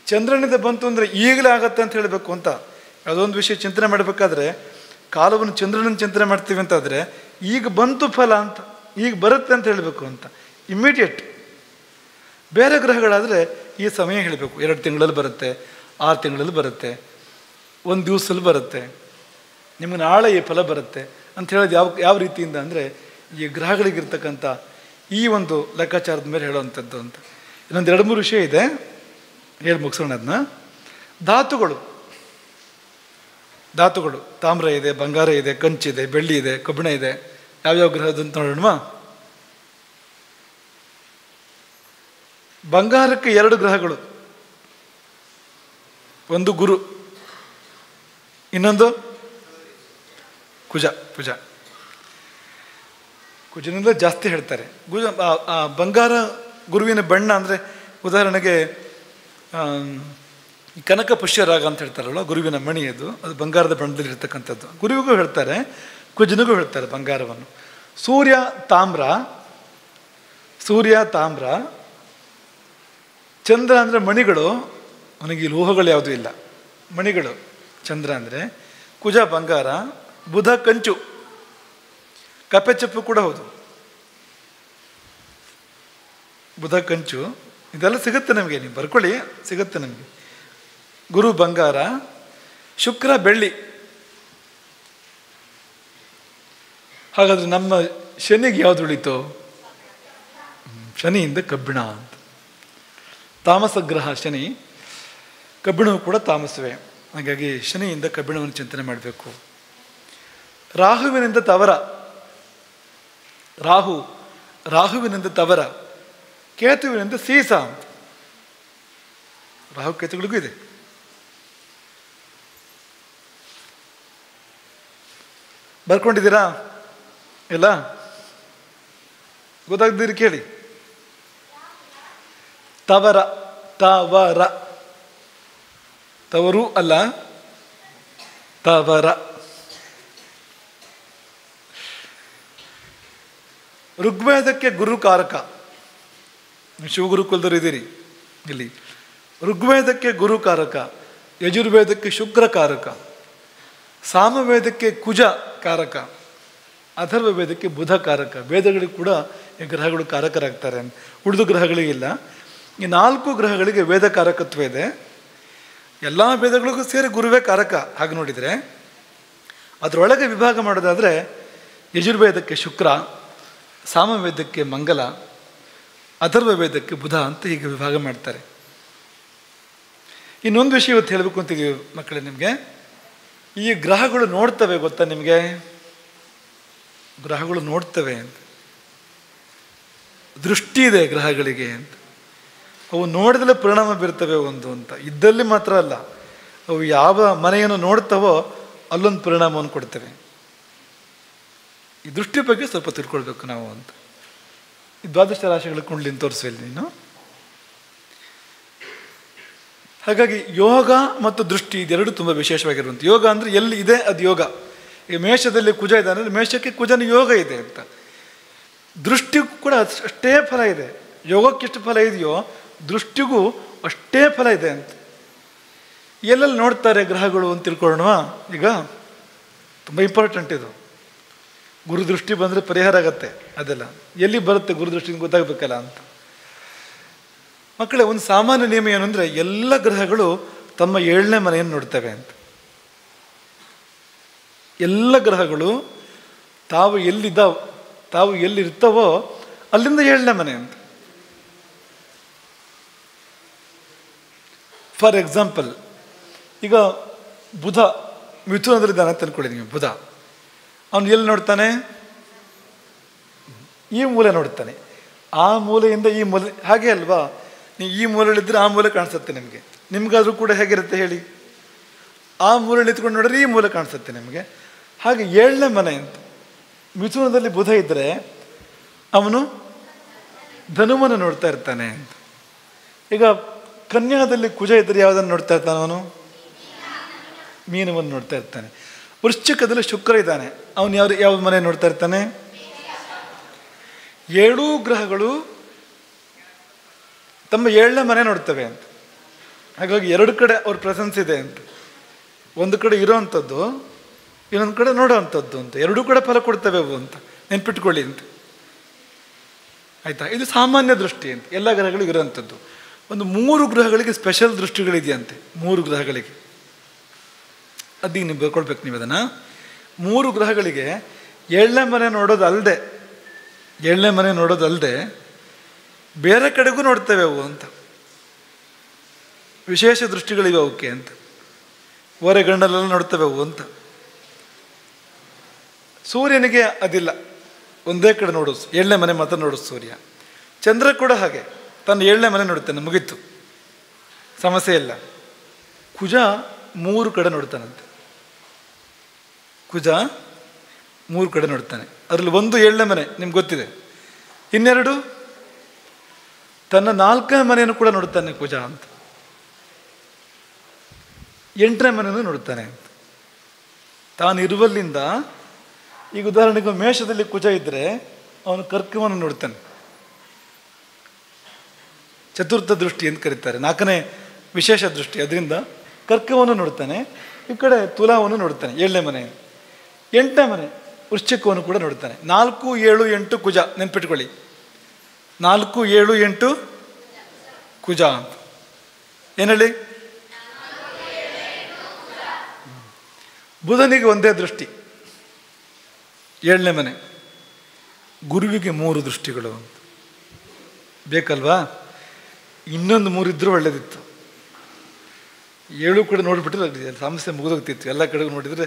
ಚಂದ್ರನಿಂದ ಬಂತು ಅಂದರೆ ಈಗಲೇ ಆಗತ್ತೆ ಅಂತ ಹೇಳಬೇಕು ಅಂತ. ಯಾವುದೊಂದು ವಿಷಯ ಚಿಂತನೆ ಮಾಡಬೇಕಾದ್ರೆ ಕಾಲವನ್ನು ಚಂದ್ರನನ್ನು ಚಿಂತನೆ ಮಾಡ್ತೀವಿ ಅಂತಾದರೆ ಈಗ ಬಂತು ಫಲ ಅಂತ, ಈಗ ಬರುತ್ತೆ ಅಂತ ಹೇಳಬೇಕು ಅಂತ, ಇಮ್ಮಿಡಿಯೇಟ್. ಬೇರೆ ಗ್ರಹಗಳಾದರೆ ಈ ಸಮಯ ಹೇಳಬೇಕು, 2 ತಿಂಗಳಲ್ಲಿ ಬರುತ್ತೆ, 6 ತಿಂಗಳಲ್ಲಿ ಬರುತ್ತೆ, 1 ದಿವಸದಲ್ಲಿ ಬರುತ್ತೆ, ನಿಮಗೆ ನಾಳೆ ಈ ಫಲ ಬರುತ್ತೆ ಅಂತ ಹೇಳೋದು ಯಾವ ರೀತಿಯಿಂದ ಅಂದರೆ ಈ ಗ್ರಹಗಳಿಗಿರ್ತಕ್ಕಂಥ ಈ ಒಂದು ಲೆಕ್ಕಾಚಾರದ ಮೇಲೆ ಹೇಳುವಂಥದ್ದು ಅಂತ. ಇನ್ನೊಂದು 2-3 ವಿಷಯ ಇದೆ, ಹೇಳಿ ಮುಗಿಸೋಣ ಅದನ್ನ. ಧಾತುಗಳು ತಾಮ್ರ ಇದೆ, ಬಂಗಾರ ಇದೆ, ಕಂಚಿದೆ, ಬೆಳ್ಳಿ ಇದೆ, ಕಬ್ಬಿಣ ಇದೆ. ಯಾವ್ಯಾವ ಗ್ರಹದ ಅಂತ ನೋಡೋಣ. ಬಂಗಾರಕ್ಕೆ 2 ಗ್ರಹಗಳು, ಒಂದು ಗುರು, ಇನ್ನೊಂದು ಕುಜ. ಕುಜನಿಂದ ಜಾಸ್ತಿ ಹೇಳ್ತಾರೆ. ಬಂಗಾರ ಗುರುವಿನ ಬಣ್ಣ ಅಂದರೆ ಉದಾಹರಣೆಗೆ ಕನಕ ಪುಷ್ಯರಾಗ ಅಂತ ಹೇಳ್ತಾರಲ್ಲ, ಗುರುವಿನ ಮಣಿ ಅದು ಬಂಗಾರದ ಬಣ್ಣದಲ್ಲಿ ಇರ್ತಕ್ಕಂಥದ್ದು. ಗುರುವಿಗೂ ಹೇಳ್ತಾರೆ, ಕುಜನಿಗೂ ಹೇಳ್ತಾರೆ ಬಂಗಾರವನ್ನು. ಸೂರ್ಯ ತಾಮ್ರ, ಚಂದ್ರ ಅಂದರೆ ಮಣಿಗಳು. ಅವನಿಗೆ ಲೋಹಗಳು ಯಾವುದೂ ಇಲ್ಲ, ಮಣಿಗಳು ಚಂದ್ರ ಅಂದರೆ. ಕುಜ ಬಂಗಾರ, ಬುಧ ಕಂಚು, ಕಪ್ಪೆ ಚಪ್ಪು ಕೂಡ ಹೌದು. ಬುಧ ಕಂಚು, ಇದೆಲ್ಲ ಸಿಗುತ್ತೆ ನಮಗೆ, ನೀವು ಬರ್ಕೊಳ್ಳಿ, ಸಿಗುತ್ತೆ ನಮಗೆ. ಗುರು ಬಂಗಾರ, ಶುಕ್ರ ಬೆಳ್ಳಿ. ಹಾಗಾದ್ರೆ ನಮ್ಮ ಶನಿಗೆ ಯಾವುದು ಉಳಿತು? ಶನಿಯಿಂದ ಕಬ್ಬಿಣ ಅಂತ. ತಾಮಸ ಗ್ರಹ ಶನಿ, ಕಬ್ಬಿಣವು ಕೂಡ ತಾಮಸವೇ. ಹಾಗಾಗಿ ಶನಿಯಿಂದ ಕಬ್ಬಿಣವನ್ನು ಚಿಂತನೆ ಮಾಡಬೇಕು. ರಾಹುವಿನಿಂದ ತವರ, ರಾಹುವಿನಿಂದ ತವರ, ಕೇತುವಿನಿಂದ ಸೀಸ. ರಾಹು ಕೇತುಗಳಿಗೂ ಇದೆ. ಬರ್ಕೊಂಡಿದ್ದೀರಾ ಎಲ್ಲ? ಗೊತ್ತಾಗ್ದಿರಿ ಕೇಳಿ. ತವರ, ತವರ, ತವರು ಅಲ್ಲ, ತವರ. ಋಗ್ವೇದಕ್ಕೆ ಗುರುಕಾರಕ. ಶಿವಗುರುಕುಲದವರು ಇದ್ದೀರಿ ಇಲ್ಲಿ. ಋಗ್ವೇದಕ್ಕೆ ಗುರುಕಾರಕ, ಯಜುರ್ವೇದಕ್ಕೆ ಶುಕ್ರಕಾರಕ, ಸಾಮವೇದಕ್ಕೆ ಕುಜ ಕಾರಕ, ಅಥರ್ವ ವೇದಕ್ಕೆ ಬುಧ ಕಾರಕ. ವೇದಗಳಿಗೆ ಕೂಡ ಈ ಗ್ರಹಗಳು ಕಾರಕರಾಗ್ತಾರೆ. ಉಳಿದು ಗ್ರಹಗಳಿಗಿಲ್ಲ. ಈ 4 ಗ್ರಹಗಳಿಗೆ ವೇದ ಕಾರಕತ್ವ ಇದೆ. ಎಲ್ಲ ವೇದಗಳಿಗೂ ಸೇರಿ ಗುರುವೇ ಕಾರಕ. ಹಾಗೆ ನೋಡಿದರೆ ಅದರೊಳಗೆ ವಿಭಾಗ ಮಾಡೋದಾದರೆ ಯಜುರ್ವೇದಕ್ಕೆ ಶುಕ್ರ, ಸಾಮವೇದಕ್ಕೆ ಮಂಗಲ, ಅಥರ್ವ ವೇದಕ್ಕೆ ಬುಧ ಅಂತ ಹೀಗೆ ವಿಭಾಗ ಮಾಡ್ತಾರೆ. ಇನ್ನೊಂದು ವಿಷಯ ಇವತ್ತು ಹೇಳಬೇಕು ಅಂತಿದ್ದೀವಿ ಮಕ್ಕಳೇ ನಿಮಗೆ. ಈ ಗ್ರಹಗಳು ನೋಡ್ತವೆ ಗೊತ್ತಾ ನಿಮಗೆ? ಗ್ರಹಗಳು ನೋಡ್ತವೆ ಅಂತ, ದೃಷ್ಟಿ ಇದೆ ಗ್ರಹಗಳಿಗೆ ಅಂತ. ಅವು ನೋಡಿದ್ರೆ ಪರಿಣಾಮ ಬೀರ್ತವೆ ಒಂದು ಅಂತ. ಇದ್ದಲ್ಲಿ ಮಾತ್ರ ಅಲ್ಲ, ಅವು ಯಾವ ಮನೆಯನ್ನು ನೋಡ್ತವೋ ಅಲ್ಲೊಂದು ಪರಿಣಾಮವನ್ನು ಕೊಡ್ತವೆ. ಈ ದೃಷ್ಟಿ ಬಗ್ಗೆ ಸ್ವಲ್ಪ ತಿಳ್ಕೊಳ್ಬೇಕು ನಾವು ಅಂತ. ಈ ದ್ವಾದಶ ರಾಶಿಗಳ ಕುಂಡ್ಲಿನ ತೋರಿಸುವಿಲ್ಲ ನೀನು. ಹಾಗಾಗಿ ಯೋಗ ಮತ್ತು ದೃಷ್ಟಿ ಇದೆರಡು ತುಂಬ ವಿಶೇಷವಾಗಿರುವಂಥ. ಯೋಗ ಅಂದರೆ ಎಲ್ಲಿ ಇದೆ ಅದು ಯೋಗ. ಈಗ ಮೇಷದಲ್ಲಿ ಕುಜ ಇದೆ ಅಂದರೆ ಮೇಷಕ್ಕೆ ಕುಜನ ಯೋಗ ಇದೆ ಅಂತ. ದೃಷ್ಟಿಗೂ ಕೂಡ ಅಷ್ಟೇ ಫಲ ಇದೆ. ಯೋಗಕ್ಕೆ ಎಷ್ಟು ಫಲ ಇದೆಯೋ ದೃಷ್ಟಿಗೂ ಅಷ್ಟೇ ಫಲ ಇದೆ ಅಂತ. ಎಲ್ಲೆಲ್ಲಿ ನೋಡ್ತಾರೆ ಗ್ರಹಗಳು ಅಂತ ತಿಳ್ಕೊಳ್ಳೋಣ. ಈಗ ತುಂಬ ಇಂಪಾರ್ಟೆಂಟ್ ಇದು. ಗುರುದೃಷ್ಟಿ ಬಂದರೆ ಪರಿಹಾರ ಆಗತ್ತೆ. ಅದೆಲ್ಲ ಎಲ್ಲಿ ಬರುತ್ತೆ ಗುರುದೃಷ್ಟಿ ಗೊತ್ತಾಗಬೇಕಲ್ಲ ಅಂತ. ಮಕ್ಕಳೇ, ಒಂದು ಸಾಮಾನ್ಯ ನಿಯಮ ಏನು ಅಂದರೆ ಎಲ್ಲ ಗ್ರಹಗಳು ತಮ್ಮ 7ನೇ ಮನೆಯನ್ನು ನೋಡ್ತವೆ ಅಂತ. ಎಲ್ಲ ಗ್ರಹಗಳು ತಾವು ಎಲ್ಲಿರ್ತಾವೋ ಅಲ್ಲಿಂದ 7ನೇ ಮನೆ ಅಂತ. ಫಾರ್ ಎಕ್ಸಾಂಪಲ್, ಈಗ ಬುಧ ಮಿಥುನದಲ್ಲಿದ್ದಾನೆ ಅಂತ ಅನ್ಕೊಳ್ಳಿ ನೀವು. ಬುಧ ಅವನು ಎಲ್ಲಿ ನೋಡ್ತಾನೆ? ಈ ಮೂಲೆ ನೋಡ್ತಾನೆ. ಆ ಮೂಲೆಯಿಂದ ಈ ಮೂಲೆ, ಹಾಗೆ ಅಲ್ವಾ? ನೀವು ಈ ಮೂಲೆಯಲ್ಲಿದ್ದರೆ ಆ ಮೂಲೆ ಕಾಣಿಸುತ್ತೆ ನಿಮಗೆ. ನಿಮ್ಗಾದ್ರೂ ಕೂಡ ಹೇಗಿರುತ್ತೆ ಹೇಳಿ? ಆ ಮೂಲೆಯಲ್ಲಿ ಇತ್ಕೊಂಡು ನೋಡ್ರೆ ಈ ಮೂಲೆ ಕಾಣಿಸುತ್ತೆ ನಿಮಗೆ. ಹಾಗೆ 7ನೇ ಮನೆ ಅಂತ. ಮಿಥುನದಲ್ಲಿ ಬುಧ ಇದ್ದರೆ ಅವನು ಧನುವನ್ನು ನೋಡ್ತಾ ಇರ್ತಾನೆ ಅಂತ. ಈಗ ಕನ್ಯಾದಲ್ಲಿ ಕುಜ ಇದ್ದರೆ ಯಾವುದನ್ನು ನೋಡ್ತಾ ಇರ್ತಾನೆ ಅವನು? ಮೀನವನ್ನು ನೋಡ್ತಾ ಇರ್ತಾನೆ. ವೃಶ್ಚಿಕದಲ್ಲಿ ಶುಕ್ರ ಇದ್ದಾನೆ, ಅವನು ಯಾವ ಮನೆ ನೋಡ್ತಾ ಇರ್ತಾನೆ? 7 ಗ್ರಹಗಳು ತಮ್ಮ 7ನೇ ಮನೆ ನೋಡ್ತವೆ ಅಂತ. ಹಾಗಾಗಿ 2 ಕಡೆ ಅವ್ರ ಪ್ರೆಸೆನ್ಸ್ ಇದೆ ಅಂತ. ಒಂದು ಕಡೆ ಇರೋವಂಥದ್ದು, ಇನ್ನೊಂದು ಕಡೆ ನೋಡೋವಂಥದ್ದು ಅಂತ. 2 ಕಡೆ ಫಲ ಕೊಡ್ತವೆ ಅವು ಅಂತ ನೆನ್ಪಿಟ್ಕೊಳ್ಳಿ ಅಂತ. ಆಯಿತಾ? ಇದು ಸಾಮಾನ್ಯ ದೃಷ್ಟಿ ಅಂತ ಎಲ್ಲ ಗ್ರಹಗಳಿಗೂ ಇರೋವಂಥದ್ದು. ಒಂದು 3 ಗ್ರಹಗಳಿಗೆ ಸ್ಪೆಷಲ್ ದೃಷ್ಟಿಗಳಿದೆಯಂತೆ. 3 ಗ್ರಹಗಳಿಗೆ ಅದೀಗ ನೀವು ಬರ್ಕೊಳ್ಬೇಕು. ನೀವು ಅದನ್ನು 3 ಗ್ರಹಗಳಿಗೆ 7ನೇ ಮನೆ ನೋಡೋದಲ್ಲದೆ ಬೇರೆ ಕಡೆಗೂ ನೋಡ್ತೇವೆ ಅವು ಅಂತ. ವಿಶೇಷ ದೃಷ್ಟಿಗಳಿವೆ ಅವಕ್ಕೆ ಅಂತ. ಓರೆಗಣ್ಣಲ್ಲೆಲ್ಲ ನೋಡ್ತವೆ ಅವು ಅಂತ. ಸೂರ್ಯನಿಗೆ ಅದಿಲ್ಲ, ಒಂದೇ ಕಡೆ ನೋಡೋದು, 7ನೇ ಮನೆ ಮಾತ್ರ ನೋಡೋದು ಸೂರ್ಯ. ಚಂದ್ರ ಕೂಡ ಹಾಗೆ ತನ್ನ 7ನೇ ಮನೆ ನೋಡ್ತಾನೆ, ಮುಗೀತು, ಸಮಸ್ಯೆ ಇಲ್ಲ. ಕುಜ 3 ಕಡೆ ನೋಡ್ತಾನಂತೆ. ಕುಜ 3 ಕಡೆ ನೋಡ್ತಾನೆ. ಅದರಲ್ಲಿ ಒಂದು 7ನೇ ಮನೆ ನಿಮ್ಗೆ ಗೊತ್ತಿದೆ. ಇನ್ನೆರಡು ತನ್ನ 4ನೇ ಮನೆಯನ್ನು ಕೂಡ ನೋಡ್ತಾನೆ ಕುಜ ಅಂತ. 8ನೇ ಮನೆಯನ್ನು ನೋಡ್ತಾನೆ ಅಂತ. ತಾನಿರುವಲ್ಲಿಂದ ಈಗ ಉದಾಹರಣೆಗೆ ಮೇಷದಲ್ಲಿ ಕುಜ ಇದ್ದರೆ ಅವನು ಕರ್ಕವನ್ನು ನೋಡ್ತಾನೆ. ಚತುರ್ಥ ದೃಷ್ಟಿ ಅಂತ ಕರೀತಾರೆ, 4ನೇ ವಿಶೇಷ ದೃಷ್ಟಿ. ಅದರಿಂದ ಕರ್ಕವನ್ನು ನೋಡ್ತಾನೆ. ಈ ಕಡೆ ತುಲಾವನ್ನು ನೋಡ್ತಾನೆ 7ನೇ ಮನೆ. 8ನೇ ಮನೆ ವೃಶ್ಚಿಕವನ್ನು ಕೂಡ ನೋಡ್ತಾನೆ. 4, 7, 8 ಕುಜ. ನೆನ್ಪಿಟ್ಕೊಳ್ಳಿ, 4, 7, 8 ಕುಜ ಅಂತ. ಏನು ಹೇಳಿ? ಬುಧನಿಗೆ ಒಂದೇ ದೃಷ್ಟಿ, 7ನೇ ಮನೆ. ಗುರುವಿಗೆ 3 ದೃಷ್ಟಿಗಳು ಬೇಕಲ್ವಾ? ಇನ್ನೊಂದು 3 ಇದ್ರೂ ಒಳ್ಳೇದಿತ್ತು. 7 ಕಡೆ ನೋಡಿಬಿಟ್ರೆ ಸಮಸ್ಯೆ ಮುಗಿದೋಗ್ತಿತ್ತು. ಎಲ್ಲ ಕಡೆಗೂ ನೋಡಿದರೆ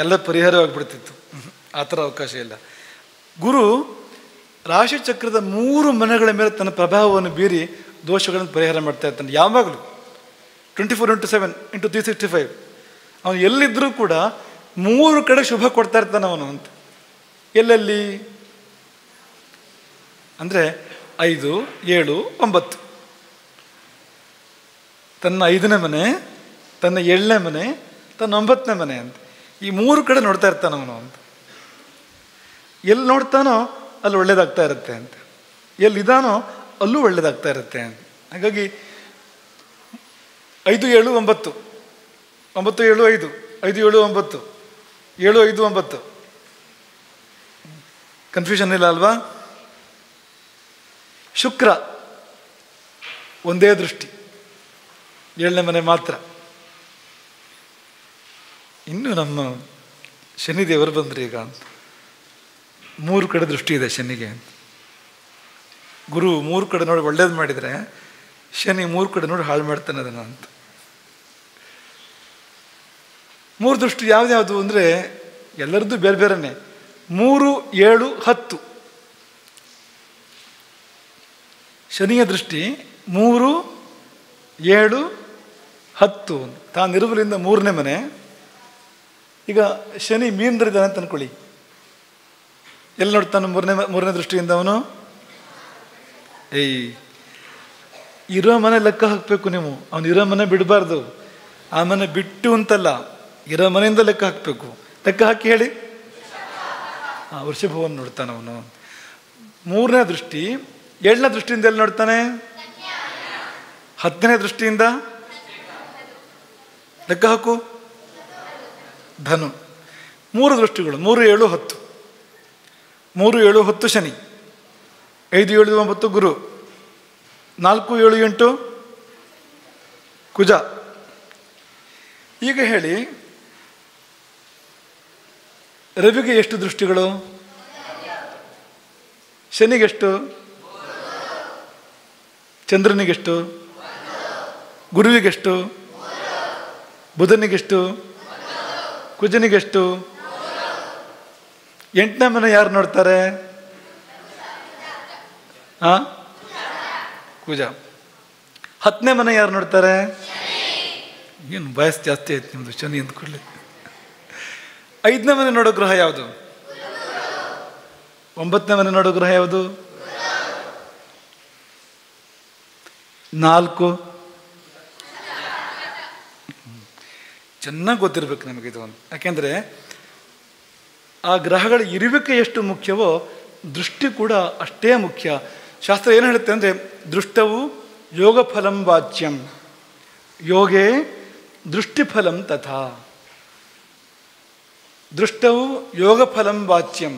ಎಲ್ಲ ಪರಿಹಾರವಾಗಿಬಿಡ್ತಿತ್ತು. ಆ ಥರ ಅವಕಾಶ ಇಲ್ಲ. ಗುರು ರಾಶಿಚಕ್ರದ 3 ಮನೆಗಳ ಮೇಲೆ ತನ್ನ ಪ್ರಭಾವವನ್ನು ಬೀರಿ ದೋಷಗಳನ್ನು ಪರಿಹಾರ ಮಾಡ್ತಾ ಇರ್ತಾನೆ ಯಾವಾಗಲೂ. 24x7 × 365. ಅವನು ಎಲ್ಲಿದ್ದರೂ ಕೂಡ 3 ಕಡೆ ಶುಭ ಕೊಡ್ತಾ ಇರ್ತಾನೆ ಅವನು ಅಂತ. ಎಲ್ಲೆಲ್ಲಿ ಅಂದರೆ 5, 7, 9. ತನ್ನ 5ನೇ ಮನೆ, ತನ್ನ 7ನೇ ಮನೆ, ತನ್ನ 9ನೇ ಮನೆ ಅಂತ ಈ 3 ಕಡೆ ನೋಡ್ತಾ ಇರ್ತಾನೆ ಅವನು ಅಂತ. ಎಲ್ಲಿ ನೋಡ್ತಾನೋ ಅಲ್ಲಿ ಒಳ್ಳೇದಾಗ್ತಾ ಇರುತ್ತೆ ಅಂತ, ಎಲ್ಲಿದ್ದಾನೋ ಅಲ್ಲೂ ಒಳ್ಳೇದಾಗ್ತಾ ಇರುತ್ತೆ ಅಂತ. ಹಾಗಾಗಿ 5, 7, 9, 9, 7, 5, 5, 7, 9, 7, 5, 9. ಕನ್ಫ್ಯೂಷನ್ ಇಲ್ಲ ಅಲ್ವಾ? ಶುಕ್ರ ಒಂದೇ ದೃಷ್ಟಿ, 7ನೇ ಮನೆ ಮಾತ್ರ. ಇನ್ನು ನಮ್ಮ ಶನಿದೇವರು ಬಂದ್ರಿ ಈಗ ಅಂತ. 3 ಕಡೆ ದೃಷ್ಟಿ ಇದೆ ಶನಿಗೆ. ಗುರು 3 ಕಡೆ ನೋಡಿ ಒಳ್ಳೇದು ಮಾಡಿದರೆ ಶನಿ 3 ಕಡೆ ನೋಡಿ ಹಾಳು ಮಾಡ್ತಾನೆ ಅದನ್ನು ಅಂತ. 3 ದೃಷ್ಟಿ ಯಾವ್ದ್ಯಾವುದು ಅಂದರೆ ಎಲ್ಲರದ್ದು ಬೇರೆ ಬೇರೆನೆ. 3, 7, 10. ಶನಿಯ ದೃಷ್ಟಿ 3, 7, 10. ತಾನಿರುವಲಿಂದ 3ನೇ ಮನೆ. ಈಗ ಶನಿ ಮೀನದಲ್ಲಿದ್ದಾನೆ ಅಂತ ಅನ್ಕೊಳ್ಳಿ. ಎಲ್ಲಿ ನೋಡ್ತಾನೆ? 3ನೇ ದೃಷ್ಟಿಯಿಂದ ಅವನು ಇರೋ ಮನೆ ಲೆಕ್ಕ ಹಾಕಬೇಕು ನೀವು. ಅವನು ಇರೋ ಮನೆ ಬಿಡಬಾರ್ದು. ಆ ಮನೆ ಬಿಟ್ಟು ಅಂತಲ್ಲ, ಇರೋ ಮನೆಯಿಂದ ಲೆಕ್ಕ ಹಾಕಬೇಕು. ಲೆಕ್ಕ ಹಾಕಿ ಹೇಳಿ. ವೃಷಭವನ್ನು ನೋಡ್ತಾನೆ ಅವನು. 3ನೇ ದೃಷ್ಟಿ. 7ನೇ ದೃಷ್ಟಿಯಿಂದ ಎಲ್ಲಿ ನೋಡ್ತಾನೆ? 10ನೇ ದೃಷ್ಟಿಯಿಂದ ಲೆಕ್ಕ ಹಾಕು. ಧನು. 3 ದೃಷ್ಟಿಗಳು 3, 7, 10. 3, 7, 10 ಶನಿ. 5, 7, 9 ಗುರು. 4, 7, 8 ಕುಜ. ಈಗ ಹೇಳಿ, ರವಿಗೆ ಎಷ್ಟು ದೃಷ್ಟಿಗಳು? ಶನಿಗೆಷ್ಟು? ಚಂದ್ರನಿಗೆಷ್ಟು? ಗುರುವಿಗೆಷ್ಟು? ಬುಧನಿಗೆಷ್ಟು? ಕುಜನಿಗೆಷ್ಟು? 8ನೇ ಮನೆ ಯಾರು ನೋಡ್ತಾರೆ? ಕುಜ. 10ನೇ ಮನೆ ಯಾರು ನೋಡ್ತಾರೆ? ಏನು ವಯಸ್ಸು ಜಾಸ್ತಿ ಆಯ್ತು ನಿಮ್ಮದು, ಶನಿ ಅಂದ್ಕೊಳ್ಳಿ. 5ನೇ ಮನೆ ನೋಡೋ ಗ್ರಹ ಯಾವುದು? 9ನೇ ಮನೆ ನೋಡೋ ಗ್ರಹ ಯಾವುದು? 4. ಚೆನ್ನಾಗಿ ಗೊತ್ತಿರ್ಬೇಕು ನಮಗಿದು ಅಂತ. ಯಾಕೆಂದರೆ ಆ ಗ್ರಹಗಳ ಇರುವಿಕೆ ಎಷ್ಟು ಮುಖ್ಯವೋ ದೃಷ್ಟಿ ಕೂಡ ಅಷ್ಟೇ ಮುಖ್ಯ. ಶಾಸ್ತ್ರ ಏನು ಹೇಳುತ್ತೆ ಅಂದರೆ, ದೃಷ್ಟವು ಯೋಗ ಫಲಂ ವಾಚ್ಯಂ ಯೋಗೇ ದೃಷ್ಟಿಫಲಂ ತಥಾ. ದೃಷ್ಟವು ಯೋಗ ಫಲಂ ವಾಚ್ಯಂ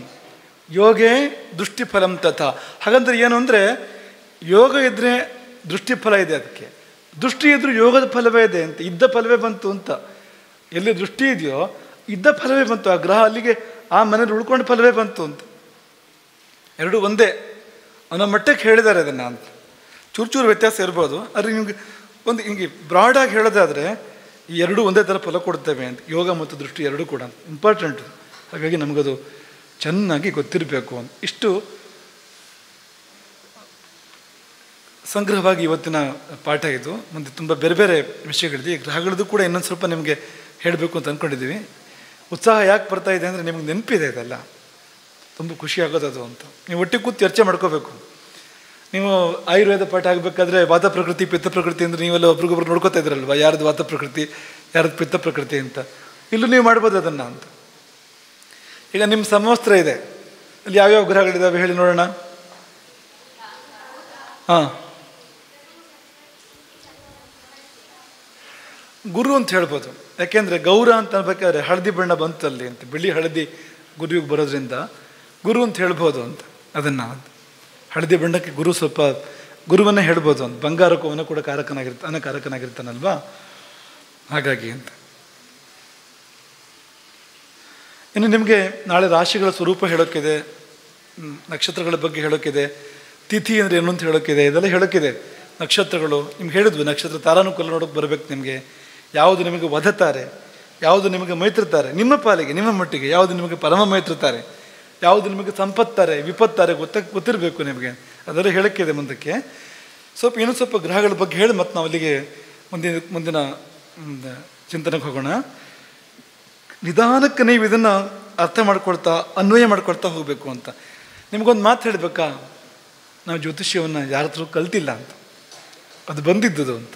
ಯೋಗೇ ದೃಷ್ಟಿಫಲಂ ತಥಾ. ಹಾಗಂದ್ರೆ ಏನು ಅಂದರೆ, ಯೋಗ ಇದ್ದರೆ ದೃಷ್ಟಿಫಲ ಇದೆ, ಅದಕ್ಕೆ ದೃಷ್ಟಿ ಇದ್ರೂ ಯೋಗದ ಫಲವೇ ಇದೆ ಅಂತ. ಇದ್ದ ಫಲವೇ ಬಂತು ಅಂತ. ಎಲ್ಲಿ ದೃಷ್ಟಿ ಇದೆಯೋ ಇದ್ದ ಫಲವೇ ಬಂತು. ಆ ಗ್ರಹ ಅಲ್ಲಿಗೆ ಆ ಮನೇಲಿ ಉಳ್ಕೊಂಡು ಫಲವೇ ಬಂತು ಅಂತ. ಎರಡೂ ಒಂದೇ ಅನ್ನೋ ಮಟ್ಟಕ್ಕೆ ಹೇಳಿದ್ದಾರೆ ಅದನ್ನು ಅಂತ. ಚೂರು ವ್ಯತ್ಯಾಸ ಇರ್ಬೋದು, ಆದರೆ ನಿಮಗೆ ಒಂದು ಹಿಂಗೆ ಬ್ರಾಡಾಗಿ ಹೇಳೋದಾದರೆ ಈ ಎರಡೂ ಒಂದೇ ಥರ ಫಲ ಕೊಡ್ತೇವೆ ಅಂತ. ಯೋಗ ಮತ್ತು ದೃಷ್ಟಿ ಎರಡೂ ಕೂಡ ಇಂಪಾರ್ಟೆಂಟು. ಹಾಗಾಗಿ ನಮಗದು ಚೆನ್ನಾಗಿ ಗೊತ್ತಿರಬೇಕು ಅಂತ. ಇಷ್ಟು ಸಂಗ್ರಹವಾಗಿ ಇವತ್ತಿನ ಪಾಠ ಇದು. ಮುಂದೆ ತುಂಬ ಬೇರೆ ಬೇರೆ ವಿಷಯಗಳಿದೆ. ಈ ಗ್ರಹಗಳದ್ದು ಕೂಡ ಇನ್ನೊಂದು ಸ್ವಲ್ಪ ನಿಮಗೆ ಹೇಳಬೇಕು ಅಂತ ಅಂದ್ಕೊಂಡಿದ್ದೀವಿ. ಉತ್ಸಾಹ ಯಾಕೆ ಬರ್ತಾ ಇದೆ ಅಂದರೆ, ನಿಮಗೆ ನೆನಪಿದೆ ಇದೆಲ್ಲ, ತುಂಬ ಖುಷಿ ಆಗೋದು ಅದು ಅಂತ. ನೀವು ಒಟ್ಟಿಗೆ ಕೂತು ಚರ್ಚೆ ಮಾಡ್ಕೋಬೇಕು. ನೀವು ಆಯುರ್ವೇದ ಪಾಠ ಆಗಬೇಕಾದ್ರೆ ವಾತ ಪ್ರಕೃತಿ ಪಿತ್ತ ಪ್ರಕೃತಿ ಅಂದರೆ ನೀವೆಲ್ಲ ಒಬ್ರಿಗೊಬ್ರು ನೋಡ್ಕೋತಾ ಇದ್ರಲ್ವ, ಯಾರ್ದು ವಾತ ಪ್ರಕೃತಿ ಯಾರ್ದು ಪಿತ್ತ ಪ್ರಕೃತಿ ಅಂತ. ಇಲ್ಲೂ ನೀವು ಮಾಡ್ಬೋದು ಅದನ್ನು ಅಂತ. ಈಗ ನಿಮ್ಮ ಸಮವಸ್ತ್ರ ಇದೆ, ಅಲ್ಲಿ ಯಾವ್ಯಾವ ಗ್ರಹಗಳಿದ್ದಾವೆ ಹೇಳಿ ನೋಡೋಣ. ಹಾಂ, ಗುರು ಅಂತ ಹೇಳ್ಬೋದು. ಯಾಕೆಂದರೆ ಗೌರ ಅಂತ ಅನ್ಬೇಕಾದ್ರೆ ಹಳದಿ ಬಣ್ಣ ಬಂತಲ್ಲಿ ಅಂತ, ಬಿಳಿ ಹಳದಿ ಗುರುವಿಗೆ ಬರೋದ್ರಿಂದ ಗುರು ಅಂತ ಹೇಳ್ಬೋದು ಅಂತ. ಅದನ್ನು ಹಳದಿ ಬಣ್ಣಕ್ಕೆ ಗುರು ಸ್ವಲ್ಪ ಗುರುವನ್ನೇ ಹೇಳ್ಬೋದು ಅಂತ. ಬಂಗಾರಕ್ಕೂ ಅವನು ಕೂಡ ಕಾರಕನಾಗಿರ್ತಾನಲ್ವಾ, ಹಾಗಾಗಿ ಅಂತ. ಇನ್ನು ನಿಮಗೆ ನಾಳೆ ರಾಶಿಗಳ ಸ್ವರೂಪ ಹೇಳೋಕ್ಕಿದೆ, ನಕ್ಷತ್ರಗಳ ಬಗ್ಗೆ ಹೇಳೋಕ್ಕಿದೆ, ತಿಥಿ ಅಂದರೆ ಏನು ಅಂತ ಹೇಳೋಕ್ಕಿದೆ, ಇದೆಲ್ಲ ಹೇಳೋಕ್ಕಿದೆ. ನಕ್ಷತ್ರಗಳು ನಿಮ್ಗೆ ಹೇಳಿದ್ವಿ, ನಕ್ಷತ್ರ ತಾರಾನುಕೂಲ ನೋಡೋಕೆ ಬರಬೇಕು ನಿಮಗೆ. ಯಾವುದು ನಿಮಗೆ ವಧತಾರೆ, ಯಾವುದು ನಿಮಗೆ ಮೈತ್ರಿತಾರೆ, ನಿಮ್ಮ ಪಾಲಿಗೆ ನಿಮ್ಮ ಮಟ್ಟಿಗೆ ಯಾವುದು ನಿಮಗೆ ಪರಮ ಮೈತ್ರಿತಾರೆ, ಯಾವುದು ನಿಮಗೆ ಸಂಪತ್ತಾರೆ ವಿಪತ್ತಾರೆ ಗೊತ್ತಿರಬೇಕು ನಿಮಗೆ. ಅದೆಲ್ಲ ಹೇಳೋಕ್ಕಿದೆ ಮುಂದಕ್ಕೆ. ಇನ್ನೂ ಸ್ವಲ್ಪ ಗ್ರಹಗಳ ಬಗ್ಗೆ ಹೇಳಿ ಮತ್ತು ನಾವು ಅಲ್ಲಿಗೆ ಮುಂದಿನ ಚಿಂತನೆಗೆ ಹೋಗೋಣ. ನಿಧಾನಕ್ಕೆ ನೀವು ಇದನ್ನು ಅರ್ಥ ಮಾಡ್ಕೊಳ್ತಾ ಅನ್ವಯ ಮಾಡ್ಕೊಳ್ತಾ ಹೋಗಬೇಕು ಅಂತ. ನಿಮಗೊಂದು ಮಾತು ಹೇಳಬೇಕಾ, ನಾವು ಜ್ಯೋತಿಷ್ಯವನ್ನು ಯಾರ ಹತ್ರ ಕಲ್ತಿಲ್ಲ ಅಂತ. ಅದು ಬಂದಿದ್ದು ಅಂತ,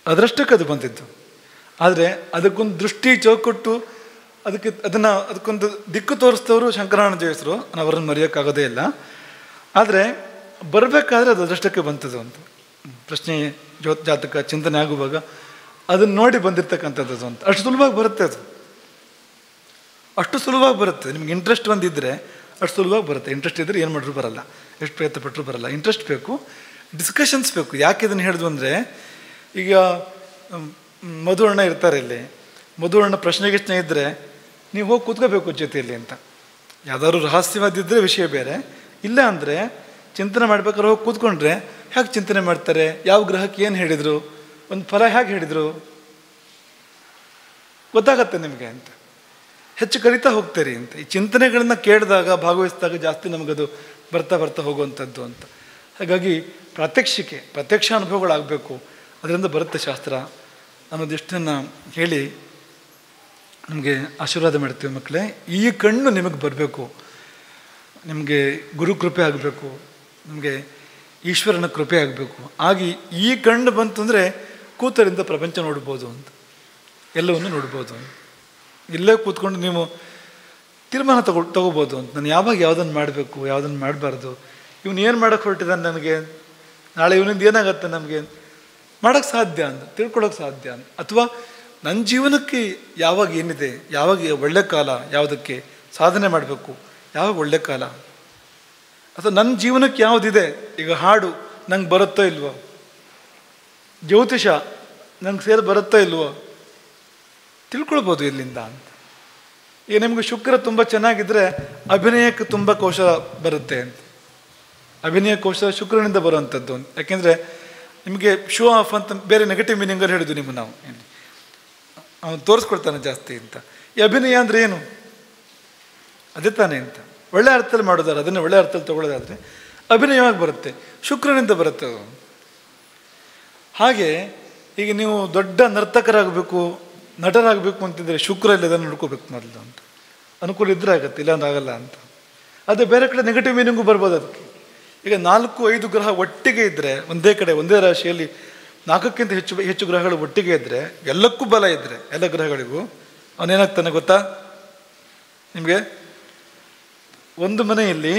ಅದರಷ್ಟಕ್ಕೆ ಅದು ಬಂದಿದ್ದು. ಆದರೆ ಅದಕ್ಕೊಂದು ದೃಷ್ಟಿ ಚೌಕಟ್ಟು, ಅದಕ್ಕೊಂದು ದಿಕ್ಕು ತೋರಿಸ್ತವರು ಶಂಕರಾನಂದ ಜಯಸರು, ನಾವು ಅವರನ್ನು ಮರೆಯೋಕ್ಕಾಗೋದೇ ಇಲ್ಲ. ಆದರೆ ಬರಬೇಕಾದ್ರೆ ಅದು ಅದರಷ್ಟಕ್ಕೆ ಬಂತದ್ದು ಅಂತ. ಪ್ರಶ್ನೆ ಜಾತಕ ಚಿಂತನೆ ಆಗುವಾಗ ಅದನ್ನು ನೋಡಿ ಬಂದಿರ್ತಕ್ಕಂಥದ್ದು ಅಂತ. ಅಷ್ಟು ಸುಲಭವಾಗಿ ಬರುತ್ತೆ, ಅಷ್ಟು ಸುಲಭವಾಗಿ ಬರುತ್ತೆ. ನಿಮ್ಗೆ ಇಂಟ್ರೆಸ್ಟ್ ಒಂದಿದ್ದರೆ ಅಷ್ಟು ಸುಲಭವಾಗಿ ಬರುತ್ತೆ. ಇಂಟ್ರೆಸ್ಟ್ ಇದ್ದರೆ ಏನು ಮಾಡಿದ್ರು ಬರಲ್ಲ, ಎಷ್ಟು ಪ್ರಯತ್ನ ಪಟ್ಟರು ಬರಲ್ಲ. ಇಂಟ್ರೆಸ್ಟ್ ಬೇಕು, ಡಿಸ್ಕಷನ್ಸ್ ಬೇಕು. ಯಾಕೆ ಇದನ್ನು ಹೇಳಿದ್ವು ಅಂದರೆ, ಈಗ ಮಧುವರ್ಣ ಇರ್ತಾರೆ ಇಲ್ಲಿ, ಮಧುವರ್ಣ ಪ್ರಶ್ನೆಗೆ ಇದ್ದರೆ ನೀವು ಹೋಗಿ ಕೂತ್ಕೋಬೇಕು ಜೊತೆಯಲ್ಲಿ ಅಂತ. ಯಾವ್ದಾದ್ರು ರಹಸ್ಯವಾದಿದ್ದರೆ ವಿಷಯ ಬೇರೆ, ಇಲ್ಲ ಅಂದರೆ ಚಿಂತನೆ ಮಾಡ್ಬೇಕಾದ್ರೆ ಹೋಗಿ ಕೂತ್ಕೊಂಡ್ರೆ ಹೇಗೆ ಚಿಂತನೆ ಮಾಡ್ತಾರೆ, ಯಾವ ಗ್ರಹಕ್ಕೆ ಏನು ಹೇಳಿದರು, ಒಂದು ಫಲ ಹೇಗೆ ಹೇಳಿದರು ಗೊತ್ತಾಗತ್ತೆ ನಿಮಗೆ ಅಂತ. ಹೆಚ್ಚು ಕಲಿತಾ ಹೋಗ್ತೀರಿ ಅಂತ. ಈ ಚಿಂತನೆಗಳನ್ನ ಕೇಳಿದಾಗ ಭಾಗವಹಿಸಿದಾಗ ಜಾಸ್ತಿ ನಮಗದು ಬರ್ತಾ ಬರ್ತಾ ಹೋಗುವಂಥದ್ದು ಅಂತ. ಹಾಗಾಗಿ ಪ್ರತ್ಯಕ್ಷ ಅನುಭವಗಳಾಗಬೇಕು, ಅದರಿಂದ ಬರುತ್ತೆ ಶಾಸ್ತ್ರ ಅನ್ನೋದಿಷ್ಟನ್ನು ಹೇಳಿ ನಮಗೆ ಆಶೀರ್ವಾದ ಮಾಡ್ತೀವಿ. ಮಕ್ಕಳೇ, ಈ ಕಣ್ಣು ನಿಮಗೆ ಬರಬೇಕು, ನಿಮಗೆ ಗುರು ಕೃಪೆ ಆಗಬೇಕು, ನಿಮಗೆ ಈಶ್ವರನ ಕೃಪೆ ಆಗಬೇಕು. ಆಗಿ ಈ ಕಣ್ಣು ಬಂತು ಅಂದರೆ ಕೂತರಿಂದ ಪ್ರಪಂಚ ನೋಡ್ಬೋದು ಅಂತ, ಎಲ್ಲವನ್ನು ನೋಡ್ಬೋದು. ಇಲ್ಲೇ ಕೂತ್ಕೊಂಡು ನೀವು ತೀರ್ಮಾನ ತಗೋಬೋದು ಅಂತ. ನಾನು ಯಾವಾಗ ಯಾವುದನ್ನು ಮಾಡಬೇಕು, ಯಾವುದನ್ನು ಮಾಡಬಾರ್ದು, ಇವನು ಏನು ಮಾಡೋಕ್ಕೆ ಹೊರಟಿದ್ದಾನೆ, ನನಗೆ ನಾಳೆ ಇವನಿಂದ ಏನಾಗತ್ತೆ, ನಮಗೆ ಮಾಡೋಕ್ಕೆ ಸಾಧ್ಯ ಅಂತ ತಿಳ್ಕೊಳ್ಳೋಕೆ ಸಾಧ್ಯ ಅಂತ. ಅಥವಾ ನನ್ನ ಜೀವನಕ್ಕೆ ಯಾವಾಗ ಏನಿದೆ, ಯಾವಾಗ ಒಳ್ಳೆ ಕಾಲ, ಯಾವುದಕ್ಕೆ ಸಾಧನೆ ಮಾಡಬೇಕು, ಯಾವಾಗ ಒಳ್ಳೆ ಕಾಲ, ಅಥವಾ ನನ್ನ ಜೀವನಕ್ಕೆ ಯಾವುದಿದೆ. ಈಗ ಹಾಡು ನಂಗೆ ಬರುತ್ತೋ ಇಲ್ವೋ, ಜ್ಯೋತಿಷ ನಂಗೆ ಸೇರಿ ಬರುತ್ತೋ ಇಲ್ವೋ ತಿಳ್ಕೊಳ್ಬೋದು ಇಲ್ಲಿಂದ ಅಂತ. ಈಗ ನಿಮಗೆ ಶುಕ್ರ ತುಂಬ ಚೆನ್ನಾಗಿದ್ದರೆ ಅಭಿನಯಕ್ಕೆ ತುಂಬ ಕೌಶಲ ಬರುತ್ತೆ ಅಂತ. ಅಭಿನಯ ಕೌಶಲ ಶುಕ್ರನಿಂದ ಬರುವಂಥದ್ದು ಅಂತ. ಯಾಕೆಂದರೆ ನಿಮಗೆ ಶೋ ಆಫ್ ಅಂತ ಬೇರೆ ನೆಗೆಟಿವ್ ಮೀನಿಂಗಲ್ಲಿ ಹೇಳಿದ್ವಿ ನಿಮಗೆ ನಾವು, ಅವನು ತೋರಿಸ್ಕೊಡ್ತಾನೆ ಜಾಸ್ತಿ ಅಂತ. ಈ ಅಭಿನಯ ಅಂದರೆ ಏನು, ಅದೇ ತಾನೇ ಅಂತ. ಒಳ್ಳೆ ಅರ್ಥದಲ್ಲಿ ಮಾಡೋದಾದ್ರೆ, ಅದನ್ನೇ ಒಳ್ಳೆ ಅರ್ಥದಲ್ಲಿ ತೊಗೊಳ್ಳೋದಾದರೆ ಅಭಿನಯವಾಗಿ ಬರುತ್ತೆ, ಶುಕ್ರನಿಂದ ಬರುತ್ತೆ ಅದು. ಹಾಗೆ ಈಗ ನೀವು ದೊಡ್ಡ ನರ್ತಕರಾಗಬೇಕು, ನಟರಾಗಬೇಕು ಅಂತಿದ್ರೆ ಶುಕ್ರ ಇಲ್ಲಿ ಅದನ್ನು ನೋಡ್ಕೋಬೇಕು ಮೊದಲು ಅಂತ. ಅನುಕೂಲ ಇದ್ರೆ ಆಗುತ್ತೆ, ಇಲ್ಲಾಂದ್ರೆ ಆಗಲ್ಲ ಅಂತ. ಅದೇ ಬೇರೆ ಕಡೆ ನೆಗೆಟಿವ್ ಮೀನಿಂಗು ಬರ್ಬೋದು ಅದಕ್ಕೆ. ಈಗ 4-5 ಗ್ರಹ ಒಟ್ಟಿಗೆ ಇದ್ದರೆ, ಒಂದೇ ಕಡೆ ಒಂದೇ ರಾಶಿಯಲ್ಲಿ 4ಕ್ಕಿಂತ ಹೆಚ್ಚು ಗ್ರಹಗಳು ಒಟ್ಟಿಗೆ ಇದ್ದರೆ, ಎಲ್ಲಕ್ಕೂ ಬಲ ಇದ್ದರೆ, ಎಲ್ಲ ಗ್ರಹಗಳಿಗೂ ಅವನೇನಾಗ್ತಾನೆ ಗೊತ್ತಾ ನಿಮಗೆ? ಒಂದು ಮನೆಯಲ್ಲಿ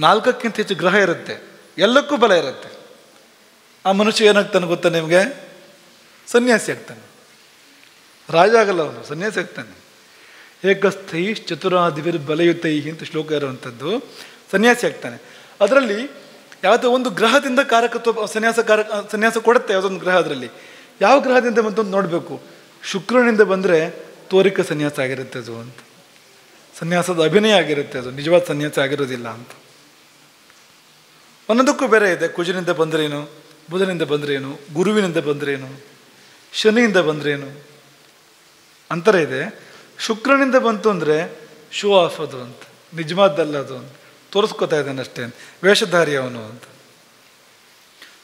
4ಕ್ಕಿಂತ ಹೆಚ್ಚು ಗ್ರಹ ಇರುತ್ತೆ, ಎಲ್ಲಕ್ಕೂ ಬಲ ಇರುತ್ತೆ. ಆ ಮನುಷ್ಯ ಏನಾಗ್ತಾನೆ ಗೊತ್ತಾ ನಿಮಗೆ? ಸನ್ಯಾಸಿ ಆಗ್ತಾನೆ. ರಾಜ ಆಗಲ್ಲ ಅವನು, ಸನ್ಯಾಸಿ ಆಗ್ತಾನೆ. ಏಕಸ್ಥೈ ಚತುರಾಧಿವಿರ್ ಬಲಯುತೈ ಅಂತ ಶ್ಲೋಕ ಇರುವಂಥದ್ದು. ಸನ್ಯಾಸಿ ಆಗ್ತಾನೆ. ಅದರಲ್ಲಿ ಯಾವುದೋ ಒಂದು ಗ್ರಹದಿಂದ ಕಾರಕತ್ವ ಸನ್ಯಾಸ ಕೊಡುತ್ತೆ. ಯಾವುದೊಂದು ಗ್ರಹ ಅದರಲ್ಲಿ ಯಾವ ಗ್ರಹದಿಂದ ಬಂತಂದು ನೋಡಬೇಕು. ಶುಕ್ರನಿಂದ ಬಂದರೆ ತೋರಿಕ ಸನ್ಯಾಸ ಆಗಿರುತ್ತೆ ಅದು ಅಂತ. ಸನ್ಯಾಸದ ಅಭಿನಯ ಆಗಿರುತ್ತೆ, ಅದು ನಿಜವಾದ ಸನ್ಯಾಸ ಆಗಿರೋದಿಲ್ಲ ಅಂತ. ಒಂದೊಂದಕ್ಕೂ ಬೇರೆ ಇದೆ. ಕುಜನಿಂದ ಬಂದ್ರೇನು, ಬುಧನಿಂದ ಬಂದ್ರೇನು, ಗುರುವಿನಿಂದ ಬಂದ್ರೇನು, ಶನಿಯಿಂದ ಬಂದ್ರೇನು ಅಂತರ ಇದೆ. ಶುಕ್ರನಿಂದ ಬಂತು ಅಂದರೆ ಶೋ ಆಫ್ ಅದು ಅಂತ, ನಿಜವಾದ್ದಲ್ಲ ಅದು ಅಂತ, ತೋರಿಸ್ಕೊತಾ ಇದ್ದಾನೆ ಅಷ್ಟೇ, ವೇಷಧಾರಿ ಅವನು ಅಂತ.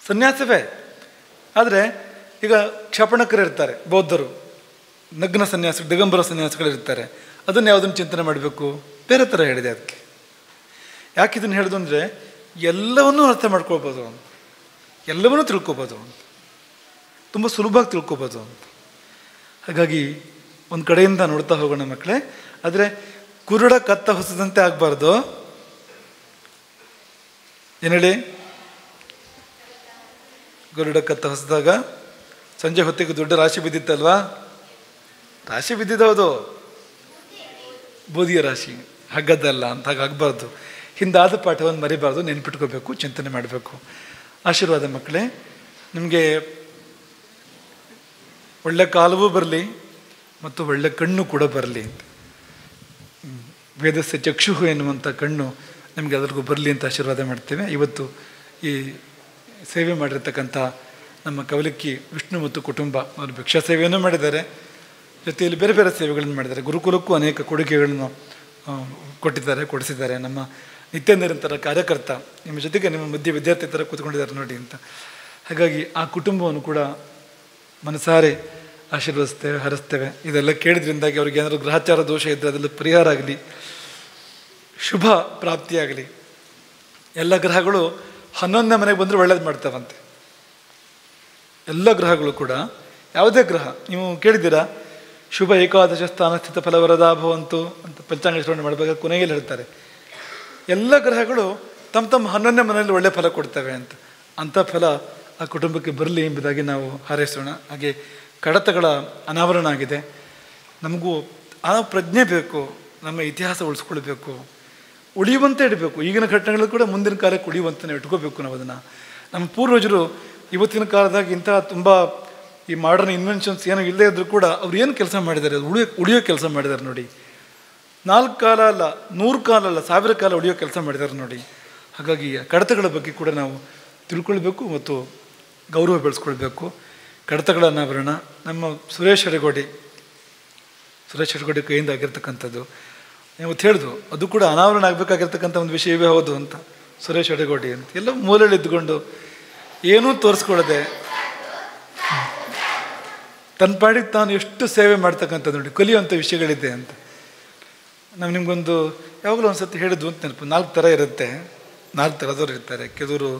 ಸನ್ಯಾಸವೇ. ಆದರೆ ಈಗ ಕ್ಷಪಣಕರು ಇರ್ತಾರೆ, ಬೌದ್ಧರು, ನಗ್ನ ಸನ್ಯಾಸ, ದಿಗಂಬರ ಸನ್ಯಾಸಿಗಳಿರ್ತಾರೆ. ಅದನ್ನು ಯಾವುದನ್ನು ಚಿಂತನೆ ಮಾಡಬೇಕು? ಬೇರೆ ಥರ ಹೇಳಿದೆ ಅದಕ್ಕೆ. ಯಾಕೆ ಇದನ್ನು ಹೇಳಿದು ಅಂದರೆ ಎಲ್ಲವನ್ನೂ ಅರ್ಥ ಮಾಡ್ಕೊಳ್ಬೋದು ಅವನು, ಎಲ್ಲವನ್ನೂ ತಿಳ್ಕೊಬೋದು ಅವನು, ತುಂಬ ಸುಲಭವಾಗಿ ತಿಳ್ಕೊಬೋದು ಅಂತ. ಹಾಗಾಗಿ ಒಂದು ಕಡೆಯಿಂದ ನೋಡ್ತಾ ಹೋಗೋಣ ಮಕ್ಕಳೇ. ಆದರೆ ಕುರುಡ ಕತ್ತ ಹೊಸದಂತೆ ಆಗಬಾರ್ದು. ಏನು ಹೇಳಿ? ಕುರುಡ ಕತ್ತ ಹೊಸದಾಗ ಸಂಜೆ ಹೊತ್ತಿಗೆ ದೊಡ್ಡ ರಾಶಿ ಬಿದ್ದಿತ್ತಲ್ವಾ? ರಾಶಿ ಬಿದ್ದಿದ್ದವುದು ಬೂದಿಯ ರಾಶಿ, ಹಗ್ಗದಲ್ಲ ಅಂತ. ಹಾಗಾಗಬಾರ್ದು. ಹಿಂದಾದ ಪಾಠವನ್ನು ಮರಿಬಾರ್ದು, ನೆನ್ಪಿಟ್ಕೋಬೇಕು, ಚಿಂತನೆ ಮಾಡಬೇಕು. ಆಶೀರ್ವಾದ ಮಕ್ಕಳೇ. ನಿಮಗೆ ಒಳ್ಳೆ ಕಾಲವೂ ಬರಲಿ ಮತ್ತು ಒಳ್ಳೆ ಕಣ್ಣು ಕೂಡ ಬರಲಿ. ವೇದಸ್ಯ ಚಕ್ಷುಹು ಎನ್ನುವಂಥ ಕಣ್ಣು ನಮಗೆ ಅದರಿಗೂ ಬರಲಿ ಅಂತ ಆಶೀರ್ವಾದ ಮಾಡ್ತೇವೆ. ಇವತ್ತು ಈ ಸೇವೆ ಮಾಡಿರ್ತಕ್ಕಂಥ ನಮ್ಮ ಕವಲಕ್ಕಿ ವಿಷ್ಣು ಮತ್ತು ಕುಟುಂಬ ಅವರು ಭಿಕ್ಷಾ ಸೇವೆಯನ್ನು ಮಾಡಿದ್ದಾರೆ, ಜೊತೆಯಲ್ಲಿ ಬೇರೆ ಬೇರೆ ಸೇವೆಗಳನ್ನು ಮಾಡಿದ್ದಾರೆ. ಗುರುಕುಲಕ್ಕೂ ಅನೇಕ ಕೊಡುಗೆಗಳನ್ನು ಕೊಡಿಸಿದ್ದಾರೆ. ನಮ್ಮ ನಿತ್ಯ ನಿರಂತರ ಕಾರ್ಯಕರ್ತ, ನಿಮ್ಮ ಜೊತೆಗೆ ನಿಮ್ಮ ಮಧ್ಯೆ ವಿದ್ಯಾರ್ಥಿ ಥರ ಕೂತ್ಕೊಂಡಿದ್ದಾರೆ ನೋಡಿ ಅಂತ. ಹಾಗಾಗಿ ಆ ಕುಟುಂಬವನ್ನು ಕೂಡ ಮನಸಾರೆ ಆಶೀರ್ವದಿಸ್ತೇವೆ, ಹರಿಸ್ತೇವೆ. ಇದೆಲ್ಲ ಕೇಳಿದ್ರಿಂದಾಗಿ ಅವ್ರಿಗೆ ಏನಾದರೂ ಗ್ರಹಚಾರ ದೋಷ ಇದ್ದರೆ ಅದೆಲ್ಲ ಪರಿಹಾರ ಆಗಲಿ, ಶುಭ ಪ್ರಾಪ್ತಿಯಾಗಲಿ. ಎಲ್ಲ ಗ್ರಹಗಳು 11ನೇ ಮನೆಗೆ ಬಂದರೆ ಒಳ್ಳೇದು ಮಾಡ್ತಾವಂತೆ. ಎಲ್ಲ ಗ್ರಹಗಳು ಕೂಡ, ಯಾವುದೇ ಗ್ರಹ ನೀವು ಕೇಳಿದ್ದೀರಾ, ಶುಭ ಏಕಾದಶ ಸ್ಥಾನ ಸ್ಥಿತ ಫಲವರದಾಭವಂತು ಅಂತ ಪಂಚಾಂಗ ಶ್ರವಣ ಮಾಡಬೇಕಾದ್ರೆ ಕೊನೆಯಲ್ಲಿ ಹೇಳ್ತಾರೆ, ಎಲ್ಲ ಗ್ರಹಗಳು ತಮ್ಮ ತಮ್ಮ 11ನೇ ಮನೆಯಲ್ಲಿ ಒಳ್ಳೆ ಫಲ ಕೊಡ್ತವೆ ಅಂತ. ಅಂಥ ಫಲ ಆ ಕುಟುಂಬಕ್ಕೆ ಬರಲಿ ಎಂಬುದಾಗಿ ನಾವು ಹಾರೈಸೋಣ. ಹಾಗೆ ಕಡತಗಳ ಅನಾವರಣ ಆಗಿದೆ. ನಮಗೂ ಆ ಪ್ರಜ್ಞೆ ಬೇಕು, ನಮ್ಮ ಇತಿಹಾಸ ಉಳಿಸ್ಕೊಳ್ಬೇಕು, ಉಳಿಯುವಂತೆ ಇಡಬೇಕು. ಈಗಿನ ಘಟನೆಗಳು ಕೂಡ ಮುಂದಿನ ಕಾಲಕ್ಕೆ ಉಳಿಯುವಂತೆ ಇಟ್ಕೋಬೇಕು ನಾವು ಅದನ್ನು. ನಮ್ಮ ಪೂರ್ವಜರು ಇವತ್ತಿನ ಕಾಲದಾಗ ಇಂಥ ತುಂಬ ಈ ಮಾಡರ್ನ್ ಇನ್ವೆನ್ಷನ್ಸ್ ಏನೋ ಇಲ್ಲದೇ ಇದ್ದರೂ ಕೂಡ ಅವ್ರು ಏನು ಕೆಲಸ ಮಾಡಿದ್ದಾರೆ, ಅದು ಉಳಿಯೋ ಕೆಲಸ ಮಾಡಿದ್ದಾರೆ ನೋಡಿ. 4 ಕಾಲ ಅಲ್ಲ, 100 ಕಾಲ ಅಲ್ಲ, 1000 ಕಾಲ ಉಳಿಯೋ ಕೆಲಸ ಮಾಡಿದ್ದಾರೆ ನೋಡಿ. ಹಾಗಾಗಿ ಕಡತಗಳ ಬಗ್ಗೆ ಕೂಡ ನಾವು ತಿಳ್ಕೊಳ್ಬೇಕು ಮತ್ತು ಗೌರವ ಬೆಳೆಸ್ಕೊಳ್ಬೇಕು. ಕಡತಗಳ ಅನಾವರಣ ನಮ್ಮ ಸುರೇಶ್ ಅಡಗೋಡಿ ಕೈಯಿಂದ ಆಗಿರ್ತಕ್ಕಂಥದ್ದು. ಇವತ್ತು ಹೇಳಿದ್ರು, ಅದು ಕೂಡ ಅನಾವರಣ ಆಗಬೇಕಾಗಿರ್ತಕ್ಕಂಥ ಒಂದು ವಿಷಯವೇ ಹೌದು ಅಂತ. ಸುರೇಶ್ ಅಡಗೋಡಿ ಅಂತ ಎಲ್ಲ ಮೂಲೆಯಲ್ಲಿ ಇದ್ದುಕೊಂಡು ಏನೂ ತೋರಿಸ್ಕೊಳ್ಳದೆ ತನ್ನ ಪಾಡಿಗೆ ತಾನು ಎಷ್ಟು ಸೇವೆ ಮಾಡ್ತಕ್ಕಂಥದ್ದು ನೋಡಿ, ಕಲಿಯುವಂಥ ವಿಷಯಗಳಿದೆ ಅಂತ. ನಾವು ನಿಮಗೊಂದು ಯಾವಾಗಲೂ ಒಂದು ಸತಿ ಹೇಳಿದ್ವು ಅಂತ ನೆನಪು. 4 ಥರ ಇರುತ್ತೆ, 4 ಥರದವ್ರು ಇರ್ತಾರೆ. ಕೆಲವರು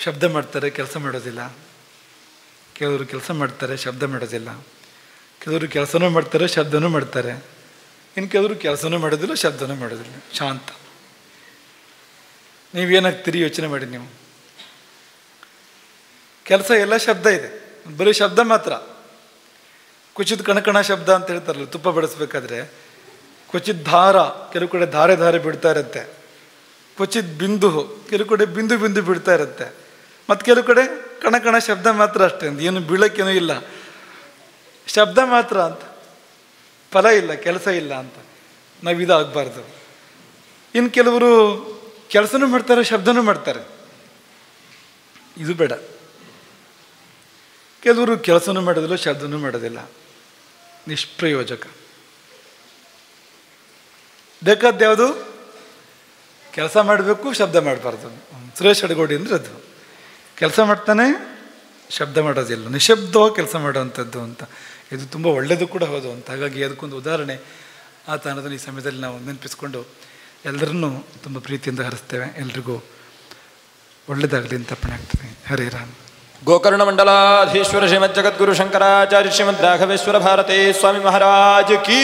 ಶಬ್ದ ಮಾಡ್ತಾರೆ, ಕೆಲಸ ಮಾಡೋದಿಲ್ಲ. ಕೆಲವರು ಕೆಲಸ ಮಾಡ್ತಾರೆ, ಶಬ್ದ ಮಾಡೋದಿಲ್ಲ. ಕೆಲವರು ಕೆಲಸನೂ ಮಾಡ್ತಾರೆ, ಶಬ್ದನೂ ಮಾಡ್ತಾರೆ. ಇನ್ನು ಕೆಲವರು ಕೆಲಸನೂ ಮಾಡೋದಿಲ್ಲ, ಶಬ್ದನೂ ಮಾಡೋದಿಲ್ಲ, ಶಾಂತ. ನೀವೇನಾಗ್ತೀರಿ ಯೋಚನೆ ಮಾಡಿ. ನೀವು ಕೆಲಸ ಎಲ್ಲ ಶಬ್ದ ಇದೆ, ಬರೀ ಶಬ್ದ ಮಾತ್ರ. ಕ್ವಚಿತ್ ಕಣಕಣ ಶಬ್ದ ಅಂತ ಹೇಳ್ತಾರಲ್ಲ, ತುಪ್ಪ ಬಡಿಸ್ಬೇಕಾದ್ರೆ ಕ್ವಚಿತ್ ಧಾರ, ಕೆಲವು ಕಡೆ ಧಾರೆ ಧಾರೆ ಬಿಡ್ತಾ ಇರುತ್ತೆ. ಕ್ವಚಿತ್ ಬಿಂದು, ಕೆಲವು ಕಡೆ ಬಿಂದು ಬಿಂದು ಬಿಡ್ತಾ ಇರುತ್ತೆ. ಮತ್ತು ಕೆಲವು ಕಡೆ ಕಣಕಣ ಶಬ್ದ ಮಾತ್ರ ಅಷ್ಟೇ, ಅಂತ ಏನು ಬೀಳಕ್ಕೇನೂ ಇಲ್ಲ, ಶಬ್ದ ಮಾತ್ರ ಅಂತ, ಫಲ ಇಲ್ಲ, ಕೆಲಸ ಇಲ್ಲ ಅಂತ. ನಾವು ಇದಾಗಬಾರ್ದು. ಇನ್ನು ಕೆಲವರು ಕೆಲಸನೂ ಮಾಡ್ತಾರೆ, ಶಬ್ದನೂ ಮಾಡ್ತಾರೆ, ಇದು ಬೇಡ. ಕೆಲವರು ಕೆಲಸನೂ ಮಾಡೋದಿಲ್ಲ, ಶಬ್ದನೂ ಮಾಡೋದಿಲ್ಲ, ನಿಷ್ಪ್ರಯೋಜಕ. ಬೇಕಾದ್ಯಾವುದು? ಕೆಲಸ ಮಾಡಬೇಕು, ಶಬ್ದ ಮಾಡಬಾರ್ದು. ಸುರೇಶ್ ಅಡಗೋಡಿ ಅಂದರೆ ಅದು ಕೆಲಸ ಮಾಡ್ತಾನೆ, ಶಬ್ದ ಮಾಡೋದಿಲ್ಲ, ನಿಶಬ್ದವಾಗಿ ಕೆಲಸ ಮಾಡೋವಂಥದ್ದು ಅಂತ. ಇದು ತುಂಬ ಒಳ್ಳೆಯದು ಕೂಡ ಹೌದು ಅಂತ. ಹಾಗಾಗಿ ಅದಕ್ಕೊಂದು ಉದಾಹರಣೆ ಆ ತಾಣದಲ್ಲಿ ಈ ಸಮಯದಲ್ಲಿ ನಾವು ನೆನಪಿಸ್ಕೊಂಡು ಎಲ್ಲರನ್ನೂ ತುಂಬ ಪ್ರೀತಿಯಿಂದ ಹರಿಸ್ತೇವೆ. ಎಲ್ರಿಗೂ ಒಳ್ಳೆಯದಾಗಲಿ ಅಂತ ಅರ್ಪಣೆ ಆಗ್ತದೆ. ಹರೇ ರಾಮ್. ಗೋಕರ್ಣ ಮಂಡಲಾಧೀಶ್ವರ ಶ್ರೀಮದ್ ಜಗದ್ಗುರು ಶಂಕರಾಚಾರ್ಯ ಶ್ರೀಮದ್ ರಾಘವೇಶ್ವರ ಭಾರತೀ ಸ್ವಾಮಿ ಮಹಾರಾಜ್ ಕೀ